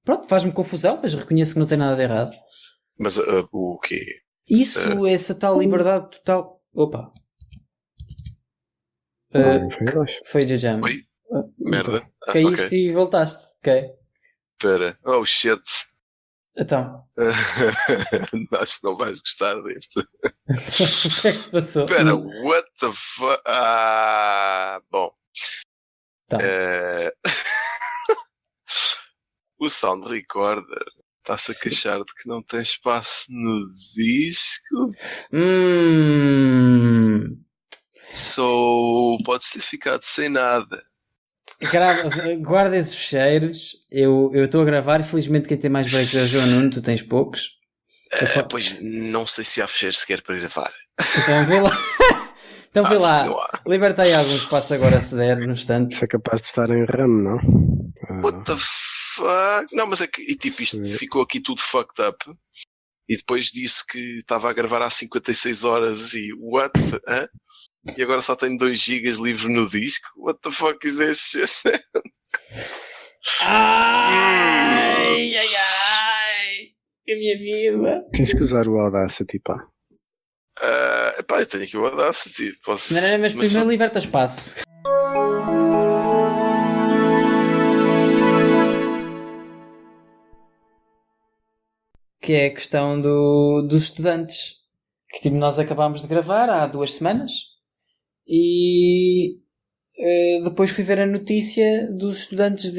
Pronto, faz-me confusão, mas reconheço que não tem nada de errado. Mas o quê? Isso, essa tal liberdade total... Opa. Foi de jam. Oi? Merda. Caíste e voltaste. Ok. Espera. Oh, shit. Então. Acho que não vais gostar deste. O que é que se passou? Espera, what the fuck? Bom. Então. O Sound Recorder está-se a queixar de que não tem espaço no disco. So, pode-se ter ficado sem nada. Guarda esses fecheiros. Eu estou a gravar. Felizmente quem tem mais breaks é o João Nuno. Tu tens poucos. Pois não sei se há fecheiros sequer para gravar. Então vê lá. Então vê lá. Liberta aí algum espaço agora se der no instante. Isso é capaz de estar em RAM, não? What the fuck? Não, mas é que tipo, isto ficou aqui tudo fucked up. E depois disse que estava a gravar há 56 horas e what? E agora só tenho 2 GB livre no disco? What the fuck is this shit? Ai. A minha vida. Tens que usar o Audacity, pá. Eu tenho aqui o Audacity. Posso... Não, mas primeiro liberta espaço. Que é a questão dos estudantes. Que tipo, nós acabámos de gravar há 2 semanas. E depois fui ver a notícia dos estudantes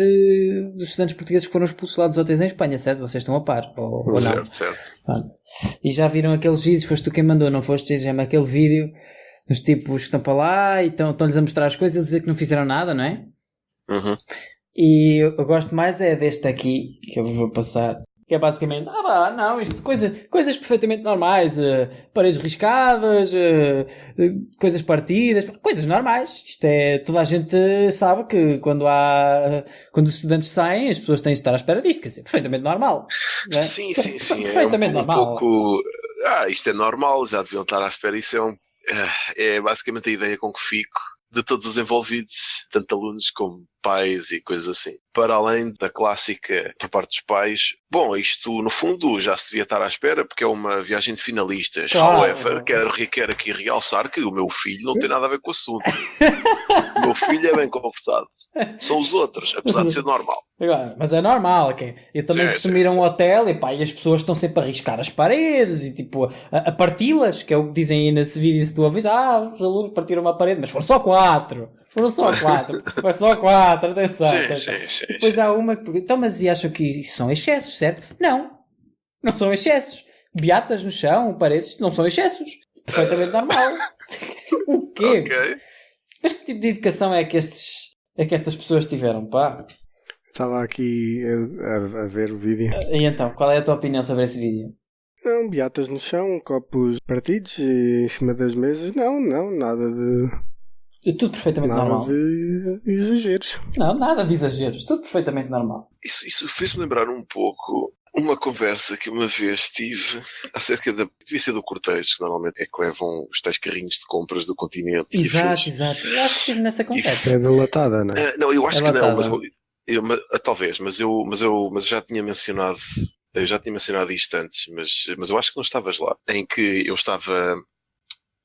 portugueses que foram expulsos lá dos hotéis em Espanha, certo? Vocês estão a par? Ou não? Certo. E já viram aqueles vídeos? Foste tu quem mandou, não foste? Já aquele vídeo dos tipos que estão para lá e estão-lhes a mostrar as coisas, a dizer que não fizeram nada, não é? Uhum. E eu gosto mais é deste aqui, que eu vos vou passar. Que é basicamente, não, isto, coisas perfeitamente normais, paredes riscadas, coisas partidas, coisas normais. Isto é, toda a gente sabe que quando os estudantes saem, as pessoas têm de estar à espera disto, quer dizer, perfeitamente normal. Não é? Sim. Perfeitamente normal. Isto é normal, já deviam estar à espera. Isso é basicamente a ideia com que fico de todos os envolvidos, tanto alunos como pais e coisas assim. Para além da clássica por parte dos pais, bom, isto no fundo já se devia estar à espera porque é uma viagem de finalistas. However, quero aqui realçar que o meu filho não tem nada a ver com o assunto. O meu filho é bem comportado. São os outros, apesar de ser normal. Mas é normal, ok? Eu também costumo ir a um hotel e as pessoas estão sempre a riscar as paredes e tipo a parti-las, que é o que dizem aí nesse vídeo se tu avisas, os alunos partiram uma parede, mas foram só 4, atenção. Sim. Depois há uma que pergunta, então mas e acham que isso são excessos, certo? Não são excessos. Beatas no chão, paredes, isto não são excessos. Perfeitamente normal. O quê? Okay. Mas que tipo de educação é que estas pessoas tiveram, pá? Estava aqui a ver o vídeo. E então, qual é a tua opinião sobre esse vídeo? Não, beatas no chão, copos partidos em cima das mesas. Não, nada de... Tudo perfeitamente normal. Nada de exageros. Não, nada de exageros. Tudo perfeitamente normal. Isso fez-me lembrar um pouco uma conversa que uma vez tive acerca devia ser do cortejo, que normalmente é que levam os tais carrinhos de compras do continente. Exato. Eu acho que estive nessa conversa. É da latada, não é? Não, eu acho que não, talvez, mas eu já tinha mencionado. Eu já tinha mencionado isto antes, mas eu acho que não estavas lá. Em que eu estava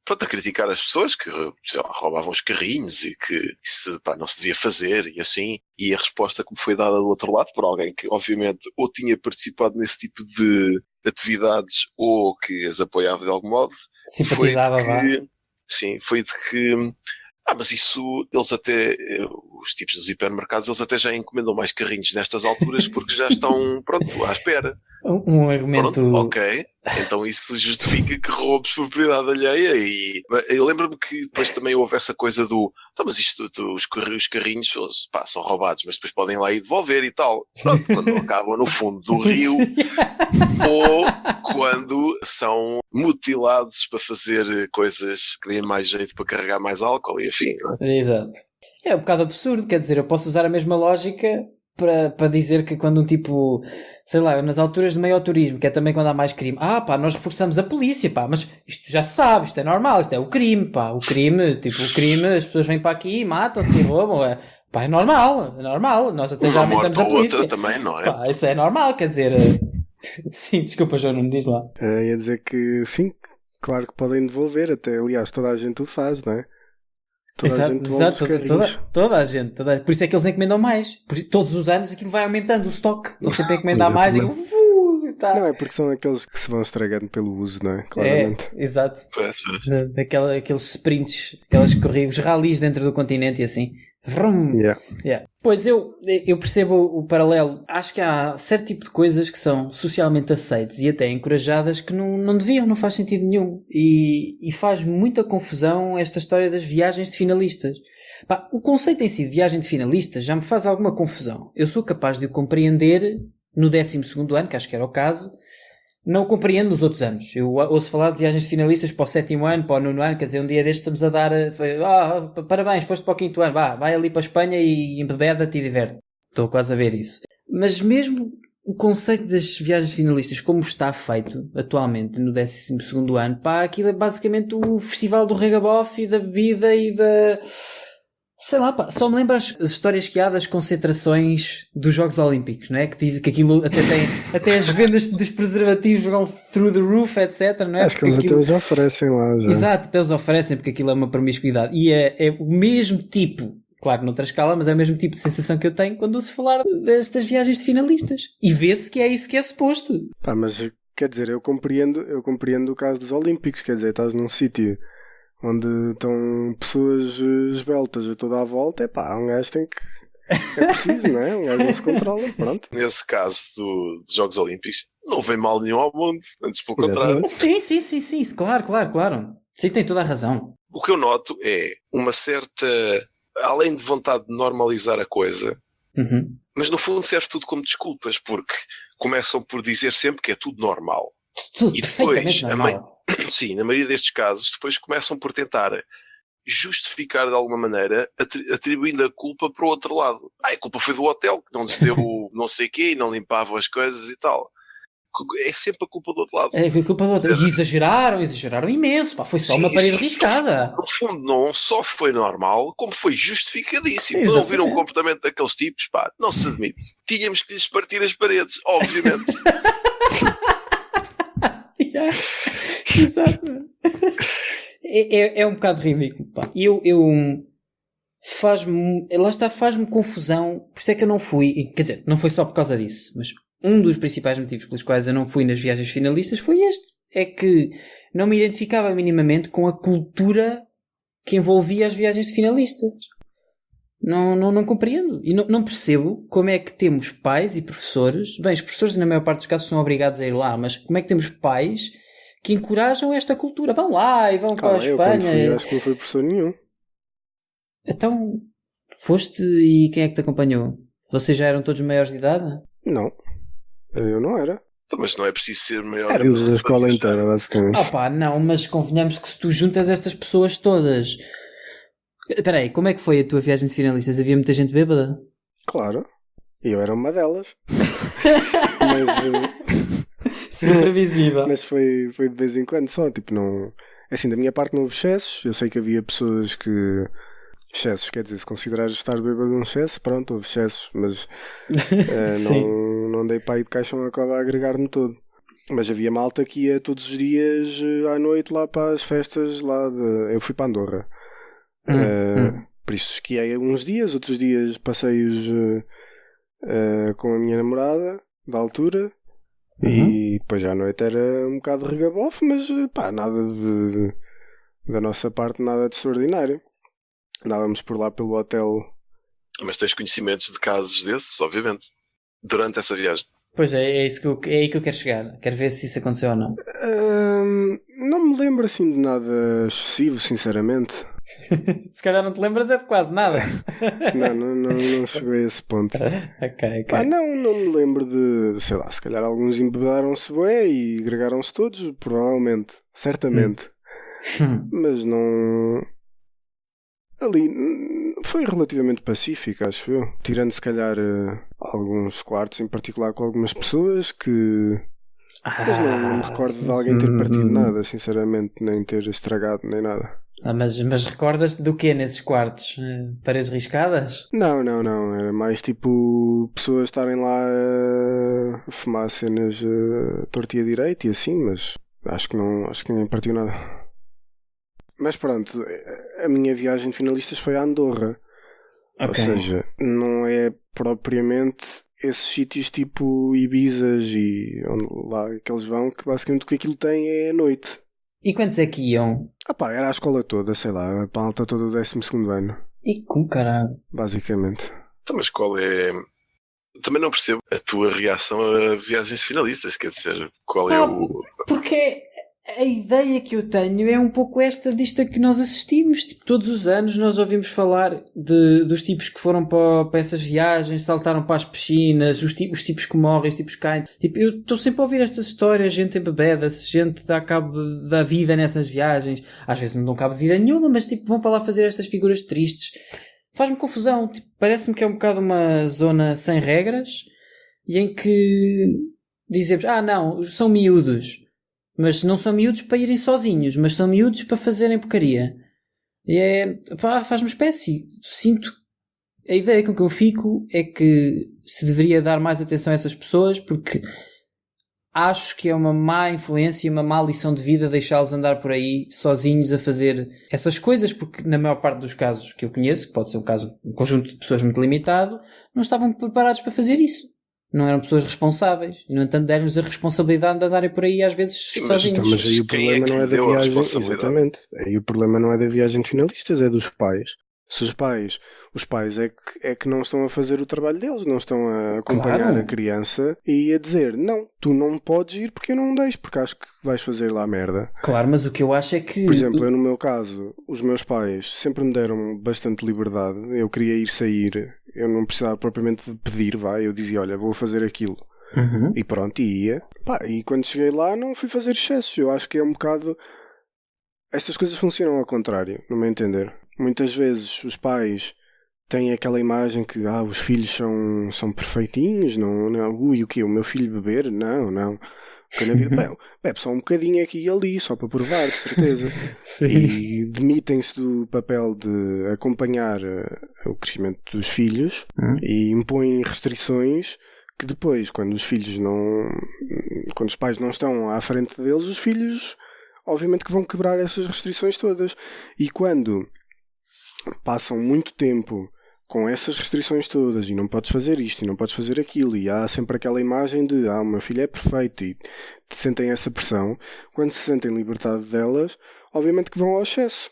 a criticar as pessoas que roubavam os carrinhos e que isso não se devia fazer e assim. E a resposta que me foi dada do outro lado por alguém que obviamente ou tinha participado nesse tipo de atividades ou que as apoiava de algum modo. Simpatizava, foi de que mas isso, eles até, os tipos dos hipermercados, eles até já encomendam mais carrinhos nestas alturas porque já estão, à espera. Um argumento... Pronto, ok. Então isso justifica que roubes propriedade alheia e eu lembro-me que depois também houve essa coisa mas isto, os carrinhos são roubados, mas depois podem ir lá e devolver e tal. Pronto, quando acabam no fundo do rio ou quando são mutilados para fazer coisas que deem mais jeito para carregar mais álcool e afim, não é? Exato. É um bocado absurdo, quer dizer, eu posso usar a mesma lógica para dizer que quando um tipo, sei lá, nas alturas de maior turismo, que é também quando há mais crime, nós reforçamos a polícia, mas isto já se sabe, isto é normal, isto é o crime, o crime, as pessoas vêm para aqui, matam-se e roubam, Pá, é normal. Nós até já Uma morte aumentamos a ou polícia. outra também, não é? Pá, isso é normal, quer dizer. Sim, desculpa, João, não me diz lá. Ia dizer que sim, claro que podem devolver, até aliás toda a gente o faz, não é? Toda a gente devolve os carrinhos. Toda a gente. Por isso é que eles encomendam mais. Por isso, todos os anos aquilo vai aumentando o stock. Estão sempre a encomendar mais e tá. Não, é porque são aqueles que se vão estragando pelo uso, não é? Claramente. É, exato. Pois. Aqueles sprints, aquelas corridas, os ralis dentro do continente e assim. Vrum. Yeah. Pois eu percebo o paralelo. Acho que há certo tipo de coisas que são socialmente aceites e até encorajadas que não deviam, não faz sentido nenhum. E faz muita confusão esta história das viagens de finalistas. Pá, o conceito em si de viagem de finalistas já me faz alguma confusão. Eu sou capaz de o compreender no 12º ano, que acho que era o caso. Não o compreendo nos outros anos. Eu ouço falar de viagens de finalistas para o 7º ano, para o 9º ano, quer dizer, um dia destes estamos a dar... parabéns, foste para o 5º ano, vai ali para a Espanha e embebeda-te e diverte. Estou quase a ver isso. Mas mesmo o conceito das viagens finalistas, como está feito atualmente no 12º ano, pá, aquilo é basicamente o festival do regabof e da bebida e da... Sei lá, pá, só me lembro as histórias que há das concentrações dos Jogos Olímpicos, não é? Que diz que aquilo até as vendas dos preservativos vão through the roof, etc, não é? Acho que eles até os oferecem lá já. Exato, até os oferecem porque aquilo é uma promiscuidade. E é o mesmo tipo, claro, noutra escala, mas é o mesmo tipo de sensação que eu tenho quando ouço falar destas viagens de finalistas. E vê-se que é isso que é suposto. Pá, mas quer dizer, eu compreendo o caso dos Olímpicos, quer dizer, estás num sítio onde estão pessoas esbeltas a toda a volta, um gajo tem que... É preciso, não é? Um gajo não se controla, pronto. Nesse caso dos Jogos Olímpicos, não vem mal nenhum ao mundo, antes pelo contrário. Sim, claro. Sim, tem toda a razão. O que eu noto é uma certa... Além de vontade de normalizar a coisa, mas no fundo serve tudo como desculpas, porque começam por dizer sempre que é tudo normal. Tudo e perfeitamente depois, normal. Sim, na maioria destes casos, depois começam por tentar justificar de alguma maneira, atribuindo a culpa para o outro lado. A culpa foi do hotel, que não lhes deu não sei o quê e não limpavam as coisas e tal. É sempre a culpa do outro lado. É a culpa do outro. E exageraram imenso. Pá, foi só uma parede riscada. No fundo, não só foi normal, como foi justificadíssimo. Não viram o comportamento daqueles tipos? Pá, não se admite. Tínhamos que lhes partir as paredes, obviamente. Exato. É um bocado ridículo, pá. Faz-me confusão, por isso é que eu não fui, quer dizer, não foi só por causa disso, mas um dos principais motivos pelos quais eu não fui nas viagens finalistas foi este, é que não me identificava minimamente com a cultura que envolvia as viagens de finalistas. Não compreendo. E não percebo como é que temos pais e professores, bem, os professores na maior parte dos casos são obrigados a ir lá, mas como é que temos pais que encorajam esta cultura? Vão lá e vão para a Espanha. Eu acho que não foi professor nenhum. Então, foste e quem é que te acompanhou? Vocês já eram todos maiores de idade? Não. Eu não era. Mas não é preciso ser maior. Éramos da escola inteira, basicamente. Não, mas convenhamos que se tu juntas estas pessoas todas... Espera aí, como é que foi a tua viagem de finalistas? Havia muita gente bêbada? Claro. E eu era uma delas. Sim, previsível. Mas foi de vez em quando só. Tipo, não... Assim, da minha parte não houve excessos. Eu sei que havia pessoas que... Excessos, quer dizer, se considerares estar bêbado um excesso, pronto, houve excessos. Mas não dei para ir de caixão a acabar a agregar-me todo. Mas havia malta que ia todos os dias à noite lá para as festas lá de... Eu fui para Andorra. Por isso esquiei uns dias, outros dias passei-os com a minha namorada da altura e depois à noite era um bocado de regabof, mas pá, nada da nossa parte, nada de extraordinário. Andávamos por lá pelo hotel. Mas tens conhecimentos de casos desses, obviamente, durante essa viagem. Pois é aí que eu quero chegar. Quero ver se isso aconteceu ou não. Não me lembro assim de nada excessivo, sinceramente. Se calhar não te lembras é de quase nada. Não cheguei a esse ponto. Ok. Pá, não me lembro de, sei lá, se calhar alguns embebedaram-se bué e agregaram-se todos, provavelmente, certamente. Mas não... Ali foi relativamente pacífico, acho eu. Tirando se calhar alguns quartos em particular com algumas pessoas que... Mas não me recordo de alguém ter partido nada, sinceramente, nem ter estragado, nem nada. Mas recordas-te do quê nesses quartos? Paredes riscadas? Não. Era mais tipo pessoas estarem lá a fumar cenas torto e a direito e assim, mas acho que ninguém partiu nada. Mas pronto, a minha viagem de finalistas foi a Andorra. Ok. Ou seja, não é propriamente esses sítios tipo Ibizas e onde lá que eles vão, que basicamente o que aquilo tem é a noite. E quantos é que iam? Era a escola toda, sei lá, a malta toda do 12º ano, E com caralho. basicamente. Então, mas qual é... Também não percebo a tua reação a viagens finalistas, quer dizer, qual é o... Porque a ideia que eu tenho é um pouco esta disto a que nós assistimos. Tipo, todos os anos nós ouvimos falar dos tipos que foram para essas viagens, saltaram para as piscinas, os tipos que morrem, os tipos que caem. Tipo, eu estou sempre a ouvir estas histórias, gente embebeda-se, gente dá cabo da vida nessas viagens. Às vezes não dão cabo de vida nenhuma, mas tipo, vão para lá fazer estas figuras tristes. Faz-me confusão. Tipo, parece-me que é um bocado uma zona sem regras e em que dizemos, não, são miúdos. Mas não são miúdos para irem sozinhos, mas são miúdos para fazerem porcaria. E faz-me espécie. Sinto. A ideia com que eu fico é que se deveria dar mais atenção a essas pessoas, porque acho que é uma má influência e uma má lição de vida deixá-los andar por aí sozinhos a fazer essas coisas, porque na maior parte dos casos que eu conheço, que pode ser um conjunto de pessoas muito limitado, não estavam preparados para fazer isso. Não eram pessoas responsáveis. E, no entanto, deram-nos a responsabilidade de andarem por aí às vezes sozinhos. Mas aí o problema não é da viagem. Exatamente. Aí o problema não é da viagem de finalistas, é dos pais. Se os pais é que não estão a fazer o trabalho deles, não estão a acompanhar a criança e a dizer, não, tu não podes ir porque eu não deixo, porque acho que vais fazer lá merda. Claro, mas o que eu acho é que... Por exemplo, eu no meu caso, os meus pais sempre me deram bastante liberdade. Eu queria ir sair, eu não precisava propriamente de pedir, eu dizia, olha, vou fazer aquilo. Uhum. E pronto, e ia. E quando cheguei lá não fui fazer excessos. Eu acho que é um bocado... Estas coisas funcionam ao contrário, no meu entender. Muitas vezes os pais têm aquela imagem que os filhos são perfeitinhos, não, o quê? O meu filho beber? Não. Porque na vida, bebe só um bocadinho aqui e ali, só para provar, de certeza. Sim. E demitem-se do papel de acompanhar o crescimento dos filhos e impõem restrições que depois, quando os pais não estão à frente deles, os filhos obviamente que vão quebrar essas restrições todas. E quando passam muito tempo com essas restrições todas e não podes fazer isto e não podes fazer aquilo e há sempre aquela imagem de o meu filho é perfeito e sentem essa pressão, quando se sentem libertados delas, obviamente que vão ao excesso.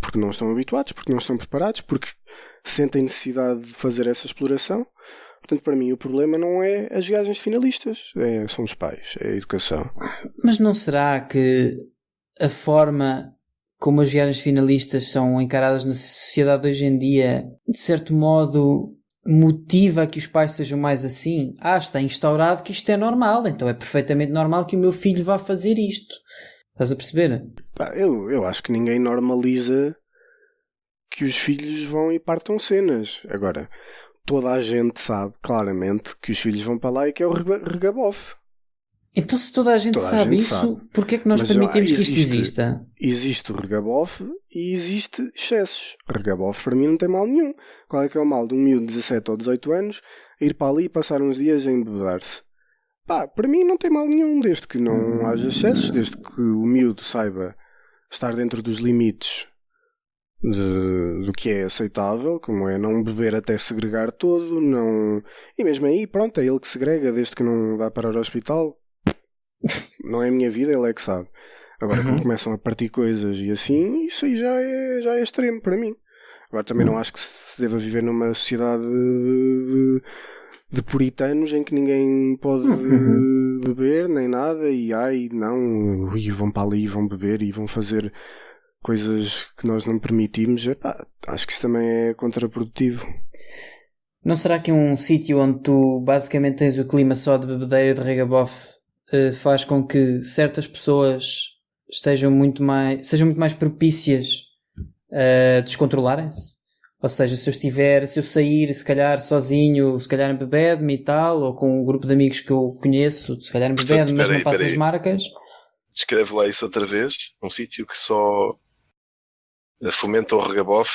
Porque não estão habituados, porque não estão preparados, porque sentem necessidade de fazer essa exploração. Portanto, para mim, o problema não é as viagens finalistas, são os pais, é a educação. Mas não será que a forma como as viagens finalistas são encaradas na sociedade de hoje em dia, de certo modo, motiva que os pais sejam mais assim? Está instaurado que isto é normal, então é perfeitamente normal que o meu filho vá fazer isto. Estás a perceber? Eu acho que ninguém normaliza que os filhos vão e partam cenas. Agora, toda a gente sabe claramente que os filhos vão para lá e que é o regabof. Então, se toda a gente sabe isso, porquê é que nós permitimos que isto exista? Existe o regabof e existe excessos. Regabof para mim não tem mal nenhum. Qual é que é o mal de um miúdo de 17 ou 18 anos ir para ali e passar uns dias a embebedar-se? Para mim não tem mal nenhum, desde que não haja excessos, desde que o miúdo saiba estar dentro dos limites do que é aceitável, como é não beber até segregar todo, não... E mesmo aí, pronto, é ele que segrega, desde que não vá parar ao hospital. Não é a minha vida, ele é que sabe. Agora, quando começam a partir coisas e assim, isso aí já é extremo para mim. Agora, também não acho que se deva viver numa sociedade de puritanos em que ninguém pode beber, nem nada, e vão para ali, vão beber e vão fazer coisas que nós não permitimos. Acho que isso também é contraprodutivo. Não será que um sítio onde tu basicamente tens o clima só de bebedeira e de regabof faz com que certas pessoas sejam muito mais propícias a descontrolarem-se? Ou seja, se eu sair, se calhar sozinho, se calhar em bebede-me e tal, ou com um grupo de amigos que eu conheço, se calhar em bebede, mas não passo as marcas. Descreve lá isso outra vez. Um sítio que só fomenta o regabof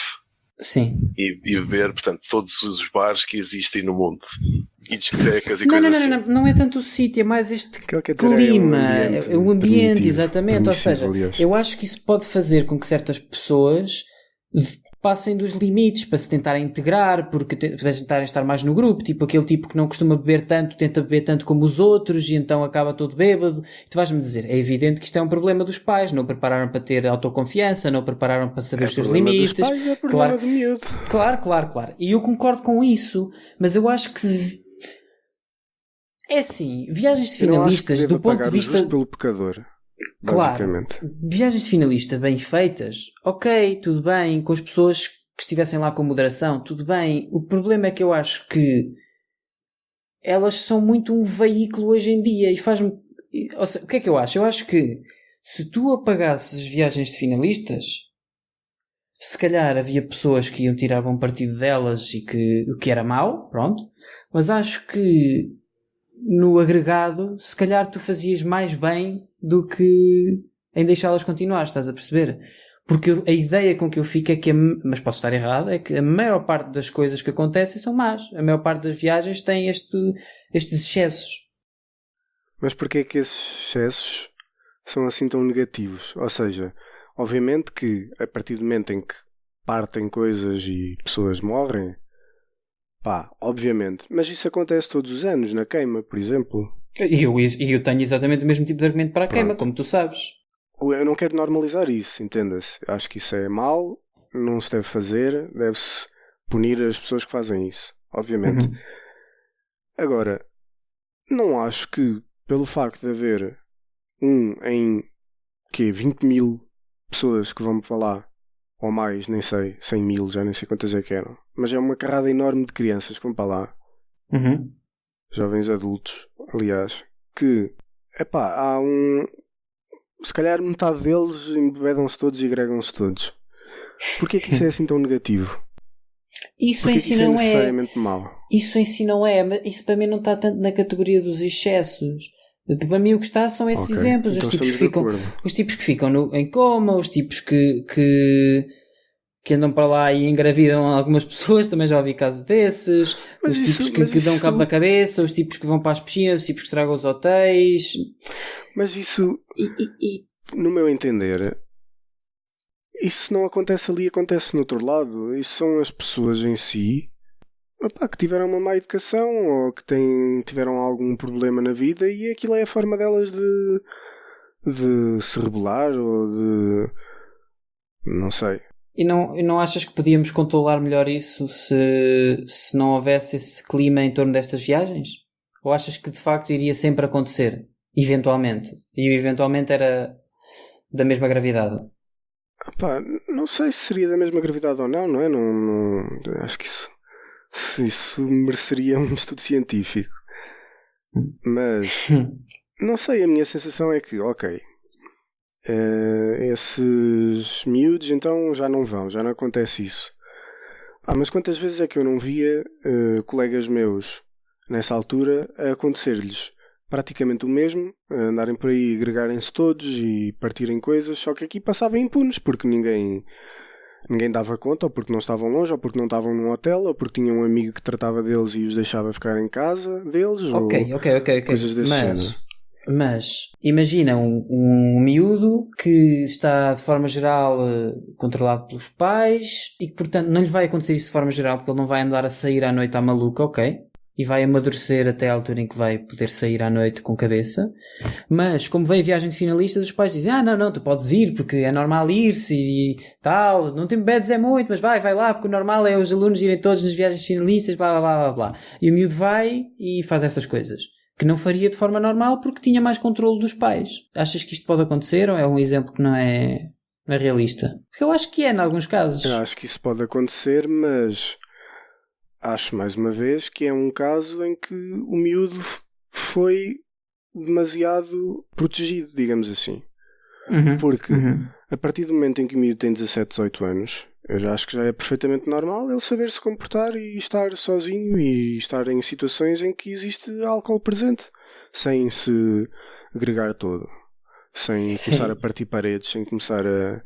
Sim. e beber, portanto, todos os bares que existem no mundo. E discotecas e coisas assim. Não é tanto o sítio, é mais este Aquilo quer dizer, clima, é o ambiente, permitido, exatamente. Ou permissivo, seja, aliás. eu acho que isso pode fazer com que certas pessoas passem dos limites para se tentarem integrar, porque para tentarem estar mais no grupo, tipo aquele tipo que não costuma beber tanto, tenta beber tanto como os outros e então acaba todo bêbado. E tu vais-me dizer, é evidente que isto é um problema dos pais, não prepararam para ter autoconfiança, não prepararam para saber os seus limites. Dos pais, é problema do miúdo. Claro. E eu concordo com isso, mas eu acho que é assim, viagens de finalistas do ponto de vista pelo pecador. Claro, Basicamente. viagens de finalista bem feitas, ok, tudo bem, com as pessoas que estivessem lá com moderação, tudo bem. O problema é que eu acho que elas são muito um veículo hoje em dia e faz-me... Ou seja, o que é que eu acho? Eu acho que se tu apagasses as viagens de finalistas, se calhar havia pessoas que iam tirar bom partido delas e que o que era mau, pronto, mas acho que no agregado, se calhar tu fazias mais bem do que em deixá-las continuar, estás a perceber? Porque a ideia com que eu fico é que, mas posso estar errado, é que a maior parte das coisas que acontecem são más. A maior parte das viagens tem estes excessos. Mas porquê é que esses excessos são assim tão negativos? Ou seja, obviamente que a partir do momento em que partem coisas e pessoas morrem, pá, obviamente. Mas isso acontece todos os anos, na queima, por exemplo. E eu tenho exatamente o mesmo tipo de argumento para a queima, Pronto. como tu sabes. Eu não quero normalizar isso, entenda-se. Acho que isso é mau, não se deve fazer, deve-se punir as pessoas que fazem isso, obviamente. Uhum. Agora, não acho que pelo facto de haver em 20 mil pessoas que vão para lá, ou mais, nem sei, 100 mil, já nem sei quantas é que eram, mas é uma carrada enorme de crianças que vão para lá, Uhum. jovens adultos, aliás, que, epá, se calhar metade deles embebedam-se todos e agregam-se todos. Porquê que isso é assim tão negativo? Isso Porquê em que si isso é não necessariamente mau? Isso em si não é, mas isso para mim não está tanto na categoria dos excessos. Para mim o que está são esses Ok, exemplos, então os tipos que ficam em coma, os tipos que andam para lá e engravidam algumas pessoas, também já ouvi casos desses, Mas os isso- tipos mas que dão isso- cabo da cabeça, os tipos que vão para as piscinas, os tipos que estragam os hotéis. Mas isso, no meu entender, isso não acontece ali, acontece no outro lado. Isso são as pessoas em si, opá, que tiveram uma má educação ou que tiveram algum problema na vida e aquilo é a forma delas de se rebelar ou de... não sei. E não achas que podíamos controlar melhor isso se não houvesse esse clima em torno destas viagens? Ou achas que de facto iria sempre acontecer? Eventualmente. E o eventualmente era da mesma gravidade? Opá, não sei se seria da mesma gravidade ou não é? Acho que isso mereceria um estudo científico. Mas, não sei, a minha sensação é que, ok, esses miúdos então já não vão, já não acontece isso. Mas quantas vezes é que eu não via colegas meus nessa altura a acontecer-lhes praticamente o mesmo, a andarem por aí, agregarem-se todos e partirem coisas, só que aqui passavam impunes porque ninguém dava conta, ou porque não estavam longe, ou porque não estavam num hotel, ou porque tinham um amigo que tratava deles e os deixava ficar em casa deles, Ok. coisas desse género. Mas imagina um miúdo que está de forma geral controlado pelos pais e que portanto não lhe vai acontecer isso de forma geral porque ele não vai andar a sair à noite à maluca, ok? E vai amadurecer até à altura em que vai poder sair à noite com cabeça. Mas, como vem a viagem de finalistas, os pais dizem, não, tu podes ir, porque é normal ir-se e tal, não te embedes é muito, mas vai lá, porque o normal é os alunos irem todos nas viagens de finalistas, blá, blá, blá, blá, blá. E o miúdo vai e faz essas coisas. Que não faria de forma normal porque tinha mais controle dos pais. Achas que isto pode acontecer ou é um exemplo que não é realista? Porque eu acho que é, em alguns casos. Eu acho que isso pode acontecer, mas acho mais uma vez que é um caso em que o miúdo foi demasiado protegido, digamos assim. Porque a partir do momento em que o miúdo tem 17, 18 anos, eu já acho que já é perfeitamente normal ele saber se comportar e estar sozinho e estar em situações em que existe álcool presente, sem se agregar todo, sem começar a partir paredes, sem começar a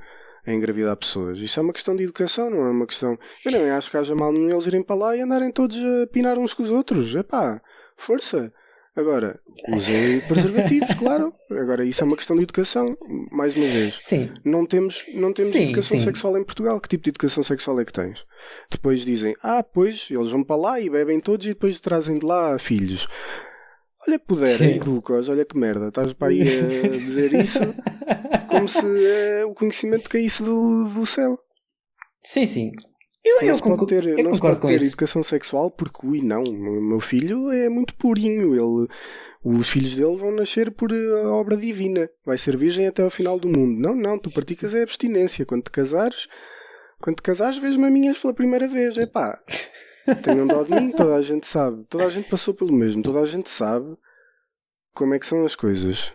a engravidar pessoas. Isso é uma questão de educação, não é uma questão... Eu nem acho que haja mal nenhum eles irem para lá e andarem todos a pinar uns com os outros. Epá, força. Agora, usem preservativos, claro. Agora, isso é uma questão de educação. Mais uma vez, Sim. não temos Sim, educação sim. sexual em Portugal. Que tipo de educação sexual é que tens? Depois dizem, pois, eles vão para lá e bebem todos e depois trazem de lá filhos. Olha, puderem, educa-os, olha que merda. Estás para aí a dizer isso como se o conhecimento caísse do céu. Sim, sim. Não se pode ter isso. educação sexual porque, não, o meu filho é muito purinho. Os filhos dele vão nascer por obra divina. Vai ser virgem até ao final do mundo. Não, tu praticas a abstinência. Quando te casares, vês maminhas pela primeira vez. Epá, tenham dó de mim, toda a gente sabe. Toda a gente passou pelo mesmo. Toda a gente sabe como é que são as coisas.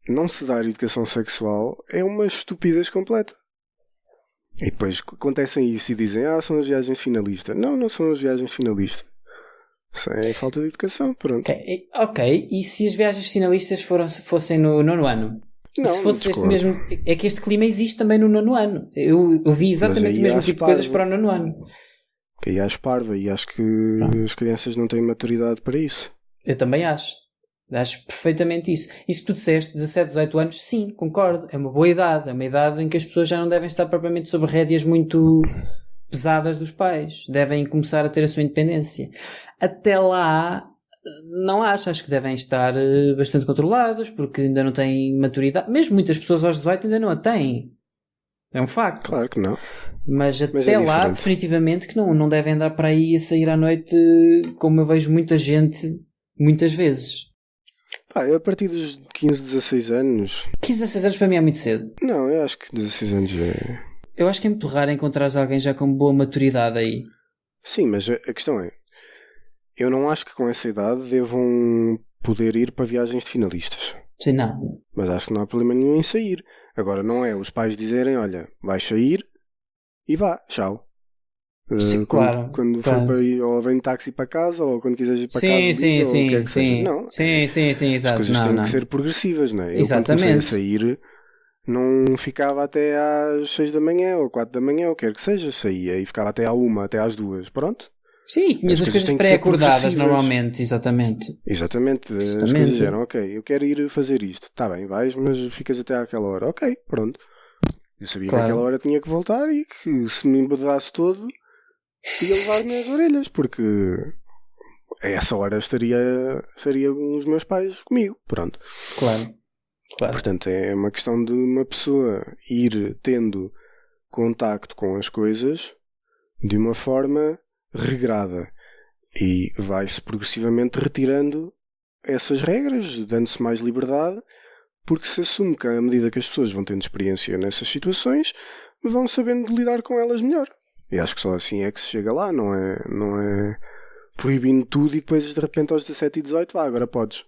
Não se dar educação sexual é uma estupidez completa. E depois acontecem isso e dizem, são as viagens finalistas. Não são as viagens finalistas. Isso é falta de educação, pronto. Ok, e se as viagens finalistas fossem no 9º ano? Não, se fosse este mesmo... É que este clima existe também no 9º ano. Eu vi exatamente o mesmo tipo de coisas para o 9º ano. Que aí às parva e acho que as crianças não têm maturidade para isso. Eu também acho. Acho perfeitamente isso. E se tu disseste 17, 18 anos, sim, concordo. É uma boa idade. É uma idade em que as pessoas já não devem estar propriamente sob rédeas muito pesadas dos pais. Devem começar a ter a sua independência. Até lá, não acho. Acho que devem estar bastante controlados, porque ainda não têm maturidade. Mesmo muitas pessoas aos 18 ainda não a têm. É um facto. Claro que não. Mas até lá, definitivamente, que não devem andar para aí a sair à noite, como eu vejo muita gente, muitas vezes. Eu a partir dos 15, 16 anos... 15, 16 anos para mim é muito cedo. Não, eu acho que 16 anos é... Eu acho que é muito raro encontrares alguém já com boa maturidade aí. Sim, mas a questão é... Eu não acho que com essa idade devam poder ir para viagens de finalistas. Sim, não. Mas acho que não há problema nenhum em sair. Agora não é os pais dizerem, olha, vais sair e vá, tchau. Sim, claro. Quando for para ir, ou vem táxi para casa, ou quando quiseres ir para casa, ou quer que seja. Não, sim, exato. As coisas têm que ser progressivas, não é? Exatamente. Eu quando comecei a sair, não ficava até às 6 da manhã, ou 4 da manhã, ou quer que seja, saía e ficava até à 1, até às 2, pronto. Sim, tinhas as coisas pré-acordadas normalmente, exatamente. Exatamente, as coisas eram, ok, eu quero ir fazer isto, está bem, vais, mas ficas até àquela hora, ok, pronto. Eu sabia que àquela hora tinha que voltar e que se me embedasse todo ia levar-me as orelhas, porque a essa hora estariam os meus pais comigo, pronto. Claro. Portanto, é uma questão de uma pessoa ir tendo contacto com as coisas de uma forma regrada e vai-se progressivamente retirando essas regras, dando-se mais liberdade, porque se assume que à medida que as pessoas vão tendo experiência nessas situações, vão sabendo lidar com elas melhor. E acho que só assim é que se chega lá, não é proibindo tudo e depois de repente aos 17 e 18 agora podes.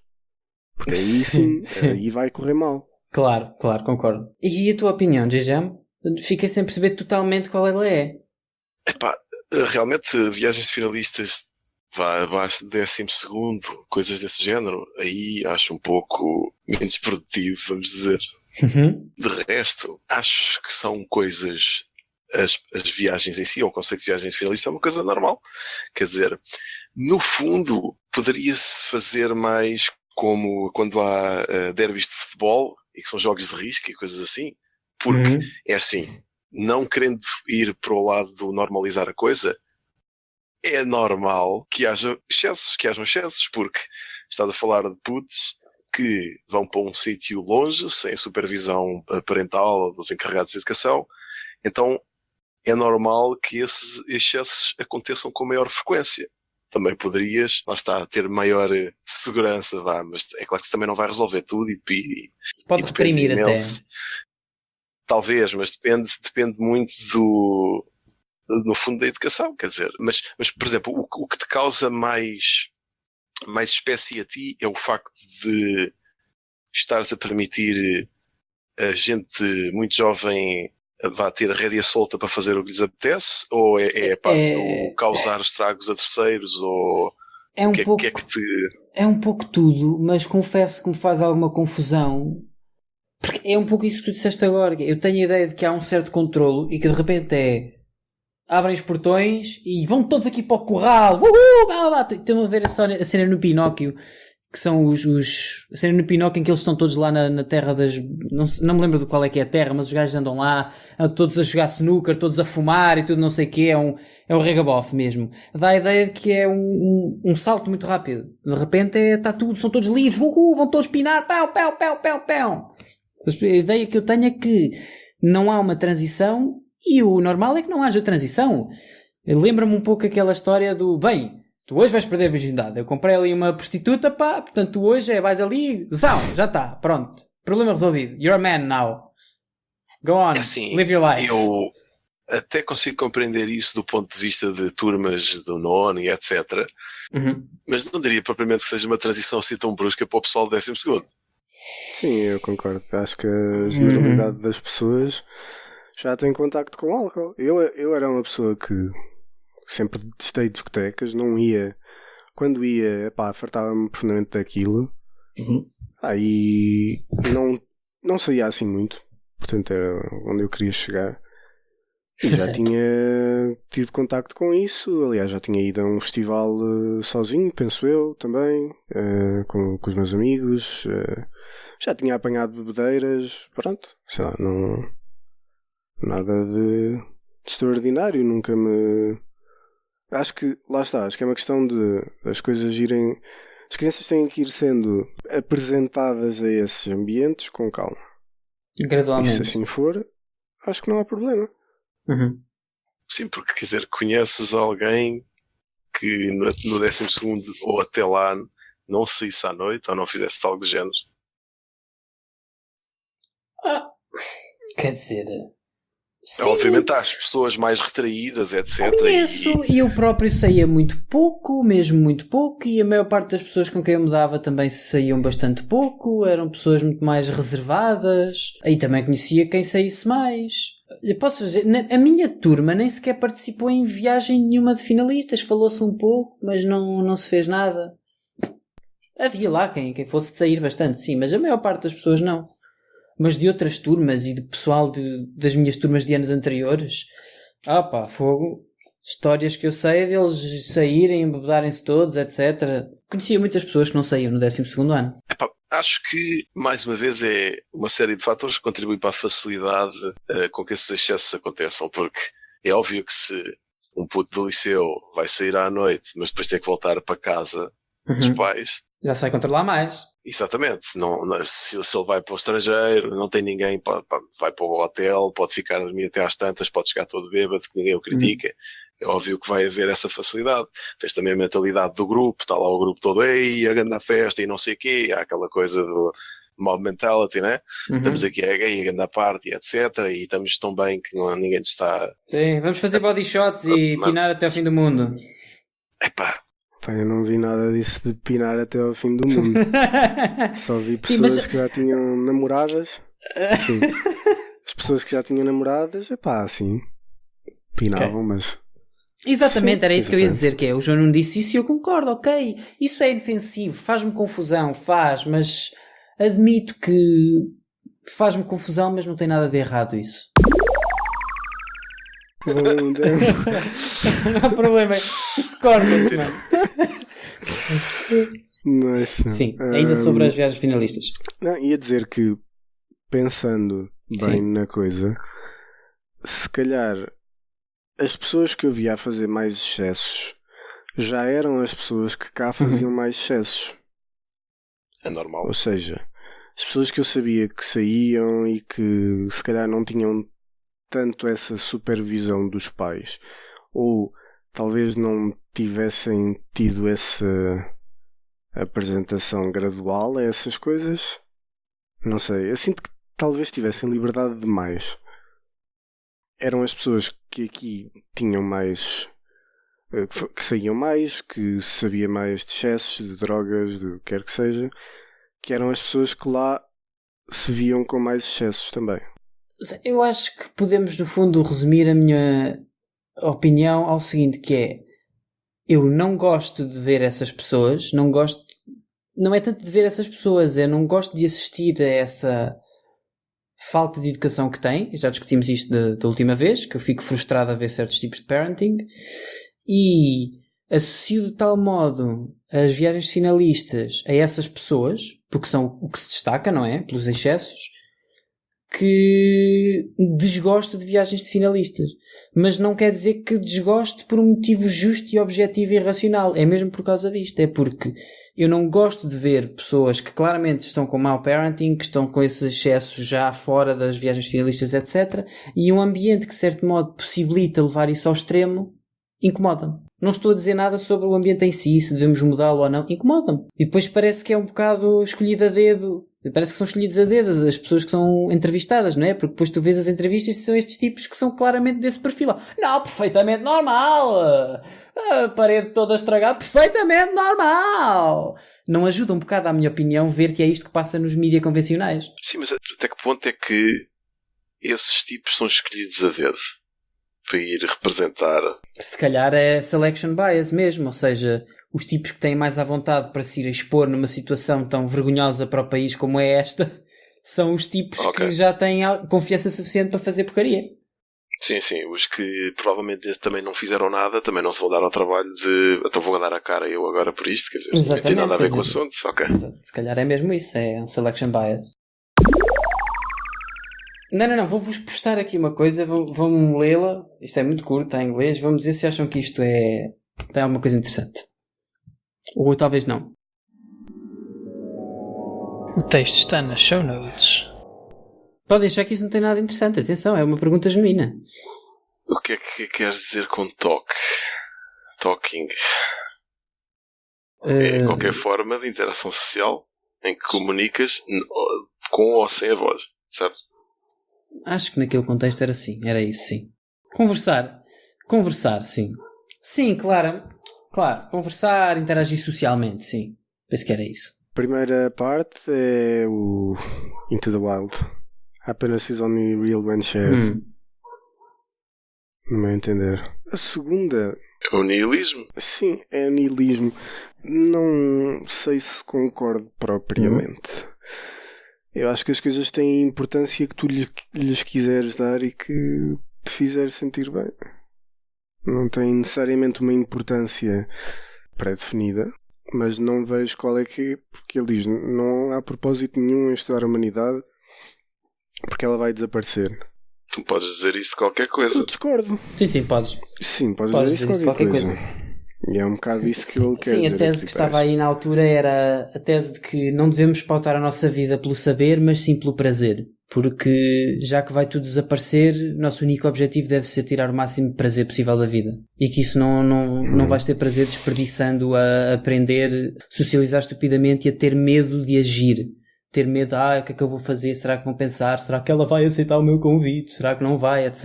Porque aí sim. Aí vai correr mal. Claro, concordo. E a tua opinião, Jam? Fiquei sem perceber totalmente qual ela é. Epá, realmente viagens de finalistas abaixo de 12º, coisas desse género, aí acho um pouco menos produtivo, vamos dizer. De resto, acho que são coisas... As viagens em si, ou o conceito de viagens de finalista é uma coisa normal. Quer dizer, no fundo, poderia-se fazer mais como quando há derbys de futebol, e que são jogos de risco e coisas assim, porque é assim, não querendo ir para o lado do normalizar a coisa, é normal que hajam excessos, porque estás a falar de putos que vão para um sítio longe, sem supervisão parental dos encarregados de educação, então é normal que esses excessos aconteçam com maior frequência. Também poderias, lá está, ter maior segurança, mas é claro que isso também não vai resolver tudo e pode reprimir imenso. Até. Talvez, mas depende muito no fundo da educação, quer dizer, mas por exemplo, o que te causa mais espécie a ti é o facto de estares a permitir a gente muito jovem vá ter a rédea solta para fazer o que lhes apetece, ou é a parte do causar estragos a terceiros, ou é um pouco, que é que te... É um pouco tudo, mas confesso que me faz alguma confusão Porque é um pouco isso que tu disseste agora. Eu tenho a ideia de que há um certo controlo e que de repente abrem os portões e vão todos aqui para o corral. Uhul! Blá, blá, blá. Estão a ver a cena no Pinóquio, que são a cena no Pinóquio em que eles estão todos lá na terra das... Não me lembro de qual é que é a terra, mas os gajos andam lá, todos a jogar snooker, todos a fumar e tudo não sei o quê. É um regabof mesmo. Dá a ideia de que é um salto muito rápido. De repente são todos livres. Uhul! Vão todos pinar. Pão, pão, pão, pão, pão. A ideia que eu tenho é que não há uma transição e o normal é que não haja transição. Lembra-me um pouco aquela história do, bem, tu hoje vais perder a virgindade. Eu comprei ali uma prostituta, pá, portanto tu hoje vais ali, já está, pronto. Problema resolvido. You're a man now. Go on, assim, live your life. Eu até consigo compreender isso do ponto de vista de turmas do nono e etc. Uhum. Mas não diria propriamente que seja uma transição assim tão brusca para o pessoal do 12º. Sim, eu concordo. Acho que a generalidade das pessoas já tem contacto com álcool. Eu era uma pessoa que sempre detestei discotecas, não ia. Quando ia, pá, fartava-me profundamente daquilo. Uhum. Aí não saía assim muito. Portanto, era onde eu queria chegar. E já tinha tido contacto com isso. Aliás, já tinha ido a um festival sozinho, penso eu, também, com os meus amigos. Já tinha apanhado bebedeiras. Pronto, sei lá, não, nada de extraordinário. Nunca me... Acho que, lá está, acho que é uma questão de as coisas irem... As crianças têm que ir sendo apresentadas a esses ambientes com calma. Gradualmente. E se assim for, acho que não há problema. Uhum. Sim, porque quer dizer, conheces alguém que no 12º ou até lá não saísse à noite ou não fizesse algo do género? Quer dizer... Sim. Obviamente há as pessoas mais retraídas, etc. Conheço, e eu próprio saía muito pouco, mesmo muito pouco, e a maior parte das pessoas com quem eu me dava também saíam bastante pouco, eram pessoas muito mais reservadas, e também conhecia quem saísse mais. Eu posso dizer, a minha turma nem sequer participou em viagem nenhuma de finalistas, falou-se um pouco, mas não se fez nada. Havia lá quem fosse de sair bastante, sim, mas a maior parte das pessoas não. Mas de outras turmas e de pessoal das minhas turmas de anos anteriores, fogo, histórias que eu sei deles saírem, embebedarem-se todos, etc. Conhecia muitas pessoas que não saíam no 12º ano. Acho que, mais uma vez, é uma série de fatores que contribuem para a facilidade com que esses excessos aconteçam, porque é óbvio que se um puto do liceu vai sair à noite, mas depois tem que voltar para casa dos pais... Já sai controlar mais. Exatamente. Se ele vai para o estrangeiro, não tem ninguém, vai para o hotel, pode ficar a dormir até às tantas, pode chegar todo bêbado, que ninguém o critica. É óbvio que vai haver essa facilidade. Tens também a mentalidade do grupo, está lá o grupo todo, ei, a grande festa e não sei o quê, há aquela coisa do mob mentality, né? Estamos aqui a grande party, etc. E estamos tão bem que ninguém está... Sim, vamos fazer body shots e pinar até ao fim do mundo. Eu não vi nada disso de pinar até ao fim do mundo. Só vi pessoas que já tinham namoradas. Sim. As pessoas que já tinham namoradas, sim, pinavam, mas... Exatamente, sim, era isso que eu ia dizer, que é, o João não disse isso e eu concordo, ok, isso é inofensivo, faz-me confusão, mas admito que faz-me confusão, mas não tem nada de errado isso. Não há problema, isso corta-se, mano. Sim, ainda sobre as viagens finalistas. Não, ia dizer que, pensando bem na coisa, se calhar as pessoas que eu via a fazer mais excessos já eram as pessoas que cá faziam mais excessos. É normal. Ou seja, as pessoas que eu sabia que saíam e que se calhar não tinham tanto essa supervisão dos pais, ou talvez não tivessem tido essa apresentação gradual a essas coisas, não sei, eu sinto que talvez tivessem liberdade demais. Eram as pessoas que aqui tinham mais, que saíam mais, que sabia mais de excessos, de drogas, de o que quer que seja, que eram as pessoas que lá se viam com mais excessos também. Eu acho que podemos, no fundo, resumir a minha opinião ao seguinte, que é, eu não gosto de ver essas pessoas, não é tanto de ver essas pessoas, eu não gosto de assistir a falta de educação que têm, já discutimos isto da última vez, que eu fico frustrado a ver certos tipos de parenting, e associo de tal modo as viagens finalistas a essas pessoas, porque são o que se destaca, não é? Pelos excessos, que desgosto de viagens de finalistas. Mas não quer dizer que desgoste por um motivo justo e objetivo e racional. É mesmo por causa disto. É porque eu não gosto de ver pessoas que claramente estão com mau parenting, que estão com esses excessos já fora das viagens finalistas, etc. E um ambiente que, de certo modo, possibilita levar isso ao extremo, incomoda-me. Não estou a dizer nada sobre o ambiente em si, se devemos mudá-lo ou não. Incomoda-me. E depois parece que é um bocado escolhido a dedo. Parece que são escolhidos a dedo as pessoas que são entrevistadas, não é? Porque depois tu vês as entrevistas e são estes tipos que são claramente desse perfil. Não, perfeitamente normal. A parede toda estragada, perfeitamente normal. Não ajuda um bocado, à minha opinião, ver que é isto que passa nos mídias convencionais. Sim, mas até que ponto é que esses tipos são escolhidos a dedo para ir representar? Se calhar é selection bias mesmo, ou seja, os tipos que têm mais à vontade para se ir expor numa situação tão vergonhosa para o país como é esta, são os tipos que já têm confiança suficiente para fazer porcaria. Sim, os que provavelmente também não fizeram nada, também não se vão dar ao trabalho de então vou dar a cara eu agora por isto, quer dizer, não tem nada a ver com o assunto. Exato. Se calhar é mesmo isso, é um selection bias. Não, vou-vos postar aqui uma coisa, vão lê-la, isto é muito curto, está em inglês, vamos dizer se acham que isto é alguma coisa interessante. Ou talvez não. O texto está nas show notes. Podem achar que isso não tem nada interessante, atenção, é uma pergunta genuína. O que é que queres dizer com talk? Talking? É qualquer forma de interação social em que comunicas com ou sem a voz, certo? Acho que naquele contexto era isso, sim. Conversar, sim. Sim, claro, conversar, interagir socialmente, sim. Penso que era isso. A primeira parte é o Into the Wild. Happiness is only real when shared. No meu entender. A segunda... É o nihilismo? Sim, é nihilismo. Não sei se concordo propriamente. Eu acho que as coisas têm a importância que tu lhes quiseres dar e que te fizer sentir bem. Não tem necessariamente uma importância pré-definida, mas não vejo qual é que é, porque ele diz, não há propósito nenhum em estudar a humanidade porque ela vai desaparecer. Tu podes dizer isso de qualquer coisa. Eu discordo. Sim, podes. Sim, podes dizer isso de qualquer coisa. E é um bocado isso que ele quer dizer. Sim, a tese que estava aí na altura era a tese de que não devemos pautar a nossa vida pelo saber, mas sim pelo prazer. Porque já que vai tudo desaparecer, o nosso único objetivo deve ser tirar o máximo de prazer possível da vida. E que isso não vais ter prazer desperdiçando a aprender, socializar estupidamente e a ter medo de agir. Ter medo, o que é que eu vou fazer? Será que vão pensar? Será que ela vai aceitar o meu convite? Será que não vai? Etc.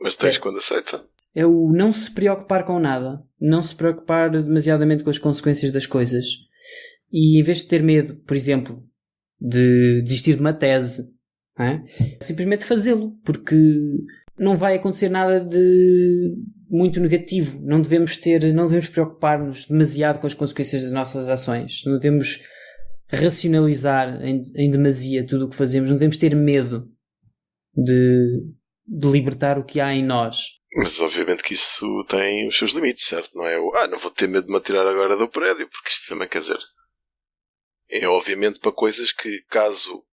Mas tens quando aceita. É o não se preocupar com nada. Não se preocupar demasiadamente com as consequências das coisas. E em vez de ter medo, por exemplo, de desistir de uma tese, simplesmente fazê-lo. Porque não vai acontecer nada de muito negativo. Não devemos preocupar-nos demasiado com as consequências das nossas ações. Não devemos racionalizar em demasia tudo o que fazemos. Não devemos ter medo de libertar o que há em nós. Mas obviamente que isso tem os seus limites, certo? Não é não vou ter medo de me atirar agora do prédio, porque isto também quer dizer... É obviamente para coisas que caso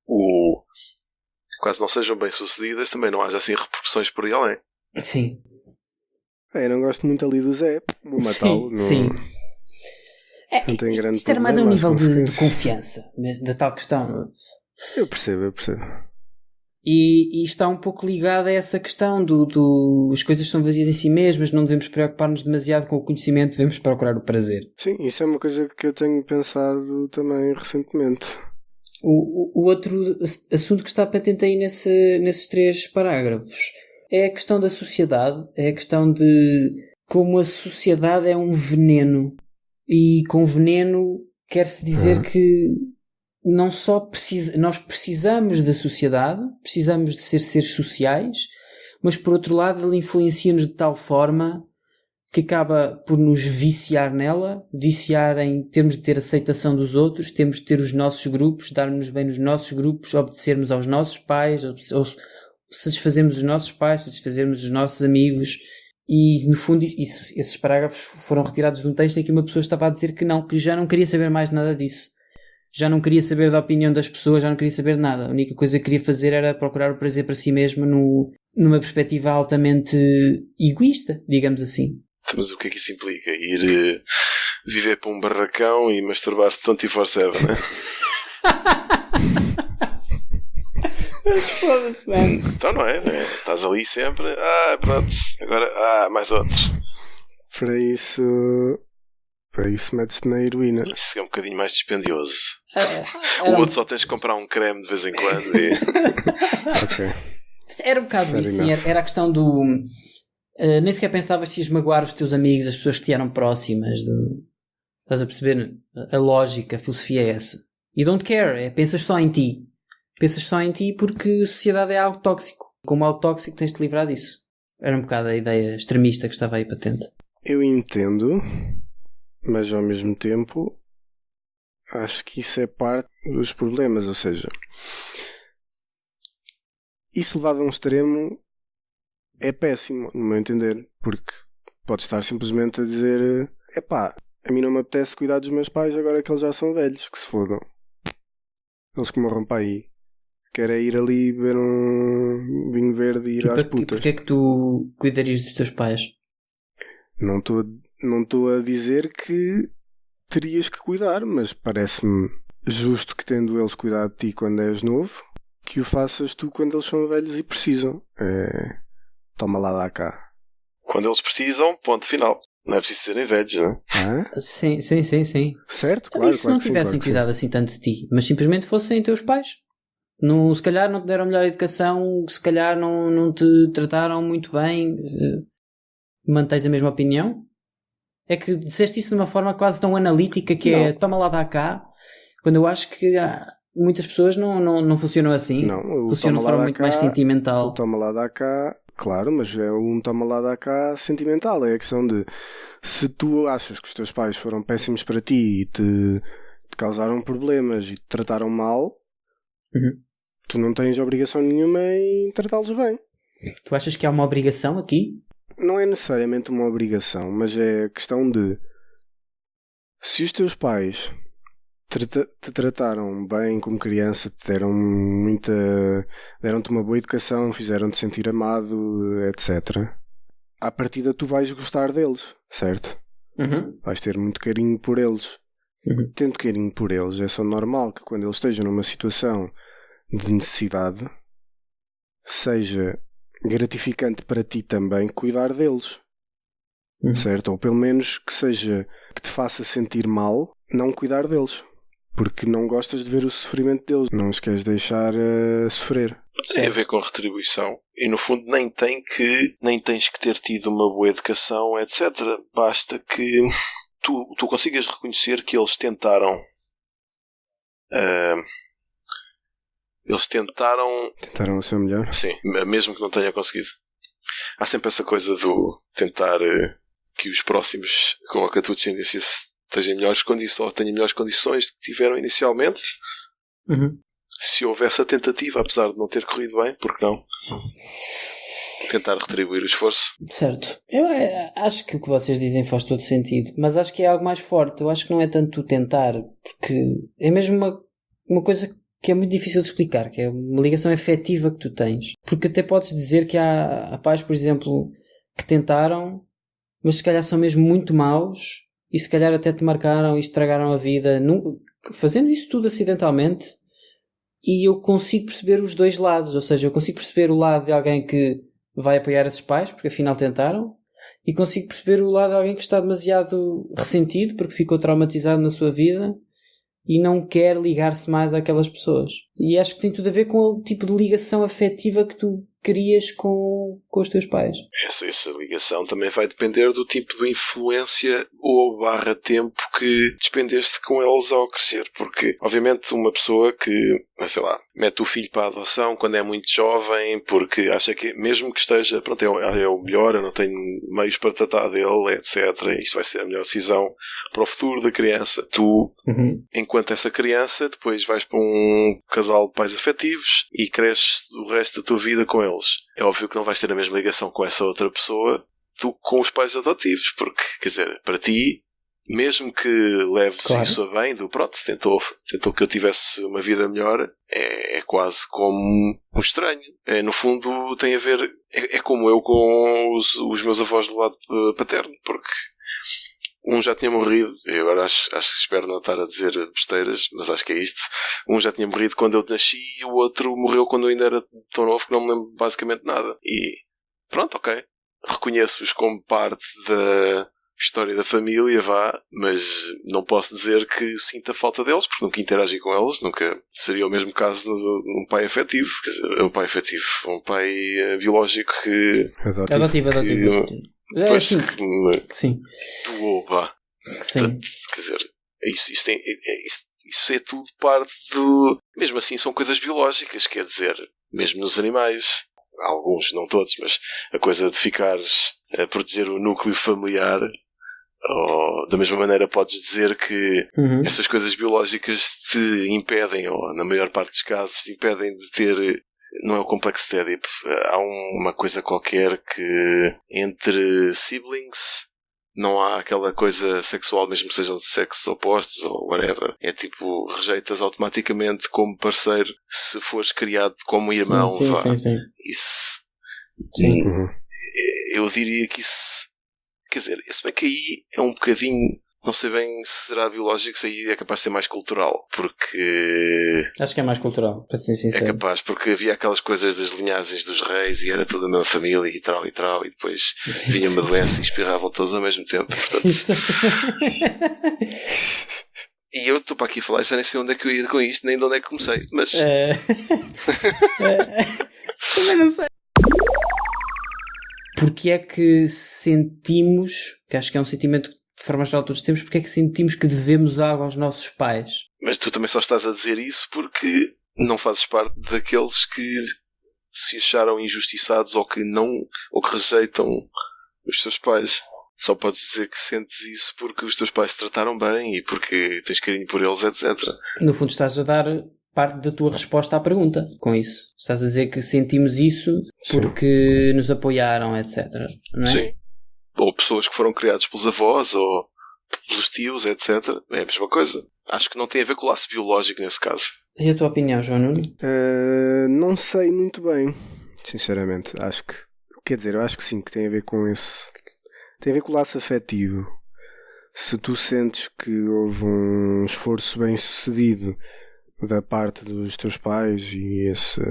não sejam bem sucedidas, também não haja assim repercussões por aí além. Sim. Eu não gosto muito ali do Zé, vou matá-lo. Sim. Não tem grande isto era mais a um nível de confiança, da tal questão. Eu percebo. E está um pouco ligado a essa questão as coisas são vazias em si mesmas, não devemos preocupar-nos demasiado com o conhecimento, devemos procurar o prazer. Sim, isso é uma coisa que eu tenho pensado também recentemente. O outro assunto que está patente aí nesses 3 parágrafos é a questão da sociedade, é a questão de como a sociedade é um veneno. E com veneno quer-se dizer que não só nós precisamos da sociedade, precisamos de ser seres sociais, mas por outro lado ele influencia-nos de tal forma que acaba por nos viciar nela, viciar em termos de ter aceitação dos outros, temos de ter os nossos grupos, darmos bem nos nossos grupos, obedecermos aos nossos pais, ou satisfazermos os nossos pais, satisfazermos os nossos amigos. E, no fundo, esses parágrafos foram retirados de um texto em que uma pessoa estava a dizer que não, que já não queria saber mais nada disso. Já não queria saber da opinião das pessoas, já não queria saber de nada. A única coisa que queria fazer era procurar o prazer para si mesmo numa perspectiva altamente egoísta, digamos assim. Mas o que é que isso implica? Ir viver para um barracão e masturbar-se 24/7, não é? Foda-se, mano. Então não é? Estás ali sempre. Pronto. Agora, mais outro. Para isso metes-te na heroína. Isso é um bocadinho mais dispendioso. O outro só tens de comprar um creme de vez em quando. E... Ok. Era um bocado isso, sim. Era a questão do... nem sequer pensavas se ias magoar os teus amigos, as pessoas que te eram próximas. Estás a perceber? A lógica, a filosofia é essa. You don't care. Pensas só em ti. Pensas só em ti porque a sociedade é algo tóxico. Como algo tóxico tens de te livrar disso. Era um bocado a ideia extremista que estava aí patente. Eu entendo, mas ao mesmo tempo acho que isso é parte dos problemas. Ou seja, isso levado a um extremo é péssimo, no meu entender. Porque pode estar simplesmente a dizer: epá, a mim não me apetece cuidar dos meus pais agora que eles já são velhos, que se fodam. Eles que morram para aí. Quero é ir ali beber um vinho verde e ir às putas. Porquê é que tu cuidarias dos teus pais? Não estou a dizer que terias que cuidar, mas parece-me justo que, tendo eles cuidado de ti quando és novo, que o faças tu quando eles são velhos e precisam. Toma lá, dá cá. Quando eles precisam, ponto final. Não é preciso serem velhos, não é? Sim. Certo, Então, claro. e se não tivessem cuidado assim tanto de ti, mas simplesmente fossem teus pais? Não, se calhar não te deram melhor educação, se calhar não te trataram muito bem, mantens a mesma opinião? É que disseste isso de uma forma quase tão analítica que é toma lá, dá cá, quando eu acho que muitas pessoas não funcionam assim. Não, funcionam de forma muito mais sentimental. O toma lá, dá cá, claro, mas é um toma lá, dá cá sentimental. É a questão de, se tu achas que os teus pais foram péssimos para ti e te causaram problemas e te trataram mal, tu não tens obrigação nenhuma em tratá-los bem. Tu achas que há uma obrigação aqui? Não é necessariamente uma obrigação, mas é a questão de, se os teus pais te trataram bem como criança, te deram-te uma boa educação, fizeram-te sentir amado, etc. À partida tu vais gostar deles, certo? Vais ter muito carinho por eles. Tendo carinho por eles, é só normal que quando eles estejam numa situação de necessidade, seja gratificante para ti também cuidar deles, certo? Ou pelo menos que te faça sentir mal não cuidar deles, porque não gostas de ver o sofrimento deles, não os queres deixar sofrer. Tem a ver com retribuição, e no fundo nem tens que ter tido uma boa educação, etc. Basta que tu consigas reconhecer que eles tentaram o seu melhor. Sim, mesmo que não tenham conseguido. Há sempre essa coisa do tentar que os próximos com a tua descendência tenham melhores condições, ou tenham melhores condições do que tiveram inicialmente. Se houver essa tentativa, apesar de não ter corrido bem, porque não? Tentar retribuir o esforço. Certo. Eu acho que o que vocês dizem faz todo sentido, mas acho que é algo mais forte. Eu acho que não é tanto tentar, porque é mesmo uma coisa que é muito difícil de explicar, que é uma ligação afetiva que tu tens. Porque até podes dizer que há pais, por exemplo, que tentaram, mas se calhar são mesmo muito maus e se calhar até te marcaram e estragaram a vida, fazendo isso tudo acidentalmente. E eu consigo perceber os dois lados, ou seja, eu consigo perceber o lado de alguém que vai apoiar esses pais, porque afinal tentaram, e consigo perceber o lado de alguém que está demasiado ressentido, porque ficou traumatizado na sua vida e não quer ligar-se mais àquelas pessoas. E acho que tem tudo a ver com o tipo de ligação afetiva que tu crias com os teus pais. Essa ligação também vai depender do tipo de influência ou barra tempo que despendeste com eles ao crescer, porque obviamente uma pessoa que, sei lá, mete o filho para a adoção quando é muito jovem porque acha que mesmo que esteja, pronto, é o melhor, eu não tenho meios para tratar dele, etc, isto vai ser a melhor decisão para o futuro da criança. Tu, enquanto essa criança, depois vais para um casal de pais afetivos e cresces o resto da tua vida com eles. É óbvio que não vais ter a mesma ligação com essa outra pessoa do que com os pais adotivos, porque, quer dizer, para ti, mesmo que leves isso a bem, pronto, tentou que eu tivesse uma vida melhor, é quase como um estranho. No fundo, tem a ver, é como eu com os meus avós do lado paterno, porque um já tinha morrido, e agora acho que espero não estar a dizer besteiras, mas acho que é isto. Um já tinha morrido quando eu nasci e o outro morreu quando eu ainda era tão novo que não me lembro basicamente nada. E pronto, ok. Reconheço-os como parte da história da família, mas não posso dizer que sinta falta deles, porque nunca interagi com eles, nunca seria o mesmo caso num pai afetivo. Quer dizer, um pai afetivo, um pai biológico que... Adotivo. Depois sim. Doou, Sim. Portanto, quer dizer, isso é tudo parte do... Mesmo assim são coisas biológicas, quer dizer, mesmo nos animais, alguns, não todos, mas a coisa de ficares a proteger o núcleo familiar, ou da mesma maneira podes dizer que essas coisas biológicas te impedem, ou na maior parte dos casos, te impedem de ter... Não é o complexo de Édipo. Há uma coisa qualquer que entre siblings não há aquela coisa sexual, mesmo que sejam de sexos opostos ou whatever. É tipo, rejeitas automaticamente como parceiro se fores criado como irmão. Sim. Isso. Sim. Eu diria que isso... Quer dizer, se bem que aí é um bocadinho... Não sei bem se será biológico, se aí é capaz de ser mais cultural, porque... Acho que é mais cultural, para ser sincero. É capaz, porque havia aquelas coisas das linhagens dos reis e era toda a mesma família e tal, e depois vinha uma doença e espirravam todos ao mesmo tempo, portanto... E eu estou para aqui a falar, já nem sei onde é que eu ia com isto, nem de onde é que comecei, mas... Também não sei. Porque é que sentimos, que acho que é um sentimento de forma geral todos temos, porque é que sentimos que devemos algo aos nossos pais? Mas tu também só estás a dizer isso porque não fazes parte daqueles que se acharam injustiçados ou que rejeitam os teus pais. Só podes dizer que sentes isso porque os teus pais te trataram bem e porque tens carinho por eles, etc. No fundo estás a dar parte da tua resposta à pergunta com isso. Estás a dizer que sentimos isso porque nos apoiaram, etc. Não é? Sim. Ou pessoas que foram criadas pelos avós ou pelos tios, etc. É a mesma coisa. Acho que não tem a ver com o laço biológico nesse caso. E a tua opinião, João Nuno? Não sei muito bem, sinceramente. Quer dizer, eu acho que sim, que tem a ver com esse... Tem a ver com o laço afetivo. Se tu sentes que houve um esforço bem sucedido da parte dos teus pais e essa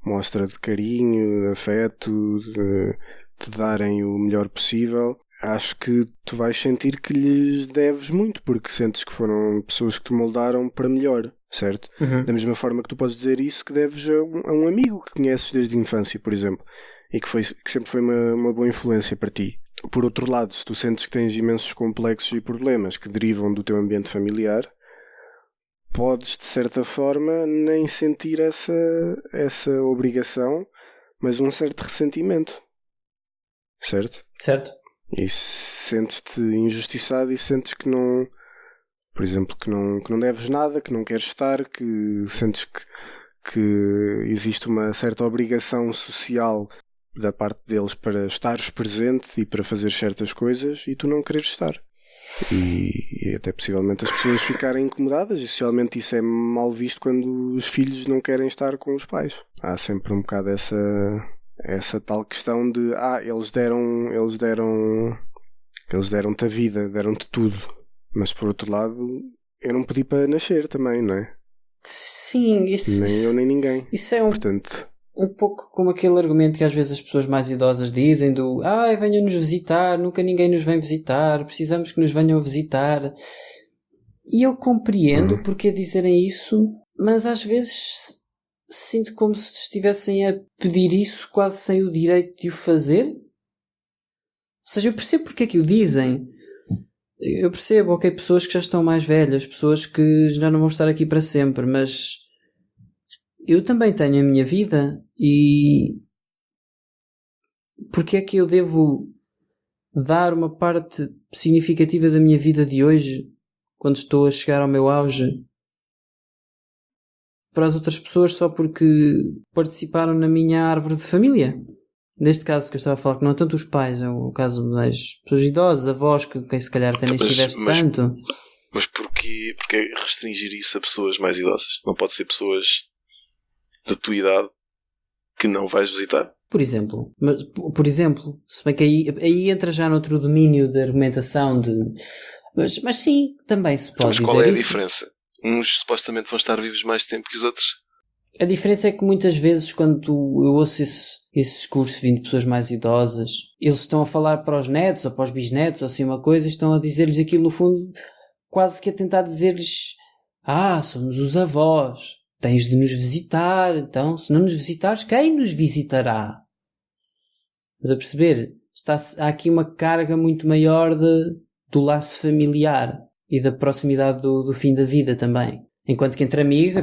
mostra de carinho, de afeto, de te darem o melhor possível, acho que tu vais sentir que lhes deves muito, porque sentes que foram pessoas que te moldaram para melhor, certo? Da mesma forma que tu podes dizer isso que deves a um amigo que conheces desde a infância, por exemplo, e que sempre foi uma boa influência para ti. Por outro lado, se tu sentes que tens imensos complexos e problemas que derivam do teu ambiente familiar, podes, de certa forma, nem sentir essa obrigação, mas um certo ressentimento. Certo? E sentes-te injustiçado e sentes que não... Por exemplo, que não deves nada, que não queres estar, que sentes que existe uma certa obrigação social da parte deles para estares presente e para fazer certas coisas e tu não queres estar. E até possivelmente as pessoas ficarem incomodadas e socialmente isso é mal visto quando os filhos não querem estar com os pais. Há sempre um bocado essa tal questão de eles deram-te a vida, deram-te tudo, mas por outro lado eu não pedi para nascer também, não é? Sim, nem eu nem ninguém. Isso é Portanto, um pouco como aquele argumento que às vezes as pessoas mais idosas dizem do venham-nos visitar, nunca ninguém nos vem visitar, precisamos que nos venham visitar. E eu compreendo porque dizerem isso, mas às vezes sinto como se estivessem a pedir isso quase sem o direito de o fazer. Ou seja, eu percebo porque é que o dizem. Eu percebo, ok, pessoas que já estão mais velhas, pessoas que já não vão estar aqui para sempre, mas eu também tenho a minha vida e porque é que eu devo dar uma parte significativa da minha vida de hoje, quando estou a chegar ao meu auge, para as outras pessoas só porque participaram na minha árvore de família? Neste caso que eu estava a falar, que não é tanto os pais, é o caso das pessoas idosas, avós, que quem se calhar até nem estiveste tanto. Mas porquê restringir isso a pessoas mais idosas? Não pode ser pessoas da tua idade que não vais visitar? Por exemplo, se bem que aí entra já noutro domínio de argumentação mas sim, também se pode dizer isso. Mas qual é a diferença? Uns supostamente vão estar vivos mais tempo que os outros. A diferença é que muitas vezes quando eu ouço esse discurso vindo de pessoas mais idosas, eles estão a falar para os netos ou para os bisnetos ou assim uma coisa e estão a dizer-lhes aquilo no fundo quase que a tentar dizer-lhes somos os avós, tens de nos visitar, então se não nos visitares, quem nos visitará? Estás a perceber? Há aqui uma carga muito maior do laço familiar e da proximidade do fim da vida também. Enquanto que entre amigos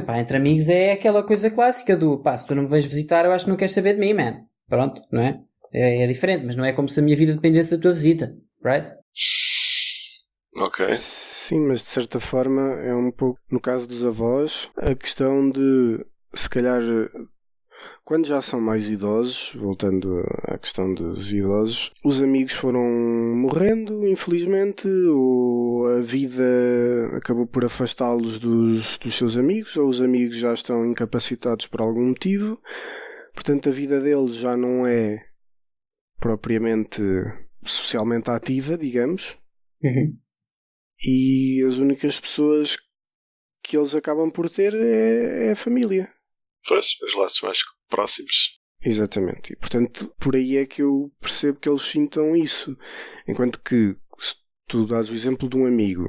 é aquela coisa clássica do se tu não me vais visitar, eu acho que não queres saber de mim, man. Pronto, não é? É diferente, mas não é como se a minha vida dependesse da tua visita, right? Ok. Sim, mas de certa forma é um pouco, no caso dos avós, a questão de, se calhar, quando já são mais idosos, voltando à questão dos idosos, os amigos foram morrendo, infelizmente, ou a vida acabou por afastá-los dos seus amigos, ou os amigos já estão incapacitados por algum motivo, portanto a vida deles já não é propriamente socialmente ativa, digamos, e as únicas pessoas que eles acabam por ter é a família. Pois, os laços mais próximos. Exatamente. E, portanto, por aí é que eu percebo que eles sintam isso. Enquanto que, se tu dás o exemplo de um amigo,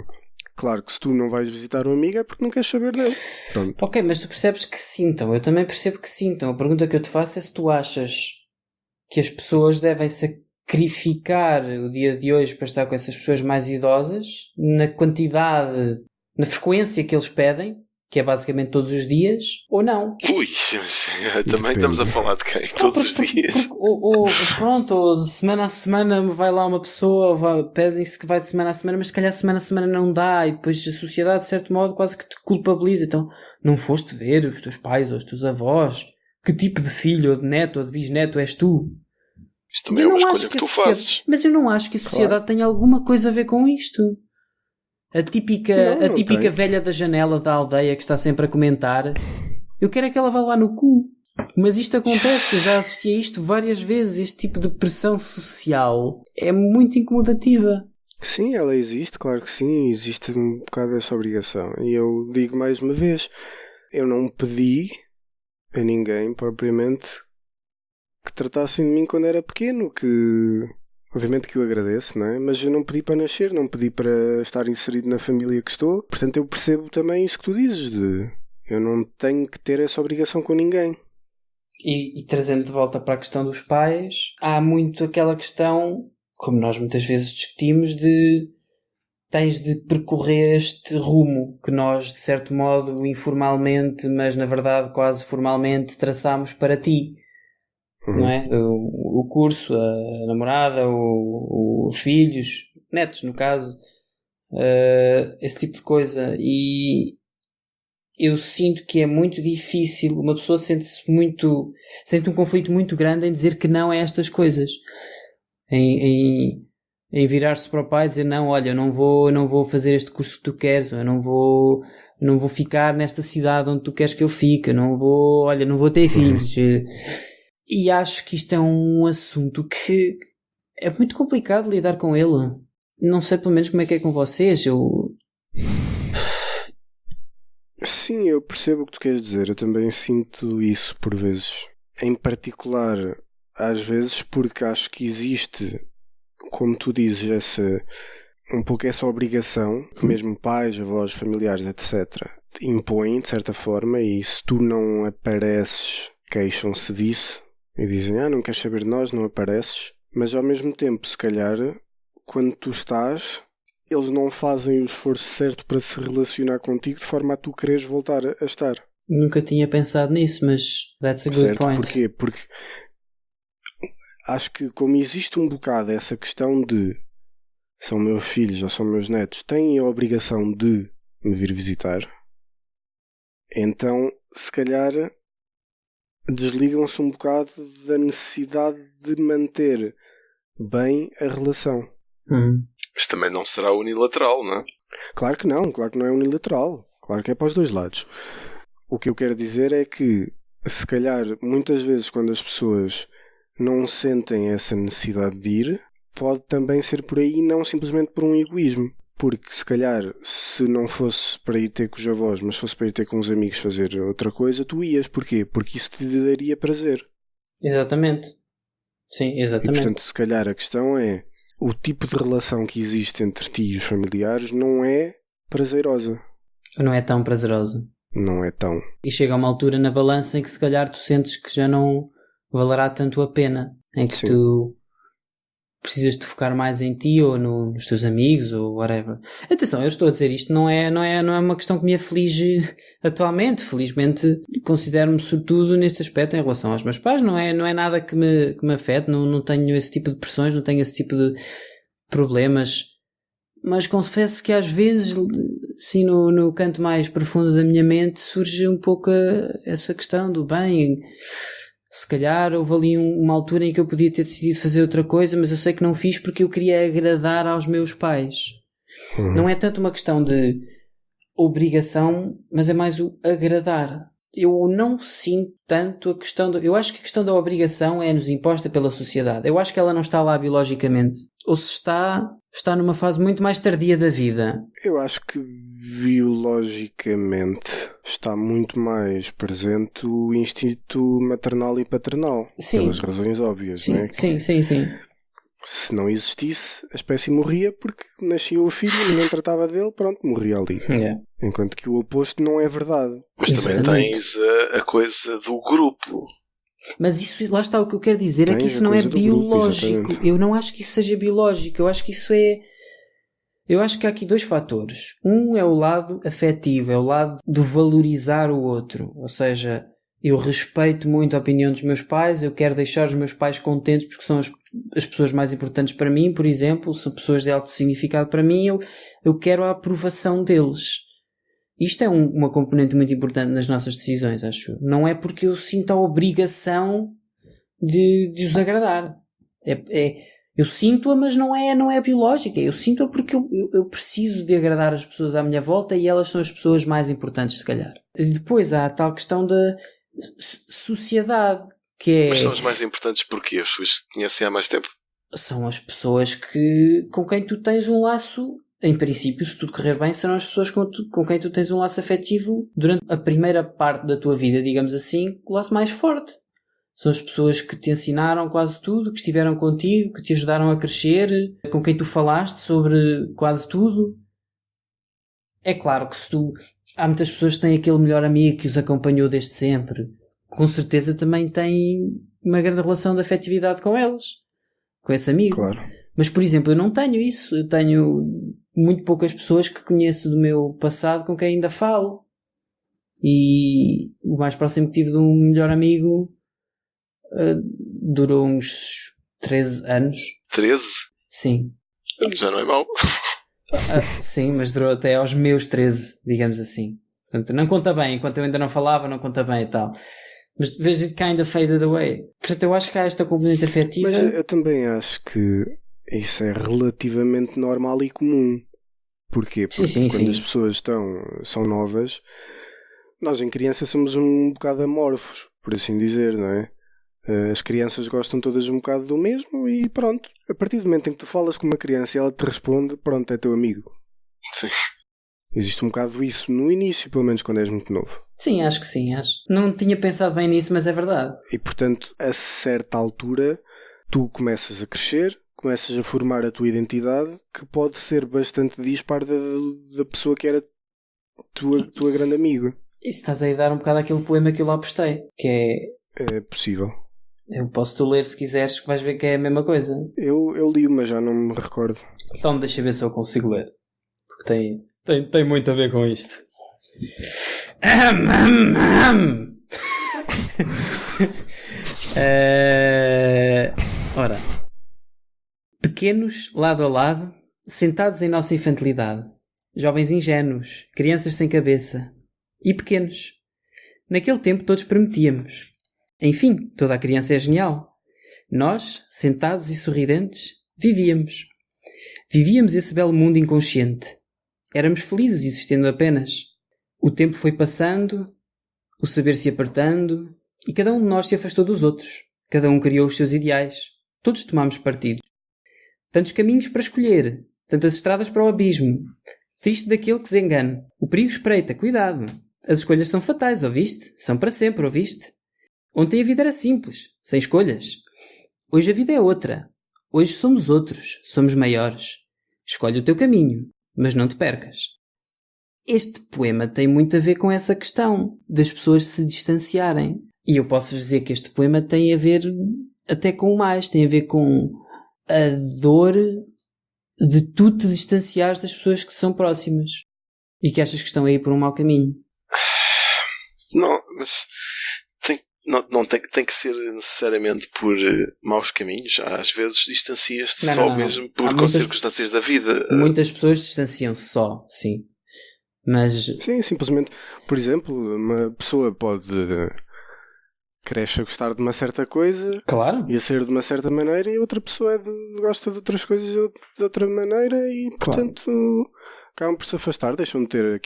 claro que se tu não vais visitar um amigo é porque não queres saber dele. Pronto. Ok, mas tu percebes que sintam. Eu também percebo que sintam. A pergunta que eu te faço é se tu achas que as pessoas devem sacrificar o dia de hoje para estar com essas pessoas mais idosas na quantidade, na frequência que eles pedem, que é basicamente todos os dias, ou não. Ui, também estamos a falar de quem? Todos os dias. Ou de semana a semana vai lá uma pessoa, pedem-se que vai de semana a semana, mas se calhar semana a semana não dá, e depois a sociedade, de certo modo, quase que te culpabiliza. Então, não foste ver os teus pais ou os teus avós? Que tipo de filho, ou de neto, ou de bisneto és tu? Isto também é uma escolha que tu fazes. Mas eu não acho que a sociedade tenha alguma coisa a ver com isto. A típica velha da janela da aldeia que está sempre a comentar, eu quero é que ela vá lá no cu. Mas isto acontece, eu já assisti a isto várias vezes. Este tipo de pressão social é muito incomodativa. Sim, ela existe, claro que sim, existe um bocado essa obrigação. E eu digo mais uma vez, eu não pedi a ninguém propriamente que tratassem de mim quando era pequeno, que obviamente que eu agradeço, não é? Mas eu não pedi para nascer, não pedi para estar inserido na família que estou. Portanto, eu percebo também isso que tu dizes, de eu não tenho que ter essa obrigação com ninguém. E trazendo de volta para a questão dos pais, há muito aquela questão, como nós muitas vezes discutimos, de tens de percorrer este rumo que nós, de certo modo, informalmente, mas na verdade quase formalmente, traçamos para ti. Não é? O curso, a namorada, os filhos, netos no caso, esse tipo de coisa. E eu sinto que é muito difícil, uma pessoa sente um conflito muito grande em dizer que não a estas coisas, em virar-se para o pai e dizer não, olha, eu não vou fazer este curso que tu queres, eu não vou ficar nesta cidade onde tu queres que eu fique, eu não vou ter filhos. E acho que isto é um assunto que é muito complicado lidar com ele. Não sei pelo menos como é que é com vocês. Sim, eu percebo o que tu queres dizer. Eu também sinto isso por vezes. Em particular, às vezes, porque acho que existe, como tu dizes, um pouco essa obrigação que mesmo pais, avós, familiares, etc. impõem, de certa forma, e se tu não apareces, queixam-se disso e dizem, não queres saber de nós, não apareces. Mas ao mesmo tempo, se calhar, quando tu estás, eles não fazem o esforço certo para se relacionar contigo de forma a tu quereres voltar a estar. Nunca tinha pensado nisso, mas that's a good Certo? point. Porquê? Porque acho que como existe um bocado essa questão de são meus filhos ou são meus netos, têm a obrigação de me vir visitar, então se calhar desligam-se um bocado da necessidade de manter bem a relação. Mas também não será unilateral, não é? Claro que não é unilateral. Claro que é para os dois lados. O que eu quero dizer é que, se calhar, muitas vezes quando as pessoas não sentem essa necessidade de ir, pode também ser por aí, não simplesmente por um egoísmo. Porque, se calhar, se não fosse para ir ter com os avós, mas fosse para ir ter com os amigos fazer outra coisa, tu ias. Porquê? Porque isso te daria prazer. Exatamente. Sim, E, exatamente. portanto, se calhar a questão é o tipo de relação que existe entre ti e os familiares não é prazerosa. Não é tão prazeroso. Não é tão. E chega a uma altura na balança em que se calhar tu sentes que já não valerá tanto a pena. Em que Sim. tu precisas de focar mais em ti ou nos teus amigos ou whatever. Atenção, eu estou a dizer isto, não é uma questão que me aflige atualmente. Felizmente considero-me sortudo neste aspecto em relação aos meus pais. Não é nada que me afete, não tenho esse tipo de pressões, não tenho esse tipo de problemas. Mas confesso que às vezes, assim, no canto mais profundo da minha mente, surge um pouco essa questão do bem. Se calhar houve ali uma altura em que eu podia ter decidido fazer outra coisa, mas eu sei que não fiz porque eu queria agradar aos meus pais. Não é tanto uma questão de obrigação, mas é mais o agradar. Eu não sinto tanto a questão... Eu acho que a questão da obrigação é-nos imposta pela sociedade. Eu acho que ela não está lá biologicamente. Ou se está numa fase muito mais tardia da vida. Eu acho que biologicamente está muito mais presente o instinto maternal e paternal. Sim. Pelas razões óbvias, Sim, não é? sim. Se não existisse, a espécie morria porque nascia o filho, ninguém tratava dele, pronto, morria ali. Yeah. Enquanto que o oposto não é verdade. Mas também Exatamente. tens a coisa do grupo. Mas isso, lá está, o que eu quero dizer é que Tens isso a não é coisa do grupo, biológico. exatamente. Eu não acho que isso seja biológico. Eu acho que isso é... Eu acho que há aqui dois fatores. Um é o lado afetivo, é o lado do valorizar o outro. Ou seja, eu respeito muito a opinião dos meus pais, eu quero deixar os meus pais contentes porque são as pessoas mais importantes para mim, por exemplo, são pessoas de alto significado para mim, eu quero a aprovação deles. Isto é uma componente muito importante nas nossas decisões, acho eu. Não é porque eu sinto a obrigação de os agradar. Eu sinto-a, mas não é biológica. Eu sinto-a porque eu preciso de agradar as pessoas à minha volta e elas são as pessoas mais importantes, se calhar. E depois há a tal questão da sociedade, que é... Mas são os mais importantes porque as pessoas te conhecem há mais tempo. São as pessoas com quem tu tens um laço... Em princípio, se tudo correr bem, serão as pessoas com quem tu tens um laço afetivo durante a primeira parte da tua vida, digamos assim, o laço mais forte. São as pessoas que te ensinaram quase tudo, que estiveram contigo, que te ajudaram a crescer, com quem tu falaste sobre quase tudo. É claro que há muitas pessoas que têm aquele melhor amigo que os acompanhou desde sempre. Com certeza também têm uma grande relação de afetividade com eles, com esse amigo. Claro. Mas, por exemplo, eu não tenho isso. Eu tenho muito poucas pessoas que conheço do meu passado com quem ainda falo. E o mais próximo que tive de um melhor amigo durou uns 13 anos. 13? Sim. Já não é mau. Sim, mas durou até aos meus 13, digamos assim. Portanto, não conta bem. Enquanto eu ainda não falava, não conta bem e tal. Mas depois it kind of faded away. Portanto, eu acho que há esta componente afetiva. Mas eu também acho que isso é relativamente normal e comum. Porquê? Porque quando as pessoas são novas, nós em criança somos um bocado amorfos, por assim dizer, não é? As crianças gostam todas um bocado do mesmo e pronto. A partir do momento em que tu falas com uma criança e ela te responde, pronto, é teu amigo. Sim. Existe um bocado isso no início, pelo menos quando és muito novo. Sim, acho que sim. Não tinha pensado bem nisso, mas é verdade. E portanto, a certa altura, tu começas a crescer, começas a formar a tua identidade, que pode ser bastante dispar da pessoa que era tua grande amigo. E se estás a ir dar um bocado àquele poema que eu lá postei, que é... É possível. Eu posso-te ler se quiseres, que vais ver que é a mesma coisa. Eu li, mas já não me recordo. Então deixa ver se eu consigo ler. Porque tem muito a ver com isto. Ora. Pequenos, lado a lado, sentados em nossa infantilidade. Jovens ingênuos, crianças sem cabeça. E pequenos. Naquele tempo todos prometíamos. Enfim, toda a criança é genial. Nós, sentados e sorridentes, vivíamos. Vivíamos esse belo mundo inconsciente. Éramos felizes existindo apenas. O tempo foi passando, o saber se apertando, e cada um de nós se afastou dos outros. Cada um criou os seus ideais. Todos tomámos partido. Tantos caminhos para escolher, tantas estradas para o abismo. Triste daquele que se engane. O perigo espreita, cuidado. As escolhas são fatais, ouviste? São para sempre, ouviste? Ontem a vida era simples, sem escolhas. Hoje a vida é outra. Hoje somos outros, somos maiores. Escolhe o teu caminho, mas não te percas. Este poema tem muito a ver com essa questão das pessoas se distanciarem. E eu posso dizer que este poema tem a ver até com mais. Tem a ver com a dor de tu te distanciares das pessoas que são próximas e que achas que estão a ir por um mau caminho. Não, mas tem que ser necessariamente por maus caminhos. Às vezes distancias-te só mesmo por circunstâncias da vida. Muitas pessoas distanciam-se só, sim. Mas... Sim, simplesmente, por exemplo, uma pessoa pode cresce a gostar de uma certa coisa, claro, e a ser de uma certa maneira, e outra pessoa gosta de outras coisas de outra maneira, e portanto acabam por se afastar, deixam de ter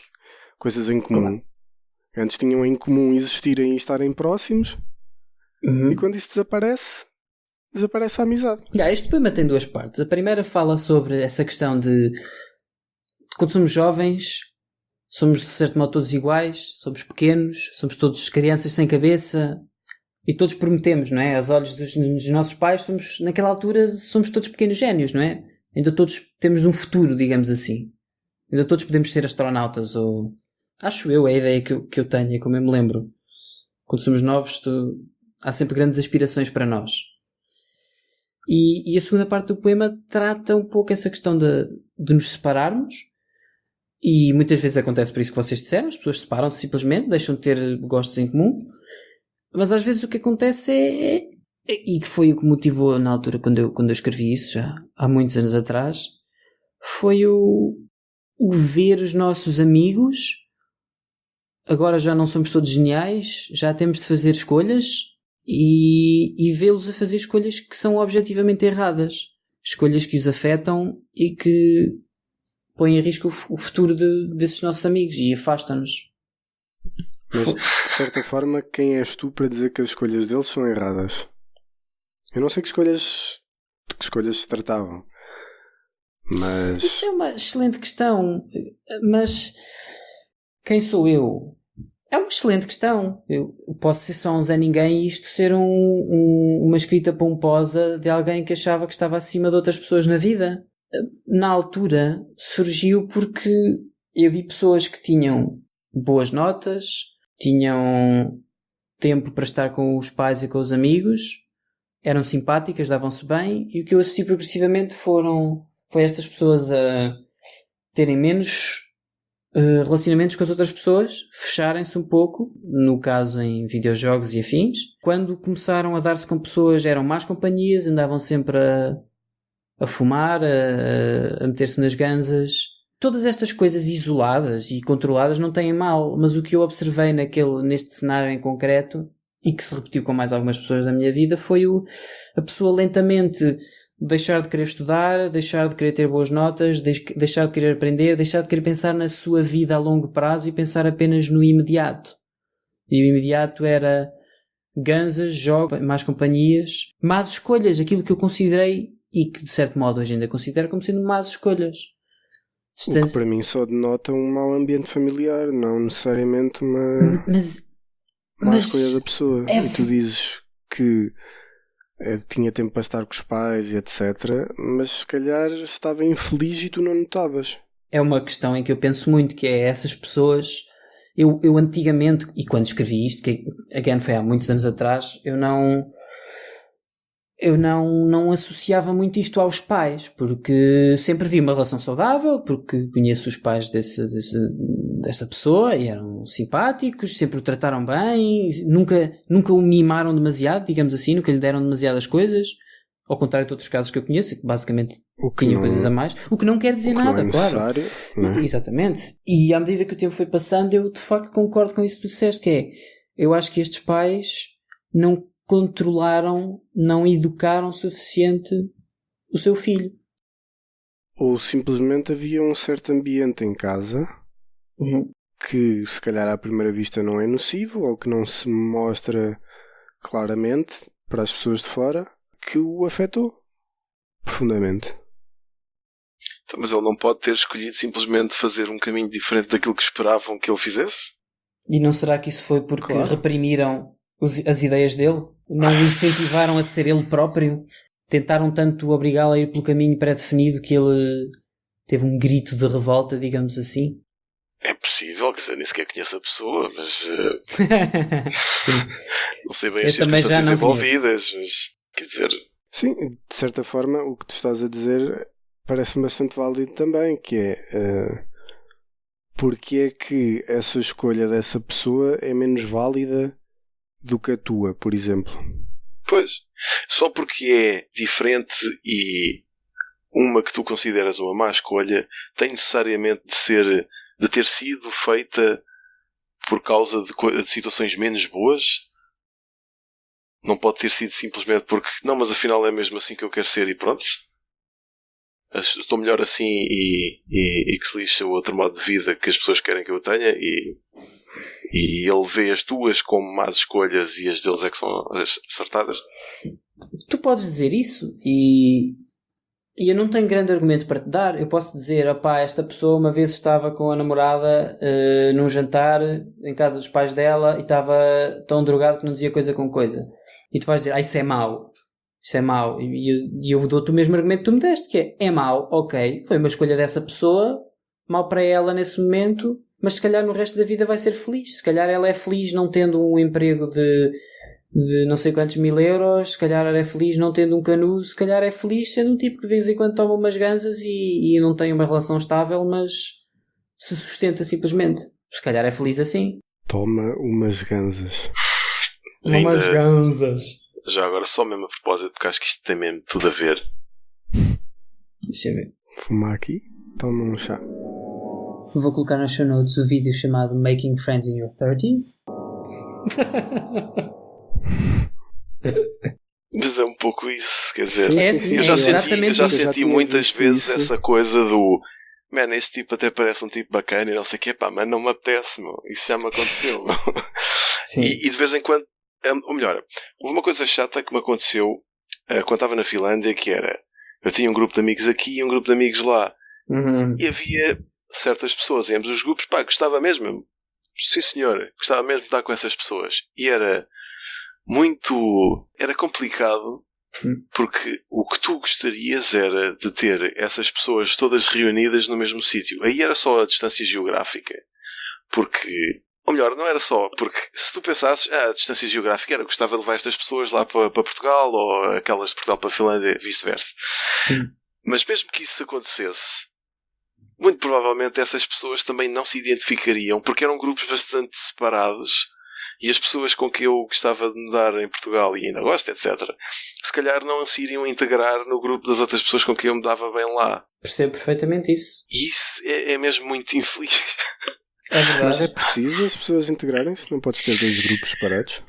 coisas em comum. Claro. Antes tinham em comum existirem e estarem próximos, e quando isso desaparece a amizade. Este poema tem duas partes. A primeira fala sobre essa questão de quando somos jovens, somos de certo modo todos iguais, somos pequenos, somos todos crianças sem cabeça, e todos prometemos, não é? Aos olhos dos nossos pais, naquela altura somos todos pequenos génios, não é? Ainda todos temos um futuro, digamos assim. Ainda todos podemos ser astronautas, ou... Acho eu, é a ideia que eu tenho, é como eu me lembro. Quando somos novos, há sempre grandes aspirações para nós. E a segunda parte do poema trata um pouco essa questão de nos separarmos, e muitas vezes acontece por isso que vocês disseram, as pessoas separam-se simplesmente, deixam de ter gostos em comum, mas às vezes o que acontece e que foi o que motivou na altura quando eu escrevi isso, já há muitos anos atrás, foi o ver os nossos amigos. Agora já não somos todos geniais, já temos de fazer escolhas e vê-los a fazer escolhas que são objetivamente erradas. Escolhas que os afetam e que põem em risco o futuro desses nossos amigos e afastam-nos. Mas, de certa forma, quem és tu para dizer que as escolhas deles são erradas? Eu não sei de que escolhas se tratavam. Mas... Isso é uma excelente questão. Mas quem sou eu? É uma excelente questão. Eu posso ser só um Zé Ninguém e isto ser uma escrita pomposa de alguém que achava que estava acima de outras pessoas na vida. Na altura surgiu porque eu vi pessoas que tinham boas notas, tinham tempo para estar com os pais e com os amigos, eram simpáticas, davam-se bem, e o que eu assisti progressivamente foi estas pessoas a terem menos relacionamentos com as outras pessoas, fecharem-se um pouco, no caso em videojogos e afins. Quando começaram a dar-se com pessoas, eram más companhias, andavam sempre a fumar, a meter-se nas ganzas. Todas estas coisas isoladas e controladas não têm mal, mas o que eu observei neste cenário em concreto, e que se repetiu com mais algumas pessoas da minha vida, foi a pessoa lentamente deixar de querer estudar, deixar de querer ter boas notas, deixar de querer aprender, deixar de querer pensar na sua vida a longo prazo e pensar apenas no imediato. E o imediato era ganzas, jogos, más companhias, más escolhas, aquilo que eu considerei e que de certo modo hoje ainda considero como sendo más escolhas. O que para mim só denota um mau ambiente familiar, não necessariamente uma má escolha da pessoa. E tu dizes que tinha tempo para estar com os pais e etc. Mas se calhar estava infeliz e tu não notavas. É uma questão em que eu penso muito, que é essas pessoas... Eu antigamente, e quando escrevi isto, que again foi há muitos anos atrás, eu não associava muito isto aos pais, porque sempre vi uma relação saudável, porque conheço os pais desta pessoa e eram simpáticos, sempre o trataram bem, nunca o mimaram demasiado, digamos assim, nunca lhe deram demasiadas coisas, ao contrário de outros casos que eu conheço, que basicamente tinham coisas a mais, o que não quer dizer nada, claro. Não é? Exatamente. E à medida que o tempo foi passando, eu de facto concordo com isso que tu disseste, que é, eu acho que estes pais não controlaram, não educaram o suficiente o seu filho. Ou simplesmente havia um certo ambiente em casa que se calhar à primeira vista não é nocivo ou que não se mostra claramente para as pessoas de fora, que o afetou profundamente. Então, mas ele não pode ter escolhido simplesmente fazer um caminho diferente daquilo que esperavam que ele fizesse? E não será que isso foi porque reprimiram as ideias dele? Não o incentivaram a ser ele próprio? Tentaram tanto obrigá-lo a ir pelo caminho pré-definido que ele teve um grito de revolta, digamos assim? É possível, quer dizer, nem sequer conheço a pessoa, mas não sei bem as circunstâncias envolvidas, mas quer dizer... Sim, de certa forma o que tu estás a dizer parece-me bastante válido também, que é porque é que essa escolha dessa pessoa é menos válida do que a tua, por exemplo. Pois, só porque é diferente e uma que tu consideras uma má escolha tem necessariamente de ter sido feita por causa de situações menos boas? Não pode ter sido simplesmente porque não, mas afinal é mesmo assim que eu quero ser e pronto. Estou melhor assim e que se lixa o outro modo de vida que as pessoas querem que eu tenha e ele vê as tuas como más escolhas e as deles é que são as acertadas. Tu podes dizer isso e eu não tenho grande argumento para te dar. Eu posso dizer, opá, esta pessoa uma vez estava com a namorada num jantar em casa dos pais dela e estava tão drogado que não dizia coisa com coisa. E tu vais dizer, isso é mau. Isso é mau. E eu dou-te o mesmo argumento que tu me deste, que é mau, ok, foi uma escolha dessa pessoa, mau para ela nesse momento, mas se calhar no resto da vida vai ser feliz. Se calhar ela é feliz não tendo um emprego de não sei quantos mil euros, se calhar ela é feliz não tendo um canudo, se calhar é feliz sendo um tipo que de vez em quando toma umas ganzas e não tem uma relação estável, mas se sustenta simplesmente. Se calhar é feliz assim. Toma umas ganzas. Umas ganzas. Já agora só mesmo a propósito, porque acho que isto tem mesmo tudo a ver. Deixa eu ver. Fumar aqui, toma um chá. Vou colocar nas show notes o vídeo chamado Making Friends in Your 30s. Mas é um pouco isso, quer dizer, eu já senti muitas vezes essa coisa do man, este tipo até parece um tipo bacana e não sei o que, pá, mas não me apetece, meu. Isso já me aconteceu. E de vez em quando, ou melhor, houve uma coisa chata que me aconteceu quando estava na Finlândia, que era, eu tinha um grupo de amigos aqui e um grupo de amigos lá, e havia certas pessoas em ambos os grupos, pá, gostava mesmo, sim senhor, gostava mesmo de estar com essas pessoas, e era complicado, porque o que tu gostarias era de ter essas pessoas todas reunidas no mesmo sítio. Aí era só a distância geográfica, porque, ou melhor, não era só, porque se tu pensasses, a distância geográfica era, gostava de levar estas pessoas lá para Portugal, ou aquelas de Portugal para a Finlândia, vice-versa. Mas mesmo que isso acontecesse, muito provavelmente essas pessoas também não se identificariam, porque eram grupos bastante separados, e as pessoas com que eu gostava de mudar em Portugal, e ainda gosto, etc., se calhar não se iriam integrar no grupo das outras pessoas com quem eu me dava bem lá. Percebo perfeitamente isso. E isso é mesmo muito infeliz. É verdade. Mas é preciso as pessoas integrarem-se? Não podes ter dois grupos separados?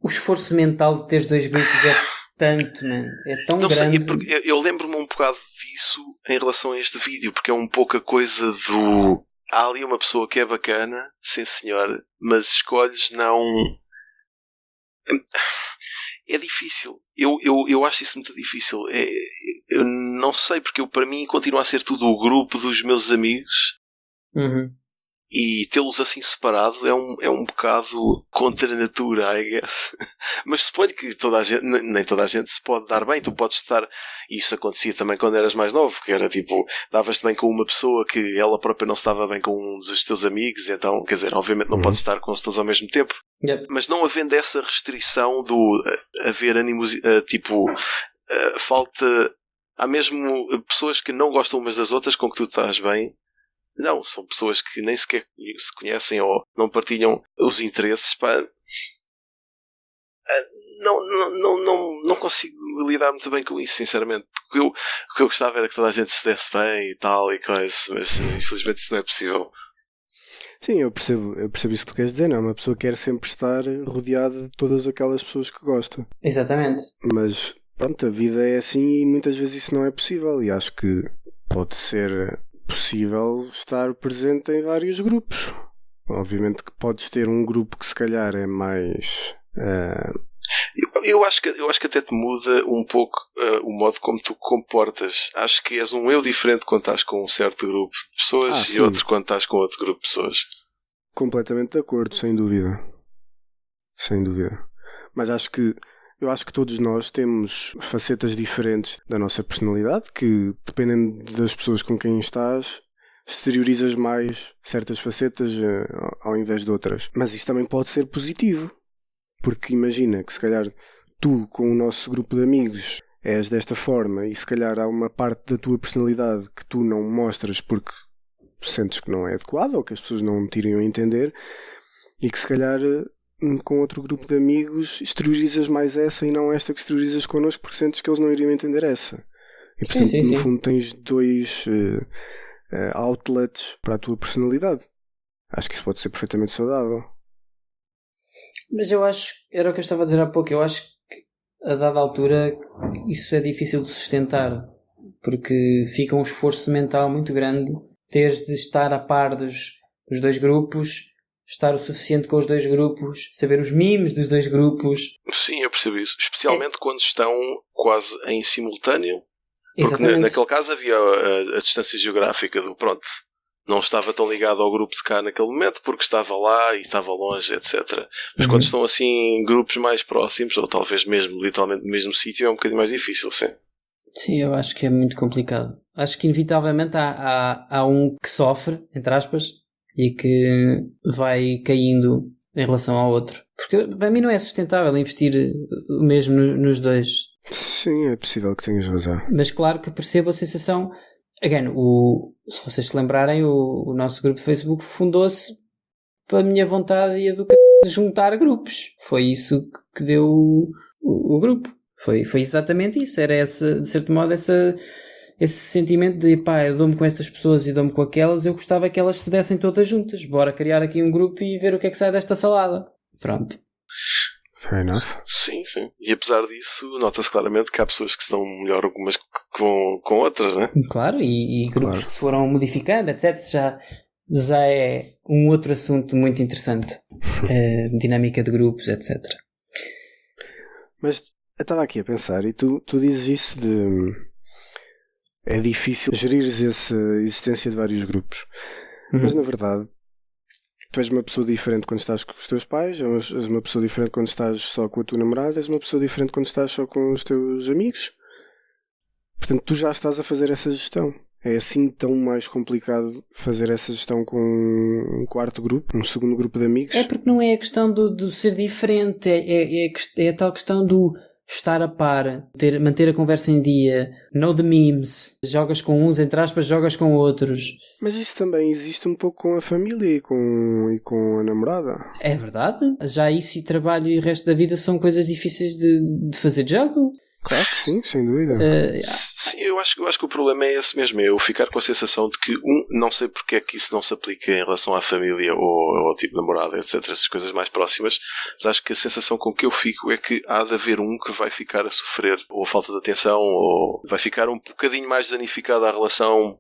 O esforço mental de ter dois grupos é tanto, man. É tão não grande. Sei, eu lembro-me um bocado disso em relação a este vídeo, porque é um pouco a coisa do... Há ali uma pessoa que é bacana, sim senhor, mas escolhes não... É difícil. Eu acho isso muito difícil. Eu não sei, porque para mim continua a ser tudo o grupo dos meus amigos. e tê-los assim separado é um bocado contra a natura, I guess. Mas suponho que nem toda a gente se pode dar bem. Tu podes estar, e isso acontecia também quando eras mais novo, que era tipo, davas-te bem com uma pessoa que ela própria não se dava bem com um dos teus amigos, então, quer dizer, obviamente não podes estar com os todos ao mesmo tempo. Yep. Mas não havendo essa restrição do haver animosidade, tipo, falta, há mesmo pessoas que não gostam umas das outras com que tu estás bem. Não, são pessoas que nem sequer se conhecem ou não partilham os interesses. Pá. Não consigo lidar muito bem com isso, sinceramente. Porque o que eu gostava era que toda a gente se desse bem e tal e coisa, mas infelizmente isso não é possível. Sim, eu percebo isso que tu queres dizer, não? Uma pessoa quer sempre estar rodeada de todas aquelas pessoas que gosta. Exatamente. Mas, pronto, a vida é assim e muitas vezes isso não é possível. E acho que pode ser possível estar presente em vários grupos. Obviamente que podes ter um grupo que se calhar é mais... Eu acho que até te muda um pouco o modo como tu comportas. Acho que és um eu diferente quando estás com um certo grupo de pessoas e outro quando estás com outro grupo de pessoas. Completamente de acordo, sem dúvida. Sem dúvida. Mas eu acho que todos nós temos facetas diferentes da nossa personalidade que, dependendo das pessoas com quem estás, exteriorizas mais certas facetas ao invés de outras. Mas isto também pode ser positivo. Porque imagina que se calhar tu com o nosso grupo de amigos és desta forma e se calhar há uma parte da tua personalidade que tu não mostras porque sentes que não é adequada ou que as pessoas não te iriam entender e que se calhar com outro grupo de amigos exteriorizas mais essa e não esta que exteriorizas connosco porque sentes que eles não iriam entender essa. E portanto no fundo tens dois outlets para a tua personalidade. Acho que isso pode ser perfeitamente saudável. Mas eu acho, era o que eu estava a dizer há pouco, eu acho que a dada altura isso é difícil de sustentar, porque fica um esforço mental muito grande teres de estar a par dos dois grupos, estar o suficiente com os dois grupos, saber os memes dos dois grupos. Sim, eu percebo isso, especialmente quando estão quase em simultâneo, porque naquele caso havia a distância geográfica do pronto. Não estava tão ligado ao grupo de cá naquele momento porque estava lá e estava longe, etc. Mas quando estão assim em grupos mais próximos, ou talvez mesmo literalmente no mesmo sítio, é um bocadinho mais difícil, sim. Sim, eu acho que é muito complicado. Acho que inevitavelmente há um que sofre, entre aspas, e que vai caindo em relação ao outro. Porque para mim não é sustentável investir o mesmo nos dois. Sim, é possível que tenhas razão. Mas claro que percebo a sensação... Again, se vocês se lembrarem, o nosso grupo de Facebook fundou-se pela minha vontade e a do de juntar grupos. Foi isso que deu o grupo. Foi exatamente isso. Era esse, de certo modo, esse sentimento de pá, eu dou-me com estas pessoas e dou-me com aquelas, eu gostava que elas se dessem todas juntas. Bora criar aqui um grupo e ver o que é que sai desta salada. Pronto. Fair enough. Sim. E apesar disso, nota-se claramente que há pessoas que estão melhor algumas com outras, né? Claro, e grupos que se foram modificando, etc. Já é um outro assunto muito interessante. Dinâmica de grupos, etc. Mas eu estava aqui a pensar, e tu dizes isso de... É difícil gerires essa existência de vários grupos. Mas na verdade... Tu és uma pessoa diferente quando estás com os teus pais, és uma pessoa diferente quando estás só com a tua namorada, és uma pessoa diferente quando estás só com os teus amigos. Portanto, tu já estás a fazer essa gestão. É assim tão mais complicado fazer essa gestão com um quarto grupo, um segundo grupo de amigos? É porque não é a questão do ser diferente, é a tal questão do estar a par, manter a conversa em dia, know the memes, jogas com uns, entre aspas, jogas com outros. Mas isso também existe um pouco com a família e com a namorada. É verdade. Já isso e trabalho e o resto da vida são coisas difíceis de fazer juggle. Claro que sim, sem dúvida. Sim, eu acho que o problema é esse mesmo, é eu ficar com a sensação de que não sei porque é que isso não se aplica em relação à família ou ao tipo de namorada, etc, essas coisas mais próximas, mas acho que a sensação com que eu fico é que há de haver um que vai ficar a sofrer ou a falta de atenção ou vai ficar um bocadinho mais danificado à relação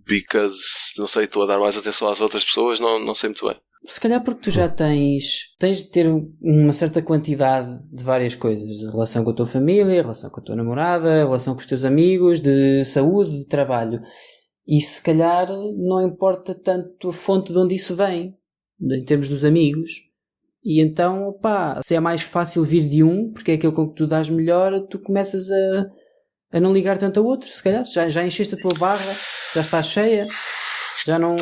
because, não sei, estou a dar mais atenção às outras pessoas, não sei muito bem. Se calhar porque tu já tens de ter uma certa quantidade de várias coisas, de relação com a tua família, relação com a tua namorada, relação com os teus amigos, de saúde, de trabalho. E se calhar não importa tanto a fonte de onde isso vem, em termos dos amigos. E então, pá, se é mais fácil vir de um, porque é aquele com que tu dás melhor, tu começas a não ligar tanto a outro, se calhar. Já encheste a tua barra, já está cheia. Já não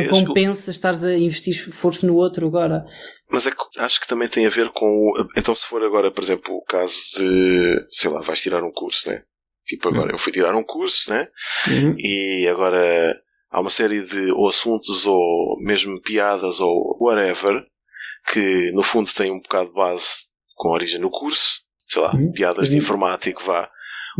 compensa estares a investir esforço no outro agora. Mas é que acho que também tem a ver com... Então se for agora, por exemplo, o caso de... Sei lá, vais tirar um curso, né? Tipo agora, eu fui tirar um curso, né? E agora há uma série de ou assuntos ou mesmo piadas ou whatever que no fundo têm um bocado de base com origem no curso. Sei lá, piadas de informático, vá.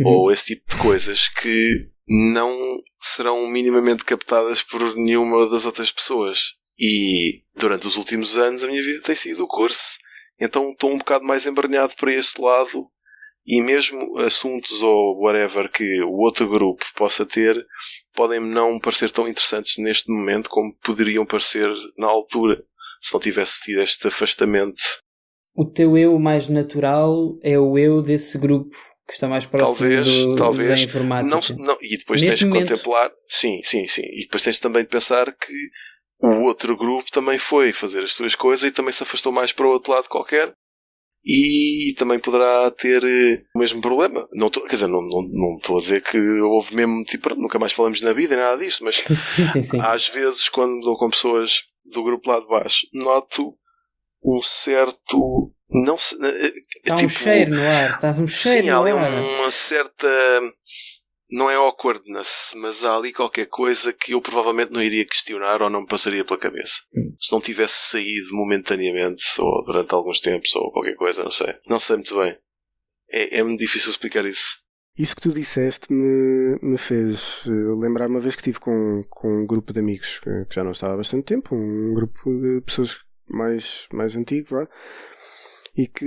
Ou esse tipo de coisas que não serão minimamente captadas por nenhuma das outras pessoas. E durante os últimos anos a minha vida tem sido o curso. Então estou um bocado mais embranhado para este lado. E mesmo assuntos ou whatever que o outro grupo possa ter podem-me não parecer tão interessantes neste momento como poderiam parecer na altura, se não tivesse tido este afastamento. O teu eu mais natural é o eu desse grupo que está mais próximo da informática. Não, e depois tens de contemplar... Sim. E depois tens também de pensar que o outro grupo também foi fazer as suas coisas e também se afastou mais para o outro lado qualquer. E também poderá ter o mesmo problema. Não estou a dizer que houve mesmo, tipo, nunca mais falamos na vida e nada disto, mas sim. Às vezes, quando dou com pessoas do grupo lá de baixo, noto um certo... Não se, está tipo, um cheiro no ar. Está um cheiro no ar. Sim, há ali uma certa... Não é awkwardness, mas há ali qualquer coisa que eu provavelmente não iria questionar ou não me passaria pela cabeça. Se não tivesse saído momentaneamente ou durante alguns tempos ou qualquer coisa, não sei. Não sei muito bem. É muito difícil explicar isso. Isso que tu disseste me fez lembrar uma vez que estive com um grupo de amigos que já não estava há bastante tempo, um grupo de pessoas mais antigo, vá, e que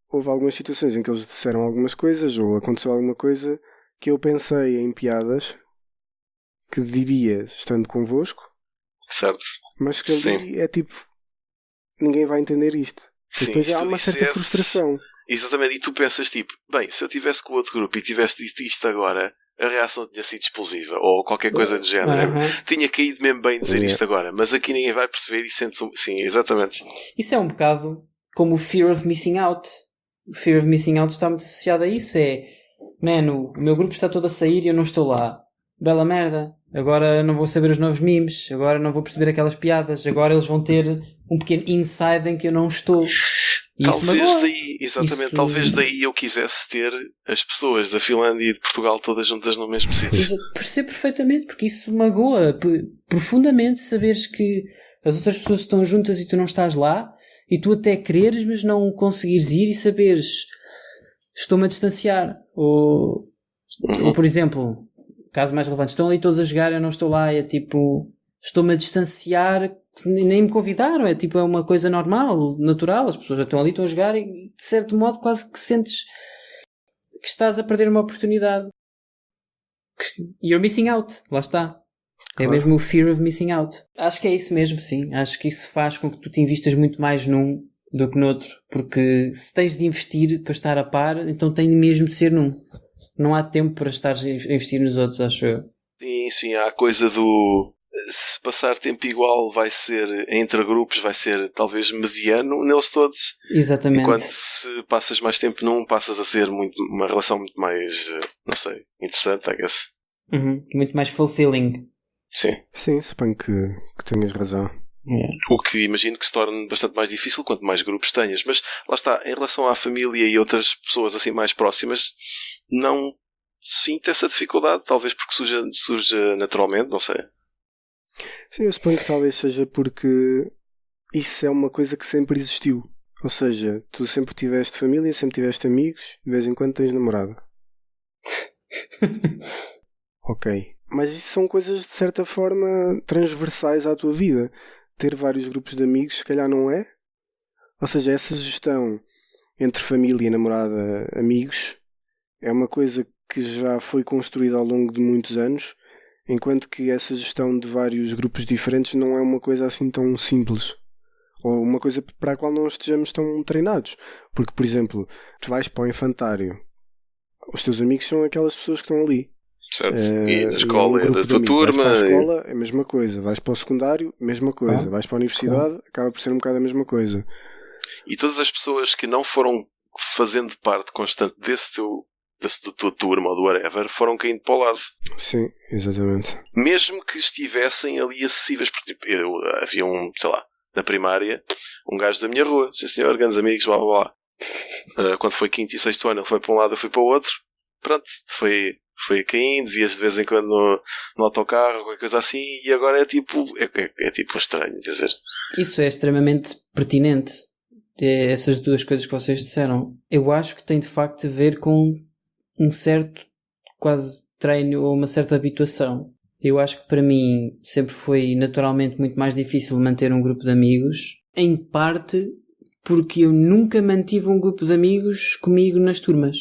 houve algumas situações em que eles disseram algumas coisas ou aconteceu alguma coisa que eu pensei em piadas que diria estando convosco, certo? Mas que ali é tipo, ninguém vai entender isto. E depois há uma certa frustração. Exatamente, e tu pensas tipo, bem, se eu estivesse com o outro grupo e tivesse dito isto agora, a reação tinha sido explosiva, ou qualquer coisa do género. Tinha caído mesmo bem dizer isto agora, mas aqui ninguém vai perceber e sente-se... Sim, exatamente. Isso é um bocado como o fear of missing out. O fear of missing out está muito associado a isso. Mano, o meu grupo está todo a sair e eu não estou lá. Bela merda. Agora não vou saber os novos memes. Agora não vou perceber aquelas piadas. Agora eles vão ter um pequeno inside em que eu não estou. E talvez daí, exatamente, talvez daí eu quisesse ter as pessoas da Finlândia e de Portugal todas juntas no mesmo sítio. Percebo perfeitamente, porque isso magoa profundamente saberes que as outras pessoas estão juntas e tu não estás lá, e tu até quereres, mas não conseguires ir e saberes estou-me a distanciar. Ou por exemplo, caso mais relevante, estão ali todos a jogar, eu não estou lá, é tipo, estou-me a distanciar, nem me convidaram, é tipo, é uma coisa normal, natural, as pessoas já estão ali, estão a jogar e de certo modo quase que sentes que estás a perder uma oportunidade. You're missing out, lá está. É mesmo o fear of missing out. Acho que é isso mesmo, sim. Acho que isso faz com que tu te investas muito mais num do que noutro, porque se tens de investir para estar a par, então tem mesmo de ser num. Não há tempo para estares a investir nos outros, acho eu. Sim, há a coisa do... Se passar tempo igual vai ser, entre grupos, vai ser talvez mediano neles todos. Exatamente. Enquanto se passas mais tempo num, passas a ser uma relação muito mais, não sei, interessante, I guess. Muito mais fulfilling. Sim, suponho que tenhas razão. O que imagino que se torne bastante mais difícil quanto mais grupos tenhas. Mas lá está, em relação à família e outras pessoas assim mais próximas, não sinto essa dificuldade, talvez porque surja naturalmente, não sei. Sim, eu suponho que talvez seja porque isso é uma coisa que sempre existiu. Ou seja, tu sempre tiveste família, sempre tiveste amigos, de vez em quando tens namorada. Ok. Mas isso são coisas de certa forma transversais à tua vida. Ter vários grupos de amigos, se calhar não é. Ou seja, essa gestão entre família, namorada, amigos é uma coisa que já foi construída ao longo de muitos anos, enquanto que essa gestão de vários grupos diferentes não é uma coisa assim tão simples. Ou uma coisa para a qual não estejamos tão treinados. Porque, por exemplo, tu vais para o infantário. Os teus amigos são aquelas pessoas que estão ali. Certo. E na escola um é da grupo de tua amigos. turma. Vais para a escola é a mesma coisa, vais para o secundário, mesma coisa, vais para a universidade, acaba por ser um bocado a mesma coisa. E todas as pessoas que não foram fazendo parte constante da tua turma ou do whatever, foram caindo para o lado. Sim, exatamente. Mesmo que estivessem ali acessíveis. Porque tipo, havia sei lá, na primária, um gajo da minha rua, sim senhor, grandes amigos, blá blá blá. Quando foi quinto e sexto ano, ele foi para um lado, eu fui para o outro. Pronto, foi caindo, via-se de vez em quando no autocarro, qualquer coisa assim, e agora é tipo estranho, quer dizer. Isso é extremamente pertinente. Essas duas coisas que vocês disseram. Eu acho que tem de facto a ver com um certo quase treino ou uma certa habituação. Eu acho que para mim sempre foi naturalmente muito mais difícil manter um grupo de amigos, em parte porque eu nunca mantive um grupo de amigos comigo nas turmas.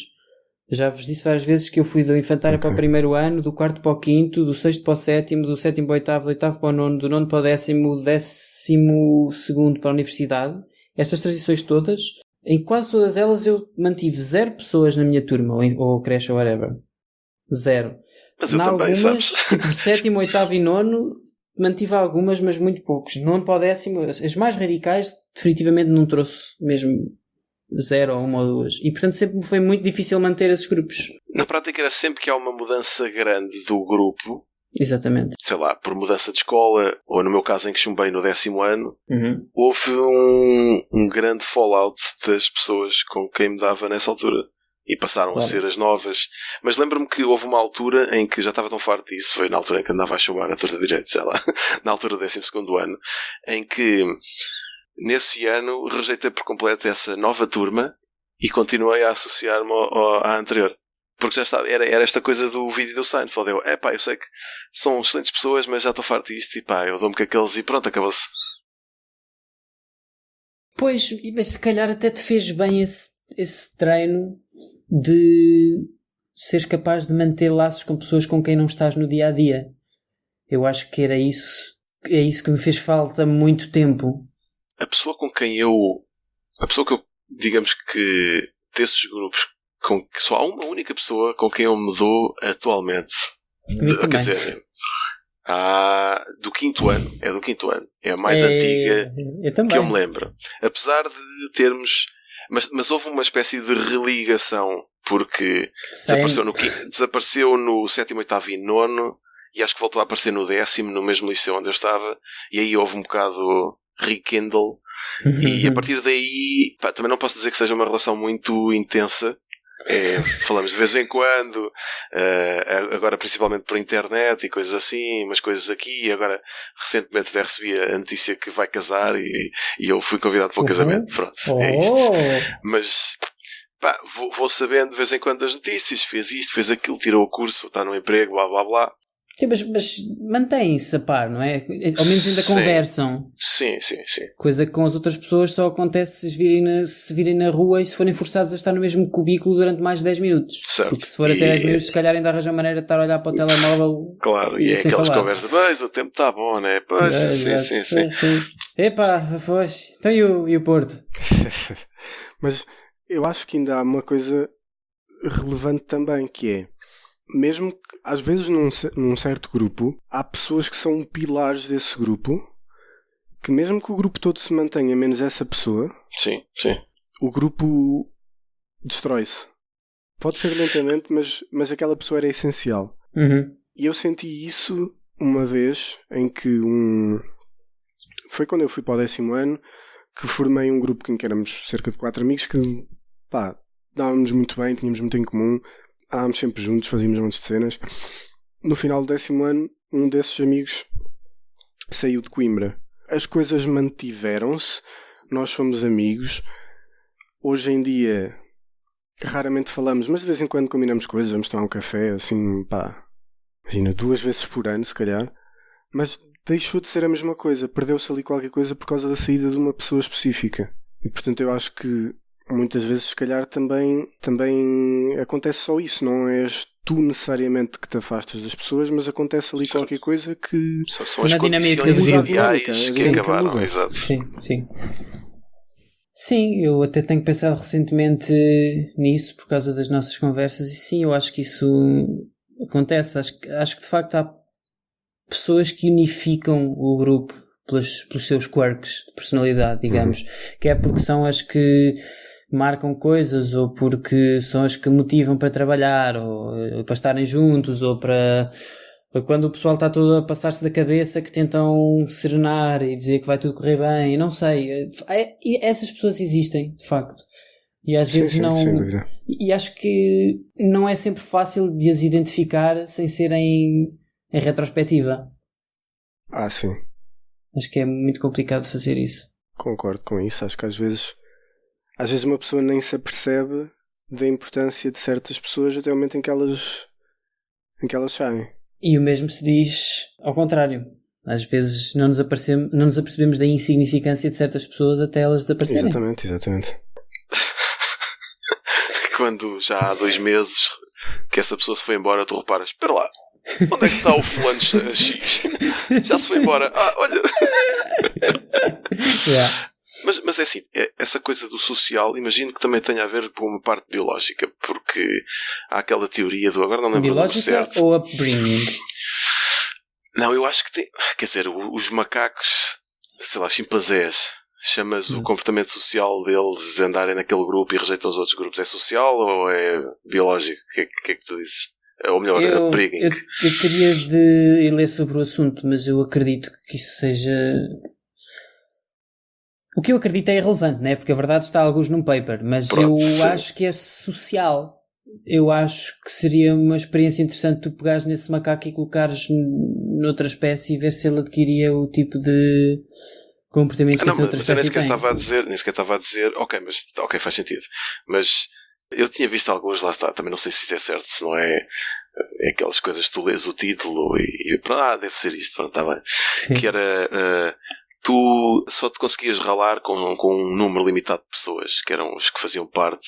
Já vos disse várias vezes que eu fui do infantário para o primeiro ano, do quarto para o quinto, do sexto para o sétimo, do sétimo para o oitavo, do oitavo para o nono, do nono para o décimo, do 12º para a universidade. Estas transições todas, em quase todas elas eu mantive 0 pessoas na minha turma, ou creche ou whatever. 0. Mas eu também, sabes? Tipo, sétimo, oitavo e nono, mantive algumas, mas muito poucos. Nono para o décimo, as mais radicais, definitivamente não trouxe mesmo 0 ou 1 ou 2. E portanto sempre me foi muito difícil manter esses grupos. Na prática era sempre que há uma mudança grande do grupo. Exatamente. Sei lá, por mudança de escola, ou no meu caso em que chumbei no 10º ano, houve um grande fallout das pessoas com quem me dava nessa altura. E passaram a ser as novas. Mas lembro-me que houve uma altura em que já estava tão farto disso, foi na altura em que andava a chumbar a torta direito, já lá, na altura do 12º ano, em que nesse ano rejeitei por completo essa nova turma e continuei a associar-me à anterior. Porque já estava, era esta coisa do vídeo do Seinfeld. Eu sei que são excelentes pessoas, mas já estou farto disto e eu dou-me com aqueles e pronto, acabou-se. Pois, mas se calhar até te fez bem esse treino de seres capaz de manter laços com pessoas com quem não estás no dia a dia. Eu acho que é isso que me fez falta muito tempo. A pessoa que eu, digamos que desses grupos, com que só há uma única pessoa com quem eu me dou atualmente. Quer dizer, do 5º ano. É do 5º ano. É a mais antiga que eu me lembro. Apesar de termos... Mas houve uma espécie de religação, porque desapareceu no 7º, 8º e 9º, e acho que voltou a aparecer no 10º, no mesmo liceu onde eu estava, e aí houve um bocado rekindle. E a partir daí, também não posso dizer que seja uma relação muito intensa. Falamos de vez em quando, agora principalmente por internet e coisas assim, umas coisas aqui, e agora recentemente recebi a notícia que vai casar e eu fui convidado para o casamento. Pronto, é isto. Mas vou sabendo de vez em quando das notícias, fez isto, fez aquilo, tirou o curso, está no emprego, blá blá blá. Sim, mas mantém-se a par, não é? Ao menos ainda conversam. Sim. Coisa que com as outras pessoas só acontece se virem na rua e se forem forçados a estar no mesmo cubículo durante mais de 10 minutos. Certo. Porque se for até 10 minutos, se calhar ainda arranja maneira de estar a olhar para o telemóvel. Claro, e é aquelas conversas, mas o tempo está bom, não é? Pois, sim. Epá, pois. Então e o Porto? Mas eu acho que ainda há uma coisa relevante também, que é, mesmo que às vezes num certo grupo há pessoas que são pilares desse grupo, que mesmo que o grupo todo se mantenha menos essa pessoa, sim, o grupo destrói-se. Pode ser lentamente, mas aquela pessoa era essencial. E eu senti isso uma vez em que foi quando eu fui para o 10º ano, que formei um grupo em que éramos cerca de 4 amigos que dávamos muito bem, tínhamos muito em comum. Andávamos sempre juntos, fazíamos montes de cenas. No final do 10º ano, um desses amigos saiu de Coimbra. As coisas mantiveram-se, nós fomos amigos. Hoje em dia, raramente falamos, mas de vez em quando combinamos coisas, vamos tomar um café, assim, imagina, 2 vezes por ano, se calhar. Mas deixou de ser a mesma coisa, perdeu-se ali qualquer coisa por causa da saída de uma pessoa específica. E portanto eu acho que muitas vezes, se calhar, também acontece só isso. Não és tu necessariamente que te afastas das pessoas, mas acontece ali qualquer coisa que... São as condições ideais que acabaram, exato. Sim, eu até tenho pensado recentemente nisso, por causa das nossas conversas, e sim, eu acho que isso acontece. Acho que de facto há pessoas que unificam o grupo pelos seus quirks de personalidade, digamos, que é porque são as que marcam coisas, ou porque são as que motivam para trabalhar, ou para estarem juntos, ou para quando o pessoal está todo a passar-se da cabeça, que tentam serenar e dizer que vai tudo correr bem, não sei. E essas pessoas existem, de facto. E às vezes não. E acho que não é sempre fácil de as identificar sem serem em retrospectiva. Sim. Acho que é muito complicado fazer isso. Concordo com isso. Acho que às vezes uma pessoa nem se apercebe da importância de certas pessoas até o momento em que elas saem. E o mesmo se diz ao contrário. Às vezes não nos apercebemos da insignificância de certas pessoas até elas desaparecerem. Exatamente. Quando já há 2 meses que essa pessoa se foi embora, tu reparas, espera lá, onde é que está o fulano X? Já se foi embora. Olha. Yeah. Mas é assim, essa coisa do social, imagino que também tenha a ver com uma parte biológica, porque há aquela teoria do, agora não lembro do certo. Ou upbringing? Não, eu acho que tem, quer dizer, os macacos, sei lá, chimpanzés, chamas o comportamento social deles de andarem naquele grupo e rejeitam os outros grupos, é social ou é biológico? O que é que tu dizes? Ou melhor, upbringing? Eu teria de ir ler sobre o assunto, mas eu acredito que isso seja... O que eu acredito é irrelevante, né? Porque a verdade está alguns num paper, mas pronto, acho que é social. Eu acho que seria uma experiência interessante tu pegares nesse macaco e colocares noutra espécie e ver se ele adquiria o tipo de comportamento que essa outra espécie tem. Nem sequer estava a dizer, ok, faz sentido. Mas eu tinha visto alguns, lá está, também não sei se isso é certo, se não é aquelas coisas que tu lês o título e deve ser isto, pronto, está bem. Sim. Que era... tu só te conseguias ralar com um número limitado de pessoas, que eram os que faziam parte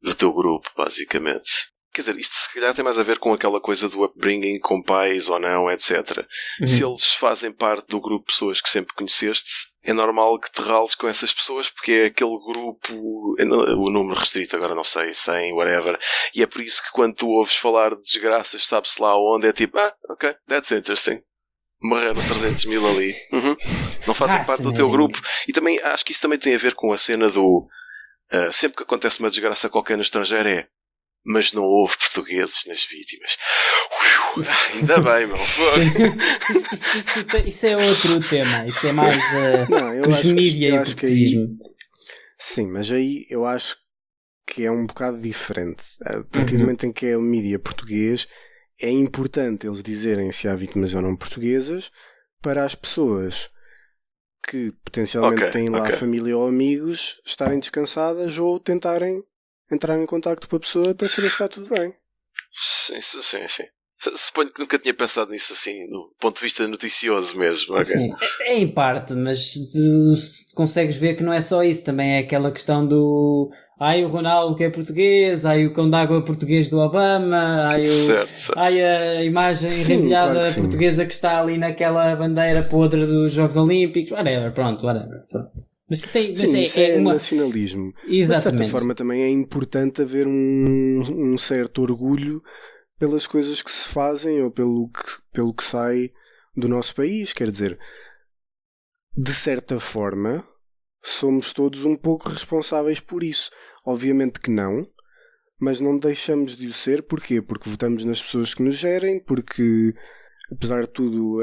do teu grupo, basicamente. Quer dizer, isto se calhar tem mais a ver com aquela coisa do upbringing, com pais ou não, etc. Se eles fazem parte do grupo de pessoas que sempre conheceste, é normal que te rales com essas pessoas, porque é aquele grupo, o número restrito, agora não sei, 100, whatever, e é por isso que quando tu ouves falar de desgraças, sabe-se lá onde, é tipo, ok, that's interesting. Morreram 300 mil ali. Não fazem parte do teu grupo. E também acho que isso também tem a ver com a cena do sempre que acontece uma desgraça qualquer no estrangeiro mas não houve portugueses nas vítimas. Ainda bem, meu. Isso é outro tema. Isso é mais os mídia e o portuguesismo. Sim, mas aí eu acho que é um bocado diferente. A partir do momento em que é o mídia português, é importante eles dizerem se há vítimas ou não portuguesas para as pessoas que potencialmente têm lá família ou amigos estarem descansadas ou tentarem entrar em contacto com a pessoa para saber se está tudo bem. Sim. Suponho que nunca tinha pensado nisso assim, do ponto de vista noticioso mesmo. Okay? Sim, é em parte, mas tu consegues ver que não é só isso, também é aquela questão do o Ronaldo que é português, o cão d'água português do Obama, a imagem rendilhada portuguesa que está ali naquela bandeira podre dos Jogos Olímpicos, whatever. Mas é nacionalismo. Exatamente. Mas, de certa forma também é importante haver um certo orgulho pelas coisas que se fazem ou pelo que sai do nosso país. Quer dizer, de certa forma, somos todos um pouco responsáveis por isso. Obviamente que não, mas não deixamos de o ser. Porquê? Porque votamos nas pessoas que nos gerem, porque, apesar de tudo,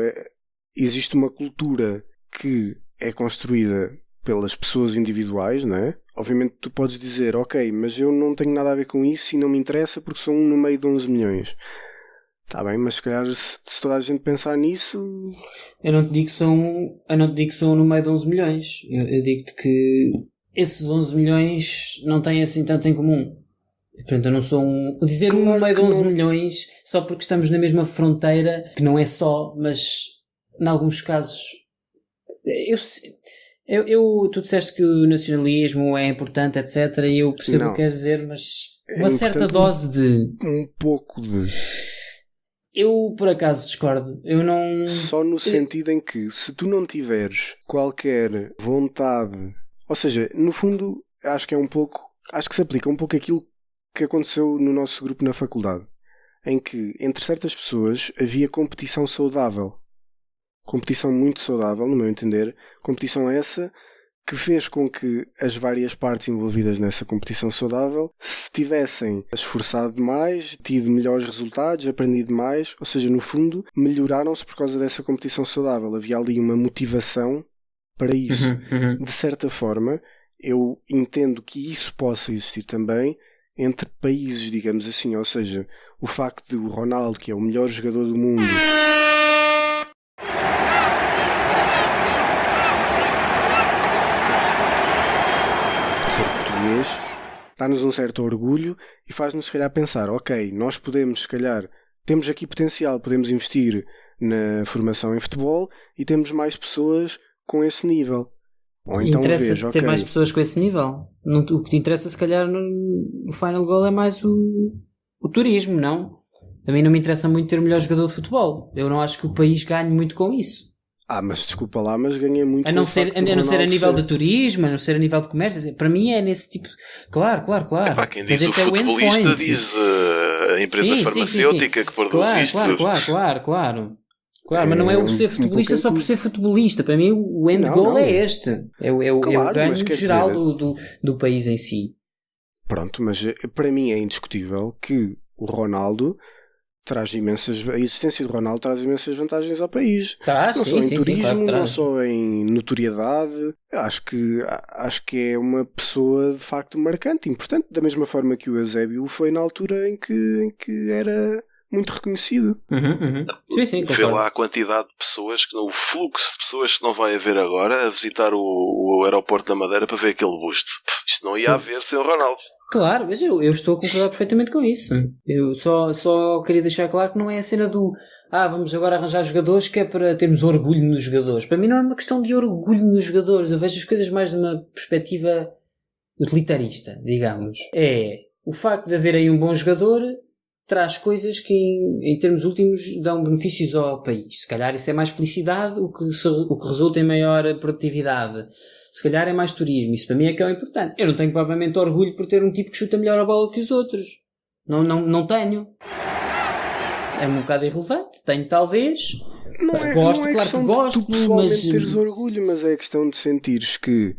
existe uma cultura que é construída pelas pessoas individuais, não é? Obviamente tu podes dizer, ok, mas eu não tenho nada a ver com isso e não me interessa porque sou um no meio de 11 milhões. Está bem, mas se calhar se toda a gente pensar nisso... Eu não te digo que sou um no meio de 11 milhões. Eu digo-te que esses 11 milhões não têm assim tanto em comum. Portanto, eu não sou dizer um no meio de 11 milhões só porque estamos na mesma fronteira, que não é só, mas em alguns casos... Tu disseste que o nacionalismo é importante, etc. E eu percebo o que queres dizer, mas uma certa dose de... Um pouco de... Eu, por acaso, discordo. Eu não... Só no sentido em que, se tu não tiveres qualquer vontade... Ou seja, no fundo, acho que se aplica um pouco aquilo que aconteceu no nosso grupo na faculdade. em que entre certas pessoas havia competição saudável. Competição muito saudável, no meu entender. Competição essa que fez com que as várias partes envolvidas nessa competição saudável se tivessem esforçado mais, tido melhores resultados, aprendido mais, ou seja, no fundo, melhoraram-se por causa dessa competição saudável. Havia ali uma motivação para isso. De certa forma, eu entendo que isso possa existir também entre países, digamos assim, ou seja, o facto de o Ronaldo, que é o melhor jogador do mundo, ser português, dá-nos um certo orgulho e faz-nos se calhar pensar, ok, nós podemos se calhar, temos aqui potencial, podemos investir na formação em futebol e temos mais pessoas com esse nível. Ou então interessa vejo, ter ok, mais pessoas com esse nível. O que te interessa, se calhar, no Final Goal é mais o turismo, não? A mim não me interessa muito ter o melhor jogador de futebol. Eu não acho que o país ganhe muito com isso. mas desculpa lá, mas ganha muito A não com o ser, facto do a não ser a Ronaldo nível ser. de turismo, a não ser a nível de comércio. Para mim é nesse tipo. Claro. Epá, quem diz Mas o esse é futebolista endpoint. diz a empresa Sim, farmacêutica que produz isto. Claro, mas não é o ser futebolista só por ser futebolista. Para mim o end Não, goal não. é este. É o Claro, ganho mas quer geral dizer- do país em si. Pronto, mas para mim é indiscutível que o Ronaldo traz a existência de Ronaldo traz imensas vantagens ao país. Traz, Não só em turismo, claro que não traz. só em notoriedade. Eu acho que é uma pessoa de facto marcante, importante, da mesma forma que o Eusébio foi na altura em que era muito reconhecido. Sim, Vê concordo. lá a quantidade de pessoas, o fluxo de pessoas que não vai haver agora a visitar o aeroporto da Madeira para ver aquele busto. Isto não ia haver sem o Ronaldo. Claro, mas eu estou a concordar perfeitamente com isso. Eu só queria deixar claro que não é a cena do vamos agora arranjar jogadores que é para termos orgulho nos jogadores. Para mim não é uma questão de orgulho nos jogadores. Eu vejo as coisas mais de uma perspectiva utilitarista, digamos. É o facto de haver aí um bom jogador traz coisas que em termos últimos dão benefícios ao país. Se calhar isso é mais felicidade, o que resulta em maior produtividade. Se calhar é mais turismo. Isso para mim é que é o importante. Eu não tenho propriamente orgulho por ter um tipo que chuta melhor a bola do que os outros. Não tenho. É um bocado irrelevante. Tenho talvez. Gosto, não é claro questão que de gosto, tu pessoalmente mas teres orgulho, mas é questão de sentires que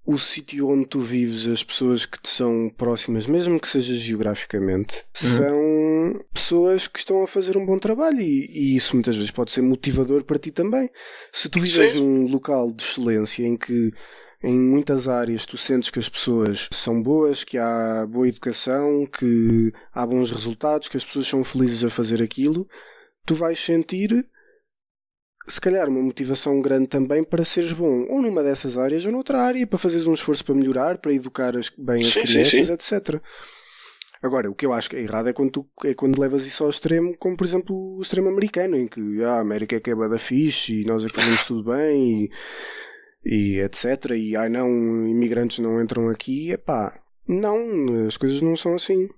o sítio onde tu vives, as pessoas que te são próximas, mesmo que seja geograficamente, são pessoas que estão a fazer um bom trabalho e isso muitas vezes pode ser motivador para ti também. Se tu vives num local de excelência em que em muitas áreas tu sentes que as pessoas são boas, que há boa educação, que há bons resultados, que as pessoas são felizes a fazer aquilo, tu vais sentir se calhar uma motivação grande também para seres bom ou numa dessas áreas ou noutra área, para fazeres um esforço para melhorar, para educar bem as crianças, etc. Agora, o que eu acho que é errado é quando levas isso ao extremo, como por exemplo o extremo americano, em que a América é que é bué da fixe e nós é que fazemos tudo bem e etc. E não, imigrantes não entram aqui. Não, as coisas não são assim.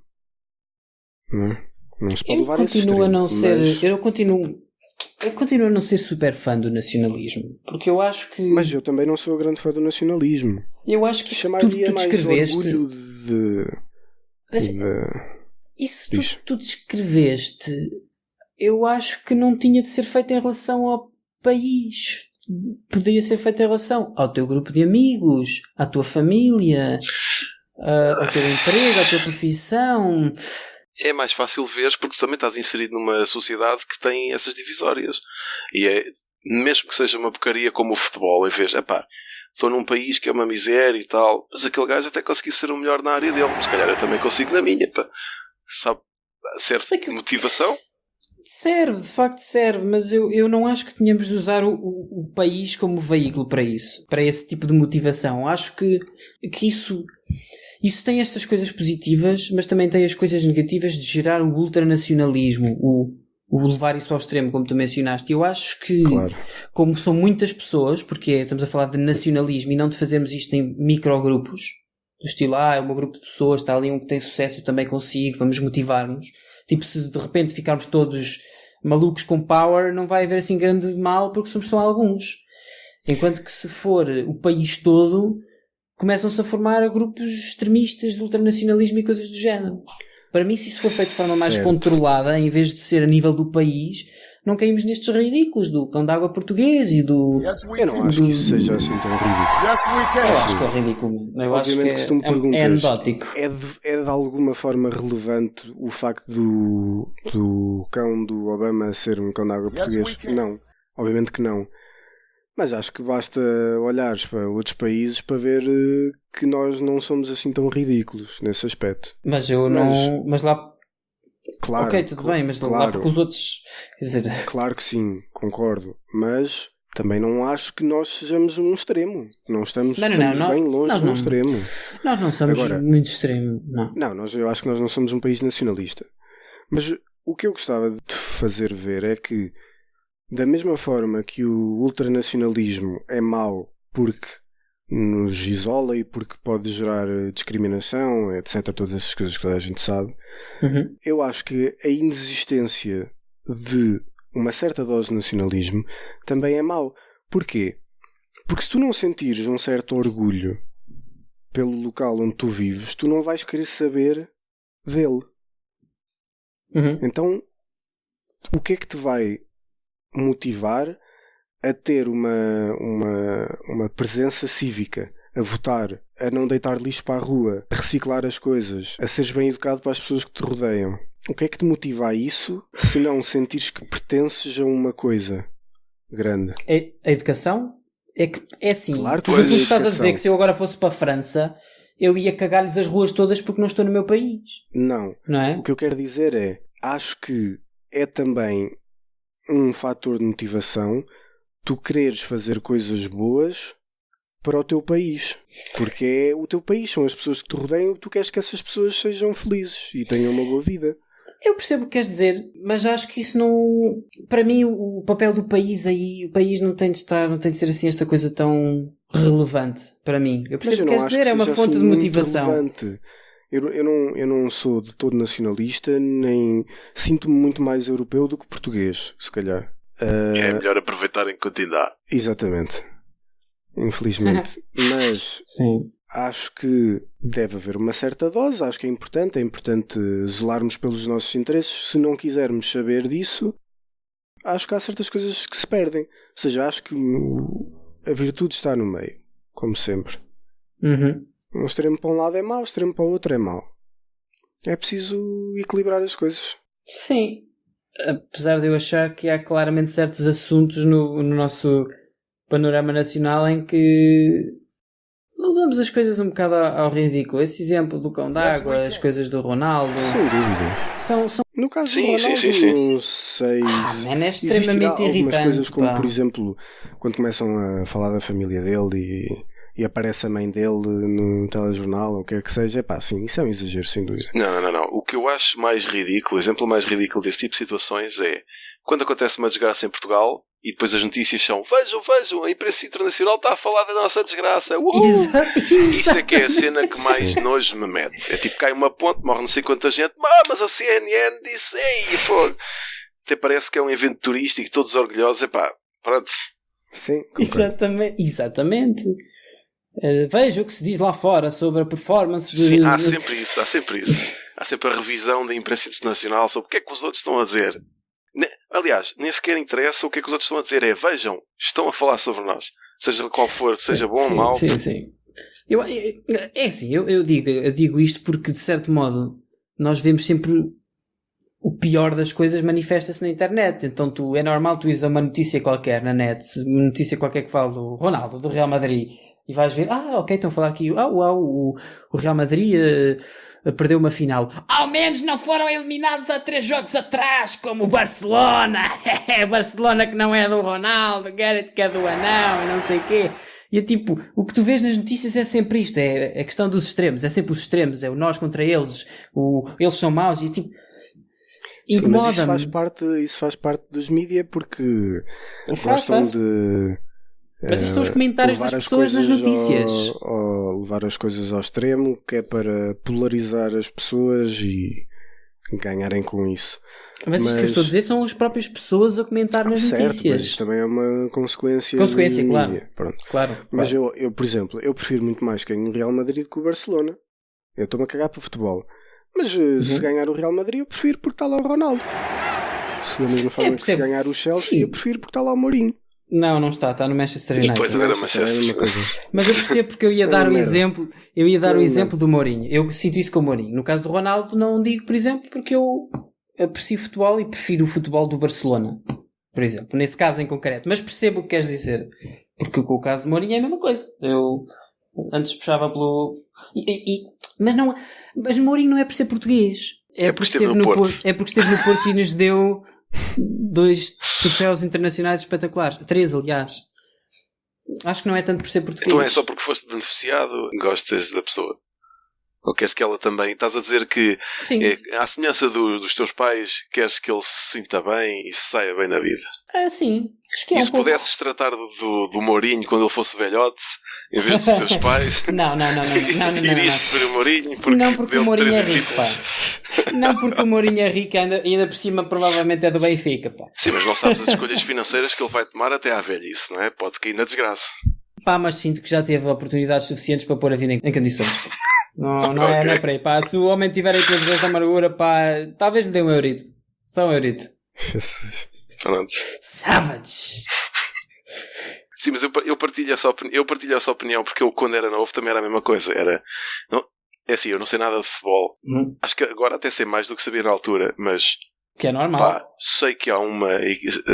Não se pode levar a esse extremo. Eu continuo a não ser super fã do nacionalismo, porque eu acho que... Mas eu também não sou grande fã do nacionalismo. Eu acho que isso tudo que tu descreveste... Isso tudo que tu descreveste, eu acho que não tinha de ser feito em relação ao país. Poderia ser feito em relação ao teu grupo de amigos, à tua família, ao teu emprego, à tua profissão... É mais fácil veres porque tu também estás inserido numa sociedade que tem essas divisórias. E mesmo que seja uma porcaria como o futebol, e vês, estou num país que é uma miséria e tal, mas aquele gajo até conseguiu ser o melhor na área dele. Se calhar eu também consigo na minha, Sabe? Serve motivação? Serve, de facto serve, mas eu não acho que tenhamos de usar o país como veículo para isso, para esse tipo de motivação. Acho que isso tem estas coisas positivas, mas também tem as coisas negativas de gerar o ultranacionalismo, o levar isso ao extremo, como tu mencionaste. Eu acho que, como são muitas pessoas, porque estamos a falar de nacionalismo e não de fazermos isto em microgrupos, do estilo, é um grupo de pessoas, está ali um que tem sucesso, eu também consigo, vamos motivar-nos. Tipo, se de repente ficarmos todos malucos com power, não vai haver assim grande mal, porque somos só alguns. Enquanto que se for o país todo... começam-se a formar grupos extremistas de ultranacionalismo e coisas do género. Para mim, se isso for feito de forma mais Certo. controlada, em vez de ser a nível do país, não caímos nestes ridículos do cão d'água português e do... Eu não acho que isso seja assim tão ridículo. Eu acho que é ridículo. Eu acho Obviamente que que se tu me é perguntas, anedótico. é de alguma forma relevante o facto do cão do Obama ser um cão d'água português? Não, obviamente que não. Mas acho que basta olhares para outros países para ver que nós não somos assim tão ridículos nesse aspecto. Mas eu não... Mas lá... Claro, ok, tudo bem, mas lá claro, porque os outros... Quer dizer... claro que sim, concordo. Mas também não acho que nós sejamos um extremo. Não estamos, estamos bem longe de um extremo. Nós não somos Agora, muito extremo, não. Não, eu acho que nós não somos um país nacionalista. Mas o que eu gostava de fazer ver é que, da mesma forma que o ultranacionalismo é mau porque nos isola e porque pode gerar discriminação, etc., todas essas coisas que toda a gente sabe, eu acho que a inexistência de uma certa dose de nacionalismo também é mau. Porquê? Porque se tu não sentires um certo orgulho pelo local onde tu vives, tu não vais querer saber dele. Então, o que é que te vai motivar a ter uma presença cívica, a votar, a não deitar lixo para a rua, a reciclar as coisas, a seres bem educado para as pessoas que te rodeiam? O que é que te motiva a isso, se não sentires que pertences a uma coisa grande? A educação? É assim, Claro que tu pois, estás a educação. dizer que se eu agora fosse para a França, eu ia cagar-lhes as ruas todas porque não estou no meu país. Não. Não é? O que eu quero dizer é, acho que é também um fator de motivação tu quereres fazer coisas boas para o teu país. Porque é o teu país, são as pessoas que te rodeiam, tu queres que essas pessoas sejam felizes e tenham uma boa vida. Eu percebo o que queres dizer, mas acho que isso não... Para mim, o papel do país aí, o país não tem de estar, não tem de ser assim esta coisa tão relevante para mim. Eu percebo o que queres dizer, é uma fonte de motivação. Relevante. Eu não sou de todo nacionalista, nem sinto-me muito mais europeu do que português, se calhar. É melhor aproveitar enquanto ainda há. Exatamente. Infelizmente. Mas sim, acho que deve haver uma certa dose, acho que é importante zelarmos pelos nossos interesses. Se não quisermos saber disso, acho que há certas coisas que se perdem. Ou seja, acho que a virtude está no meio, como sempre. Um extremo para um lado é mau, um extremo para o outro é mau. É preciso equilibrar as coisas. Sim. Apesar de eu achar que há claramente certos assuntos no nosso panorama nacional em que levamos as coisas um bocado ao ridículo. Esse exemplo do cão d'água, as coisas do Ronaldo. Sem dúvida. São... No caso Sim, do Ronaldo, sim. não sei. É extremamente algumas irritante. Coisas como, pá. por exemplo, quando começam a falar da família dele e aparece a mãe dele no telejornal, ou o que quer que seja, pá, sim, isso é um exagero, sem dúvida. Não. O que eu acho mais ridículo, o exemplo mais ridículo desse tipo de situações é quando acontece uma desgraça em Portugal e depois as notícias são vejam, a imprensa internacional está a falar da nossa desgraça. Isso é que é a cena que mais nojo me mete. É tipo, cai uma ponte, morre não sei quanta gente, mas a CNN disse, ei, fogo. Até parece que é um evento turístico, todos orgulhosos, epá, pronto. Sim, concordo. Exatamente. Veja o que se diz lá fora sobre a performance de... Sim, há sempre isso. Há sempre a revisão da imprensa internacional sobre o que é que os outros estão a dizer. Aliás, nem sequer interessa o que é que os outros estão a dizer. Vejam, estão a falar sobre nós. Seja qual for, seja bom ou mau. Sim. É assim, eu digo isto porque, de certo modo, nós vemos sempre o pior das coisas manifesta-se na internet. Então é normal tu ires a uma notícia qualquer na net, uma notícia qualquer que fale do Ronaldo, do Real Madrid, e vais ver, ok, estão a falar aqui, o Real Madrid perdeu uma final. Ao menos não foram eliminados há 3 jogos atrás, como o Barcelona. O Barcelona que não é do Ronaldo, Gareth que é do Anão e não sei o quê. E é tipo, o que tu vês nas notícias é sempre isto, é a questão dos extremos, é sempre os extremos, é o nós contra eles, eles são maus e tipo... Incomoda-me. Isso faz parte dos mídias porque faz. de... Mas isto são os comentários das pessoas nas notícias. Ou levar as coisas ao extremo, que é para polarizar as pessoas e ganharem com isso. Mas isto que eu estou a dizer são as próprias pessoas a comentar nas notícias. Mas isto também é uma consequência. Claro. Pronto. Claro. Mas eu, por exemplo, eu prefiro muito mais quem o Real Madrid que o Barcelona. Eu estou-me a cagar para o futebol. Mas se ganhar o Real Madrid, eu prefiro porque está lá o Ronaldo. Se da mesma forma que se ganhar o Chelsea, eu prefiro porque está lá o Mourinho. Não está no Manchester United. E depois agora Manchester. Mas eu percebo porque eu ia dar o exemplo, do Mourinho. Eu sinto isso com o Mourinho. No caso do Ronaldo não digo, por exemplo, porque eu aprecio futebol e prefiro o futebol do Barcelona, por exemplo, nesse caso em concreto. Mas percebo o que queres dizer, porque com o caso do Mourinho é a mesma coisa. Eu antes puxava pelo... Mas o Mourinho não é por ser português. É porque esteve no Porto. É porque esteve no Porto e nos deu 2 troféus internacionais espetaculares. 3, aliás. Acho que não é tanto por ser português. Então é só porque foste beneficiado, gostas da pessoa. Ou queres que ela também... Estás a dizer que, à semelhança dos teus pais, queres que ele se sinta bem e se saia bem na vida. Sim. Acho que e se pudesses tratar do Mourinho quando ele fosse velhote, em vez dos teus pais... Não. Irias preferir o Mourinho porque o Mourinho é rico, pá. Não porque o Mourinho é rico, ainda por cima provavelmente é do Benfica, pá. Sim, mas não sabes as escolhas financeiras que ele vai tomar até à velhice, não é? Pode cair na desgraça. Pá, mas sinto que já teve oportunidades suficientes para pôr a vida em condições. Não é para aí, pá. Se o homem tiver aí 2 vezes de amargura, pá, talvez lhe dê um eurito. Só um eurito. Jesus. Pronto. Savage! Sim, mas eu partilho essa opinião porque eu, quando era novo, também era a mesma coisa. É assim, eu não sei nada de futebol. Acho que agora até sei mais do que sabia na altura, mas... Que é normal. Pá, sei que há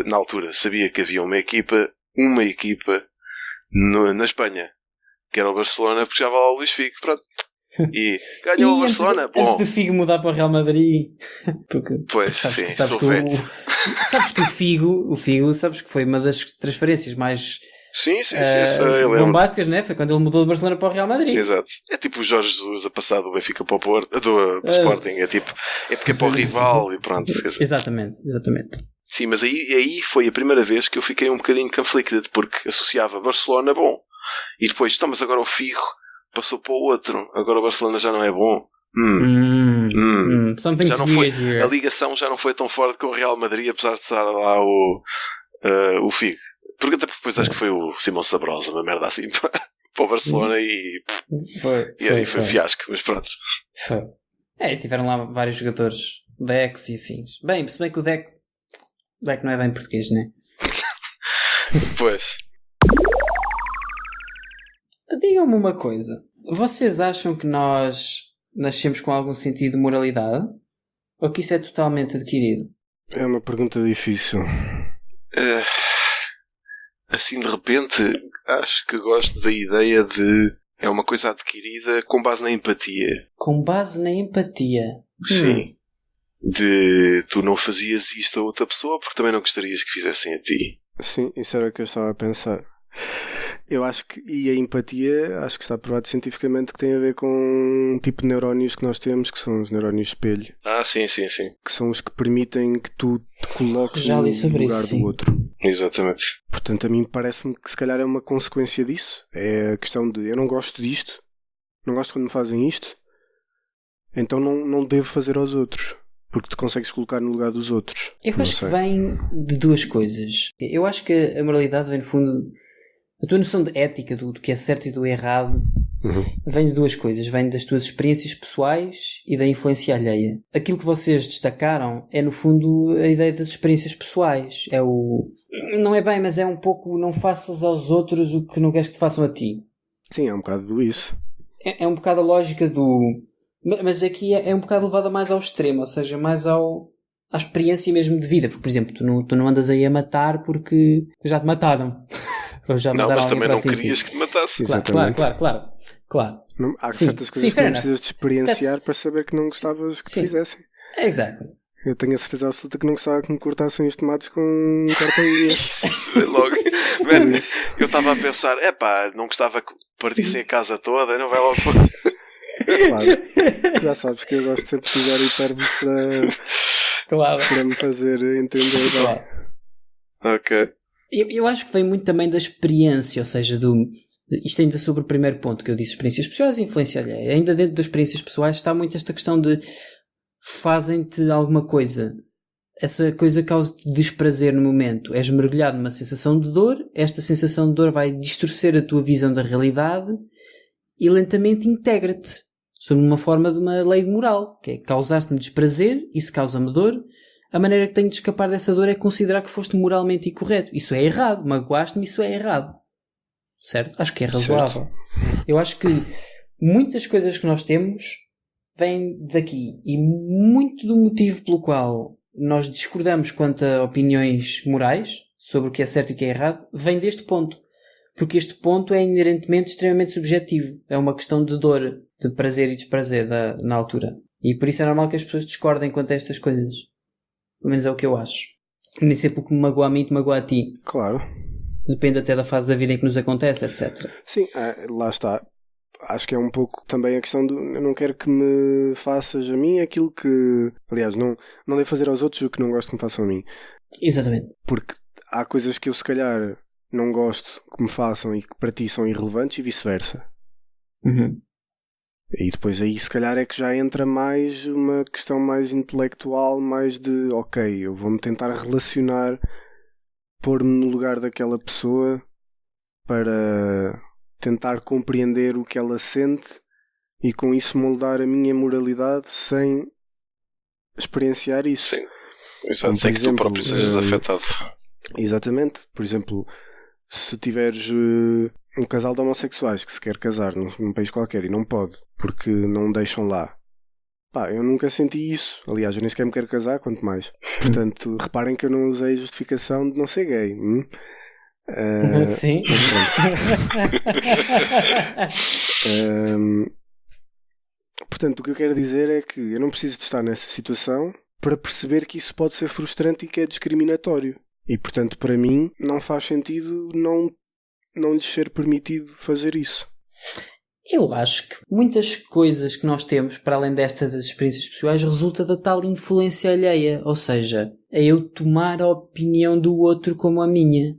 na altura, sabia que havia uma equipa na Espanha, que era o Barcelona, porque já vai lá o Luís Figo, pronto. E ganhou o Barcelona. Antes de Figo mudar para o Real Madrid. Sou velho. Sabes que o Figo, sabes que foi uma das transferências mais bombásticas, né? Foi quando ele mudou do Barcelona para o Real Madrid. Exato. É tipo o Jorge Jesus a passar do Benfica para o Porto, do Sporting. É porque é para o rival e pronto. Exatamente. Sim, mas aí foi a primeira vez que eu fiquei um bocadinho conflicted, porque associava Barcelona bom. E depois, mas agora o Figo passou para o outro. Agora o Barcelona já não é bom. Já não foi, a ligação já não foi tão forte com o Real Madrid, apesar de estar lá o Figo. Porque até depois acho que foi o Simão Sabrosa, uma merda assim, para o Barcelona e aí foi fiasco, mas pronto. Foi. Tiveram lá vários jogadores, Decos e afins. Bem, se bem que o Deco não é bem português, né? Pois. Digam-me uma coisa. Vocês acham que nós nascemos com algum sentido de moralidade? Ou que isso é totalmente adquirido? É uma pergunta difícil. Assim de repente, acho que gosto da ideia de... É uma coisa adquirida com base na empatia. Com base na empatia? Sim. De tu não fazias isto a outra pessoa porque também não gostarias que fizessem a ti. Sim, isso era o que eu estava a pensar. Eu acho que, e a empatia, acho que está provado cientificamente que tem a ver com um tipo de neurónios que nós temos, que são os neurónios espelho. Sim. Que são os que permitem que tu te coloques no lugar do outro. Exatamente. Portanto, a mim parece-me que se calhar é uma consequência disso. É a questão de, eu não gosto disto, não gosto quando me fazem isto, então não devo fazer aos outros. Porque te consegues colocar no lugar dos outros. Eu acho que vem de 2 coisas. Eu acho que a moralidade vem, no fundo... A tua noção de ética, do que é certo e do errado, vem de 2 coisas. Vem das tuas experiências pessoais e da influência alheia. Aquilo que vocês destacaram é, no fundo, a ideia das experiências pessoais. Não é bem, mas é um pouco não faças aos outros o que não queres que te façam a ti. Sim, é um bocado isso. É um bocado a lógica do... Mas aqui é um bocado levada mais ao extremo, ou seja, mais à experiência mesmo de vida. Porque, por exemplo, tu não andas aí a matar porque já te mataram. Não, mas também não querias que te matasse. Claro. Não, há certas coisas que não precisas de experienciar para saber que não gostavas que te fizessem. Exato. Eu tenho a certeza absoluta que não gostava que me cortassem os tomates com um corta-unha. Isso, logo. Man, eu estava a pensar, não gostava que partissem a casa toda, não vai logo... Claro. Já sabes que eu gosto sempre de usar hipérboles para me fazer entender. Claro. Ok. Eu acho que vem muito também da experiência, ou seja, isto ainda sobre o primeiro ponto que eu disse, experiências pessoais e influência alheia. Ainda dentro das experiências pessoais está muito esta questão de fazem-te alguma coisa. Essa coisa causa-te desprazer no momento. És mergulhado numa sensação de dor, esta sensação de dor vai distorcer a tua visão da realidade e lentamente integra-te. Sobre uma forma de uma lei moral, que é causaste-me desprazer, isso causa-me dor, a maneira que tenho de escapar dessa dor é considerar que foste moralmente incorreto. Isso é errado, magoaste-me, isso é errado. Certo? Acho que é razoável. Certo. Eu acho que muitas coisas que nós temos vêm daqui, e muito do motivo pelo qual nós discordamos quanto a opiniões morais sobre o que é certo e o que é errado, vem deste ponto. Porque este ponto é inerentemente extremamente subjetivo. É uma questão de dor, de prazer e desprazer na altura. E por isso é normal que as pessoas discordem quanto a estas coisas. Pelo menos é o que eu acho. Nem sempre o que me magoa a mim te magoa a ti. Claro. Depende até da fase da vida em que nos acontece, etc. Sim, lá está. Acho que é um pouco também a questão do eu não quero que me faças a mim aquilo que... Aliás, não devo fazer aos outros o que não gosto que me façam a mim. Exatamente. Porque há coisas que eu se calhar não gosto que me façam e que para ti são irrelevantes e vice-versa. Uhum. E depois aí se calhar é que já entra mais uma questão mais intelectual, mais de ok, eu vou-me tentar relacionar, pôr-me no lugar daquela pessoa para tentar compreender o que ela sente e com isso moldar a minha moralidade sem experienciar isso. Sim, exato, sem que tu próprio sejas afetado. Exatamente. Por exemplo, se tiveres um casal de homossexuais que se quer casar num país qualquer e não pode porque não deixam lá, pá, eu nunca senti isso. Aliás, eu nem sequer me quero casar, quanto mais. Portanto, reparem que eu não usei justificação de não ser gay. Sim. Portanto, o que eu quero dizer é que eu não preciso de estar nessa situação para perceber que isso pode ser frustrante e que é discriminatório. E, portanto, para mim, não faz sentido não lhes ser permitido fazer isso. Eu acho que muitas coisas que nós temos, para além destas experiências pessoais, resulta da tal influência alheia. Ou seja, é eu tomar a opinião do outro como a minha.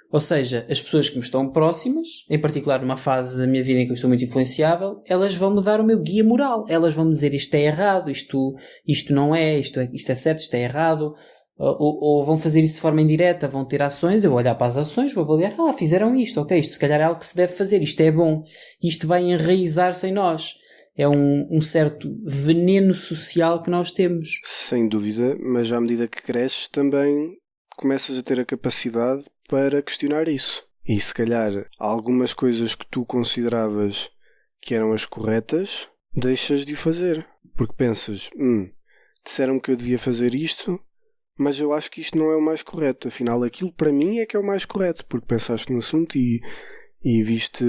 Ou seja, as pessoas que me estão próximas, em particular numa fase da minha vida em que eu estou muito influenciável, elas vão me dar o meu guia moral. Elas vão me dizer isto é errado, isto não é, isto é certo, isto é errado. Ou vão fazer isso de forma indireta, vão ter ações, eu vou olhar para as ações, vou avaliar, fizeram isto, ok, isto se calhar é algo que se deve fazer, isto é bom, isto vai enraizar-se em nós. É um certo veneno social que nós temos. Sem dúvida, mas à medida que cresces também começas a ter a capacidade para questionar isso. E se calhar algumas coisas que tu consideravas que eram as corretas, deixas de o fazer. Porque pensas, disseram que eu devia fazer isto, mas eu acho que isto não é o mais correto. Afinal, aquilo para mim é que é o mais correto, porque pensaste no assunto e viste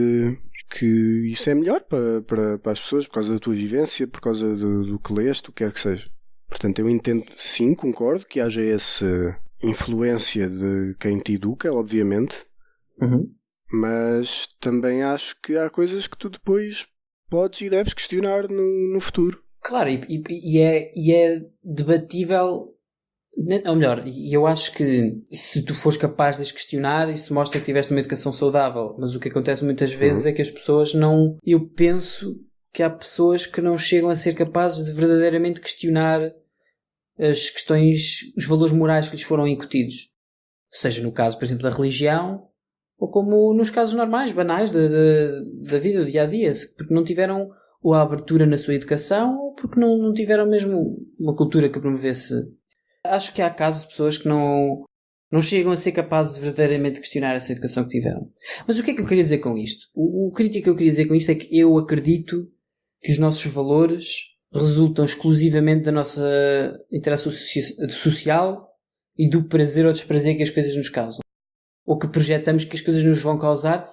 que isso é melhor para as pessoas, por causa da tua vivência, por causa do que leste, o que quer que seja. Portanto, eu entendo, sim, concordo que haja essa influência de quem te educa, obviamente, mas também acho que há coisas que tu depois podes e deves questionar no futuro. Claro, e é debatível. Ou melhor, eu acho que se tu fores capaz de as questionar, isso mostra que tiveste uma educação saudável. Mas o que acontece muitas vezes é que as pessoas não... Eu penso que há pessoas que não chegam a ser capazes de verdadeiramente questionar as questões, os valores morais que lhes foram incutidos. Seja no caso, por exemplo, da religião, ou como nos casos normais, banais da vida, do dia-a-dia. Porque não tiveram ou a abertura na sua educação, ou porque não tiveram mesmo uma cultura que promovesse... Acho que há casos de pessoas que não chegam a ser capazes de verdadeiramente questionar essa educação que tiveram. Mas o que é que eu queria dizer com isto? O crítico que eu queria dizer com isto é que eu acredito que os nossos valores resultam exclusivamente da nossa interação social e do prazer ou desprazer que as coisas nos causam. Ou que projetamos que as coisas nos vão causar,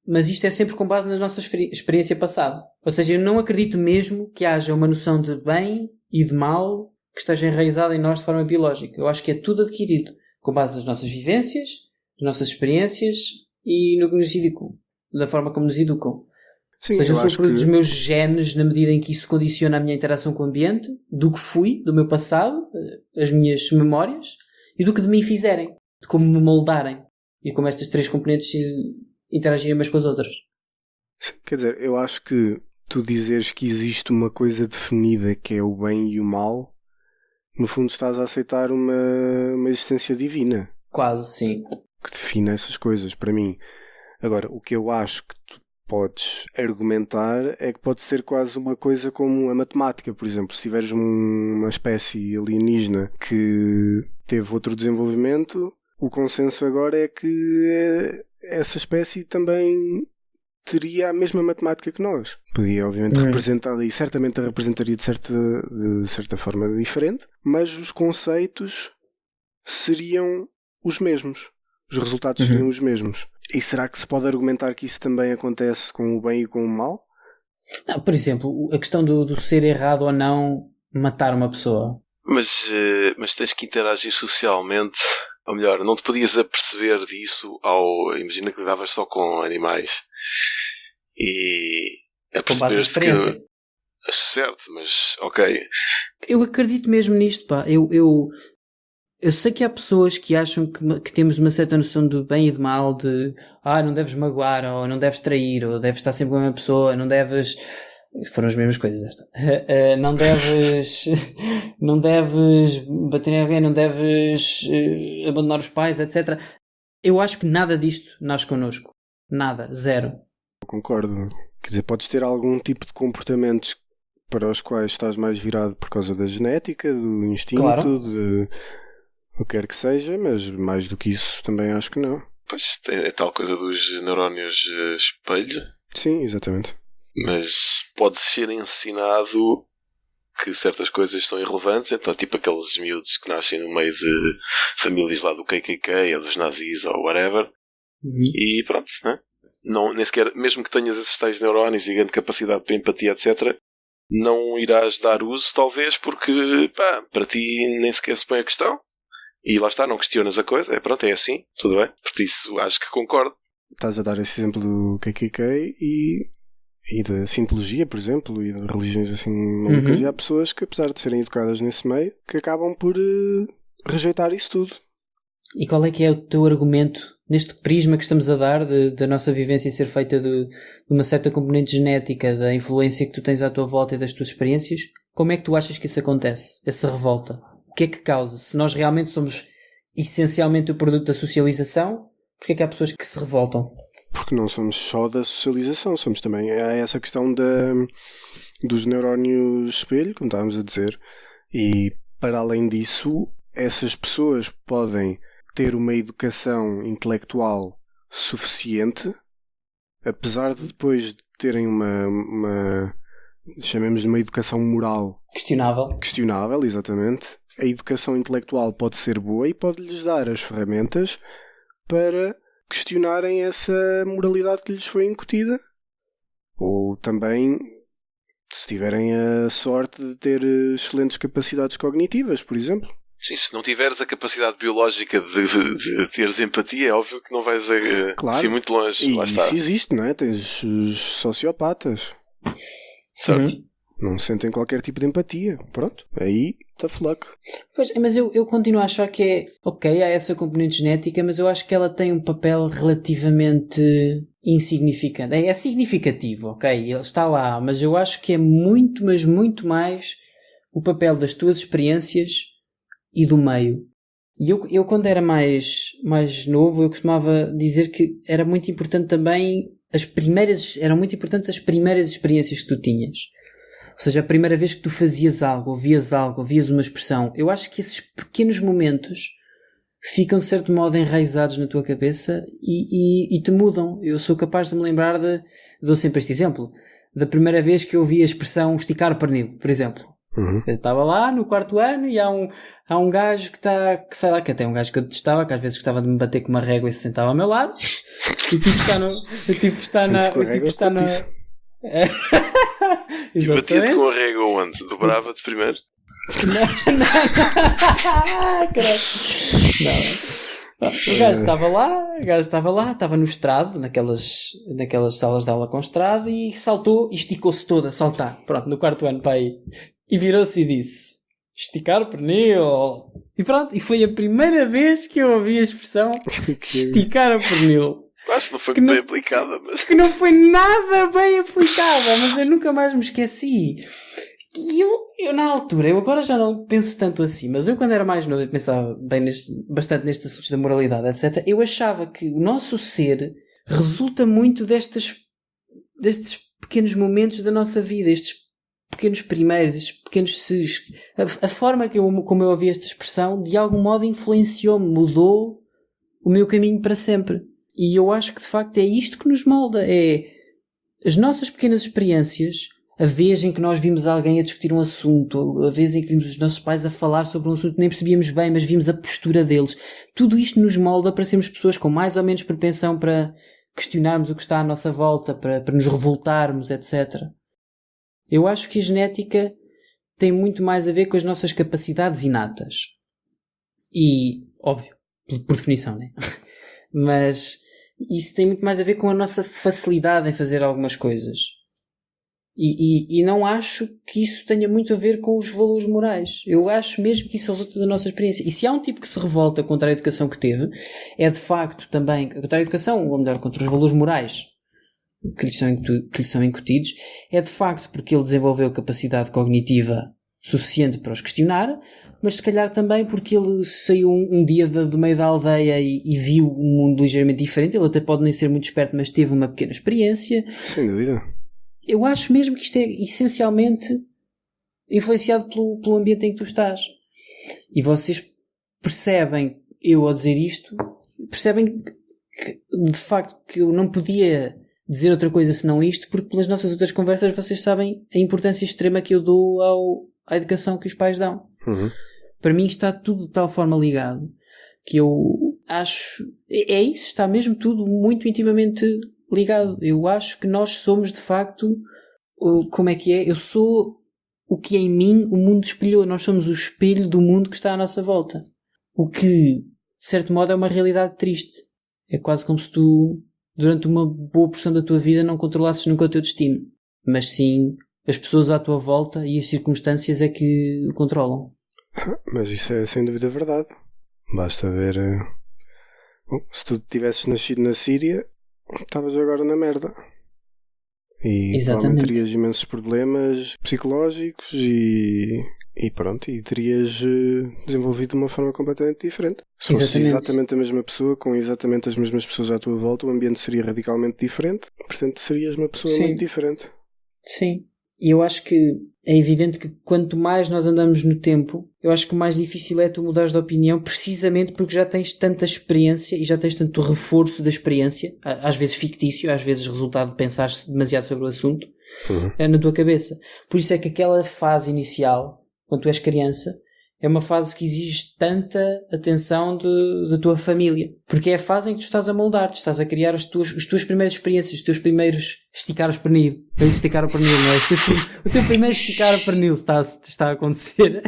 mas isto é sempre com base na nossa experiência passada. Ou seja, eu não acredito mesmo que haja uma noção de bem e de mal que esteja enraizada em nós de forma biológica. Eu acho que é tudo adquirido com base nas nossas vivências, nas nossas experiências e no que nos educam, da forma como nos educam. Sim, ou seja, eu sou fruto dos meus genes na medida em que isso condiciona a minha interação com o ambiente, do que fui, do meu passado, as minhas memórias e do que de mim fizerem, de como me moldarem e como estas três componentes interagirem umas com as outras. Quer dizer, eu acho que tu dizeres que existe uma coisa definida que é o bem e o mal, no fundo estás a aceitar uma existência divina. Quase, sim. Que define essas coisas, para mim. Agora, o que eu acho que tu podes argumentar é que pode ser quase uma coisa como a matemática, por exemplo. Se tiveres uma espécie alienígena que teve outro desenvolvimento, o consenso agora é que essa espécie também teria a mesma matemática que nós. Podia, obviamente, representar, e certamente a representaria de certa forma diferente, mas os conceitos seriam os mesmos. Os resultados seriam os mesmos. E será que se pode argumentar que isso também acontece com o bem e com o mal? Não, por exemplo, a questão do ser errado ou não matar uma pessoa. Mas tens que interagir socialmente. Ou melhor, não te podias aperceber disso imagina que lidavas só com animais e aperceberes que... Certo, mas ok. Eu acredito mesmo nisto, pá. Eu sei que há pessoas que acham que temos uma certa noção do bem e do mal, de não deves magoar, ou não deves trair, ou deves estar sempre com a mesma pessoa, não deves... Foram as mesmas coisas esta. Não deves bater em alguém, não deves abandonar os pais, etc. Eu acho que nada disto nasce connosco. Nada. Zero. Eu concordo. Quer dizer, podes ter algum tipo de comportamentos para os quais estás mais virado por causa da genética, do instinto, claro, de o que quer que seja, mas mais do que isso também acho que não. Pois é tal coisa dos neurónios espelho. Sim, exatamente. Mas pode ser ensinado que certas coisas são irrelevantes, então tipo aqueles miúdos que nascem no meio de famílias lá do KKK ou dos nazis ou whatever, e pronto, né? Não, nem sequer, mesmo que tenhas esses tais neurónios e grande capacidade para empatia, etc., não irás dar uso, talvez, porque para ti nem sequer se põe a questão, e lá está, não questionas a coisa, pronto, é assim, tudo bem, por isso acho que concordo. Estás a dar esse exemplo do KKK e da Scientologia, por exemplo, e de religiões assim malucas, e há pessoas que, apesar de serem educadas nesse meio, que acabam por rejeitar isso tudo. E qual é que é o teu argumento neste prisma que estamos a dar da nossa vivência ser feita de uma certa componente genética, da influência que tu tens à tua volta e das tuas experiências? Como é que tu achas que isso acontece? Essa revolta? O que é que causa? Se nós realmente somos essencialmente o produto da socialização, porque é que há pessoas que se revoltam? Porque não somos só da socialização, somos também... Há essa questão dos neurónios espelho, como estávamos a dizer, e para além disso, essas pessoas podem ter uma educação intelectual suficiente, apesar de depois terem uma chamemos de uma educação moral questionável, exatamente. A educação intelectual pode ser boa e pode-lhes dar as ferramentas para questionarem essa moralidade que lhes foi incutida. Ou também, se tiverem a sorte de ter excelentes capacidades cognitivas, por exemplo. Sim, se não tiveres a capacidade biológica de teres empatia, é óbvio que não vais ir muito longe. E lá está. isso existe, não é? Tens os sociopatas. Certo. Não sentem qualquer tipo de empatia. Pronto, aí tough luck. Pois, mas eu continuo a achar que é... Ok, há essa componente genética, mas eu acho que ela tem um papel relativamente insignificante. É significativo, ok? Ele está lá, mas eu acho que é muito, mas muito mais o papel das tuas experiências e do meio. E eu quando era mais novo, eu costumava dizer que era muito importante também eram muito importantes as primeiras experiências que tu tinhas. Ou seja, a primeira vez que tu fazias algo, ouvias uma expressão. Eu acho que esses pequenos momentos ficam de certo modo enraizados na tua cabeça e te mudam. Eu sou capaz de me lembrar dou sempre este exemplo, da primeira vez que eu ouvi a expressão esticar o pernil, por exemplo. Eu estava lá no quarto ano e há um gajo que sei lá, que até é um gajo que eu detestava, que às vezes gostava de me bater com uma régua e se sentava ao meu lado. E o tipo está na E batia-te com a régua onde? Dobrava-te primeiro? Não. O gajo estava lá, estava no estrado, naquelas salas de aula com estrado, e saltou e esticou-se todo a saltar. Pronto, no quarto ano para aí. E virou-se e disse: esticar o pernil. E pronto, e foi a primeira vez que eu ouvi a expressão esticar o pernil. Acho que não foi bem aplicada, mas... Que não foi nada bem aplicada, mas eu nunca mais me esqueci. E eu na altura, eu agora já não penso tanto assim, mas eu quando era mais novo, eu pensava bastante nestes assuntos da moralidade, etc. Eu achava que o nosso ser resulta muito destas destes pequenos momentos da nossa vida, estes pequenos primeiros, estes pequenos ses. A forma como eu ouvi esta expressão, de algum modo influenciou-me, mudou o meu caminho para sempre. E eu acho que de facto é isto que nos molda, é as nossas pequenas experiências, a vez em que nós vimos alguém a discutir um assunto, a vez em que vimos os nossos pais a falar sobre um assunto que nem percebíamos bem, mas vimos a postura deles. Tudo isto nos molda para sermos pessoas com mais ou menos propensão para questionarmos o que está à nossa volta, para nos revoltarmos, etc. Eu acho que a genética tem muito mais a ver com as nossas capacidades inatas. E, óbvio, por definição, né? Mas isso tem muito mais a ver com a nossa facilidade em fazer algumas coisas. E não acho que isso tenha muito a ver com os valores morais. Eu acho mesmo que isso resulta da nossa experiência. E se há um tipo que se revolta contra a educação que teve, é de facto também contra a educação, ou melhor, contra os valores morais que lhe são incutidos, é de facto porque ele desenvolveu capacidade cognitiva suficiente para os questionar, mas se calhar também porque ele saiu um dia do meio da aldeia e viu um mundo ligeiramente diferente. Ele até pode nem ser muito esperto, mas teve uma pequena experiência. Sem dúvida. Eu acho mesmo que isto é essencialmente influenciado pelo ambiente em que tu estás. E vocês percebem, eu ao dizer isto, percebem que de facto que eu não podia dizer outra coisa senão isto, porque pelas nossas outras conversas vocês sabem a importância extrema que eu dou à educação que os pais dão. Uhum. Para mim está tudo de tal forma ligado que eu acho... É isso, está mesmo tudo muito intimamente ligado. Eu acho que nós somos de facto... Como é que é? Eu sou o que em mim o mundo espelhou. Nós somos o espelho do mundo que está à nossa volta. O que, de certo modo, é uma realidade triste. É quase como se tu, durante uma boa porção da tua vida, não controlasses nunca o teu destino. Mas sim, as pessoas à tua volta e as circunstâncias é que o controlam. Mas isso é sem dúvida verdade. Basta ver... Bom, se tu tivesses nascido na Síria, estavas agora na merda. E provavelmente terias imensos problemas psicológicos e pronto, e terias desenvolvido de uma forma completamente diferente. Se fosse exatamente a mesma pessoa, com exatamente as mesmas pessoas à tua volta, o ambiente seria radicalmente diferente. Portanto, serias uma pessoa muito diferente. Sim. E eu acho que é evidente que quanto mais nós andamos no tempo, eu acho que o mais difícil é tu mudares de opinião, precisamente porque já tens tanta experiência e já tens tanto reforço da experiência, às vezes fictício, às vezes resultado de pensar demasiado sobre o assunto, na tua cabeça. Por isso é que aquela fase inicial, quando tu és criança, é uma fase que exige tanta atenção da tua família. Porque é a fase em que tu estás a moldar-te, estás a criar as tuas primeiras experiências, os teus primeiros esticar os pernil. Esticar o pernil, não é? O teu primeiro esticar o pernil está a acontecer.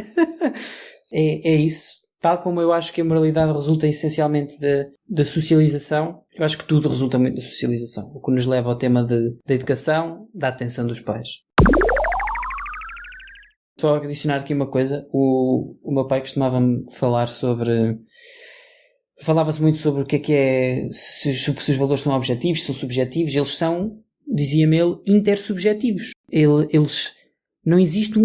É isso. Tal como eu acho que a moralidade resulta essencialmente da socialização, eu acho que tudo resulta muito da socialização. O que nos leva ao tema da educação, da atenção dos pais. Só adicionar aqui uma coisa, o meu pai costumava-me falar sobre... Falava-se muito sobre o que é se os valores são objetivos, se são subjetivos. Eles são, dizia-me ele, intersubjetivos. Eles não existe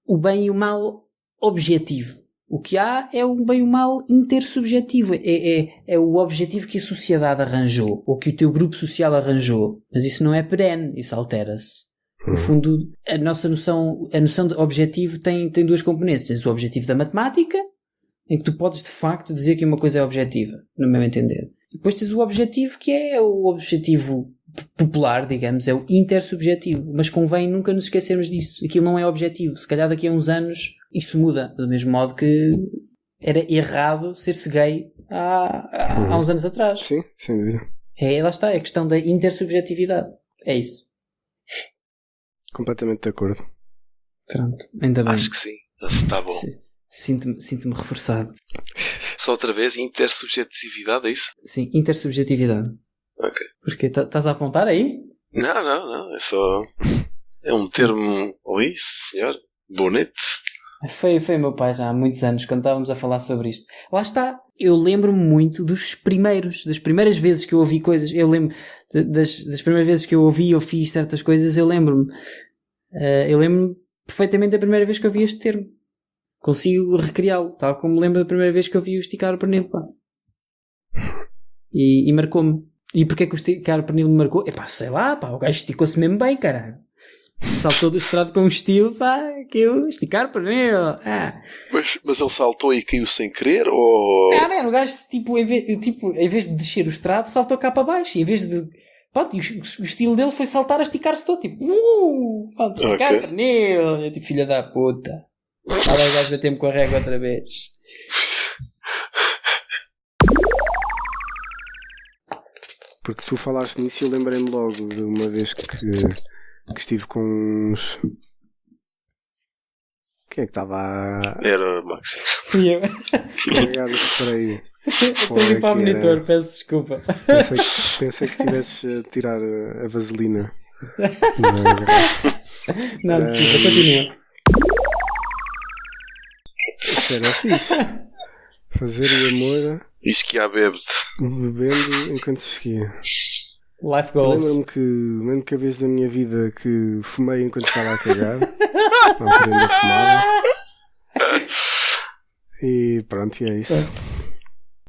o bem e o mal objetivo. O que há é o bem e o mal intersubjetivo. É o objetivo que a sociedade arranjou, ou que o teu grupo social arranjou. Mas isso não é perene, isso altera-se. No fundo, a noção de objetivo tem duas componentes. Tens o objetivo da matemática, em que tu podes de facto dizer que uma coisa é objetiva, no meu entender. Depois tens o objetivo que é o objetivo popular, digamos, é o intersubjetivo. Mas convém nunca nos esquecermos disso. Aquilo não é objetivo. Se calhar daqui a uns anos isso muda. Do mesmo modo que era errado ser-se gay há uns anos atrás. Sim, sem dúvida. Lá está, é a questão da intersubjetividade. É isso. Completamente de acordo. Pronto, ainda bem. Acho que sim, está bom. Sinto-me reforçado. Só outra vez, intersubjetividade, é isso? Sim, intersubjetividade. Ok. Porque estás a apontar aí? Não, é só... É um termo... Oi, senhor? Bonito. Foi o meu pai já há muitos anos, quando estávamos a falar sobre isto. Lá está. Eu lembro-me muito das primeiras vezes que eu ouvi coisas. Eu lembro das primeiras vezes que eu ouvi ou fiz certas coisas, eu lembro-me. Eu lembro-me perfeitamente da primeira vez que eu vi este termo. Consigo recriá-lo, tal como me lembro da primeira vez que eu vi o esticar o pernil, pá. E marcou-me. E porquê que o esticar pernil me marcou? Epá, sei lá, pá, o gajo esticou-se mesmo bem, caralho. Saltou do estrado com um estilo, pá, que eu esticar pernil. Mas ele saltou e caiu sem querer? Ou... Mano, o gajo, em vez de descer o estrado, saltou cá para baixo. E em vez de... Pronto, e o estilo dele foi saltar a esticar-se todo, tipo... Pronto, esticar pernil. Eu tipo, filha da puta. Olha o gajo bater-me com a régua outra vez. Porque tu falaste nisso e eu lembrei-me logo de uma vez que estive com uns... Quem é que estava a... Era o Maxi. Fui eu. Pegar o spray. Estou a limpar o monitor, peço desculpa. Pensei que tivesses a tirar a vaselina. Não, desculpa, continua. Isso era fixe. Fazer o amor Esquiar bêbado. bebendo enquanto se esquia. Life goals. Lembro-me que a vez da minha vida que fumei enquanto estava a cagar. Não querendo a fumar. E pronto, e é isso.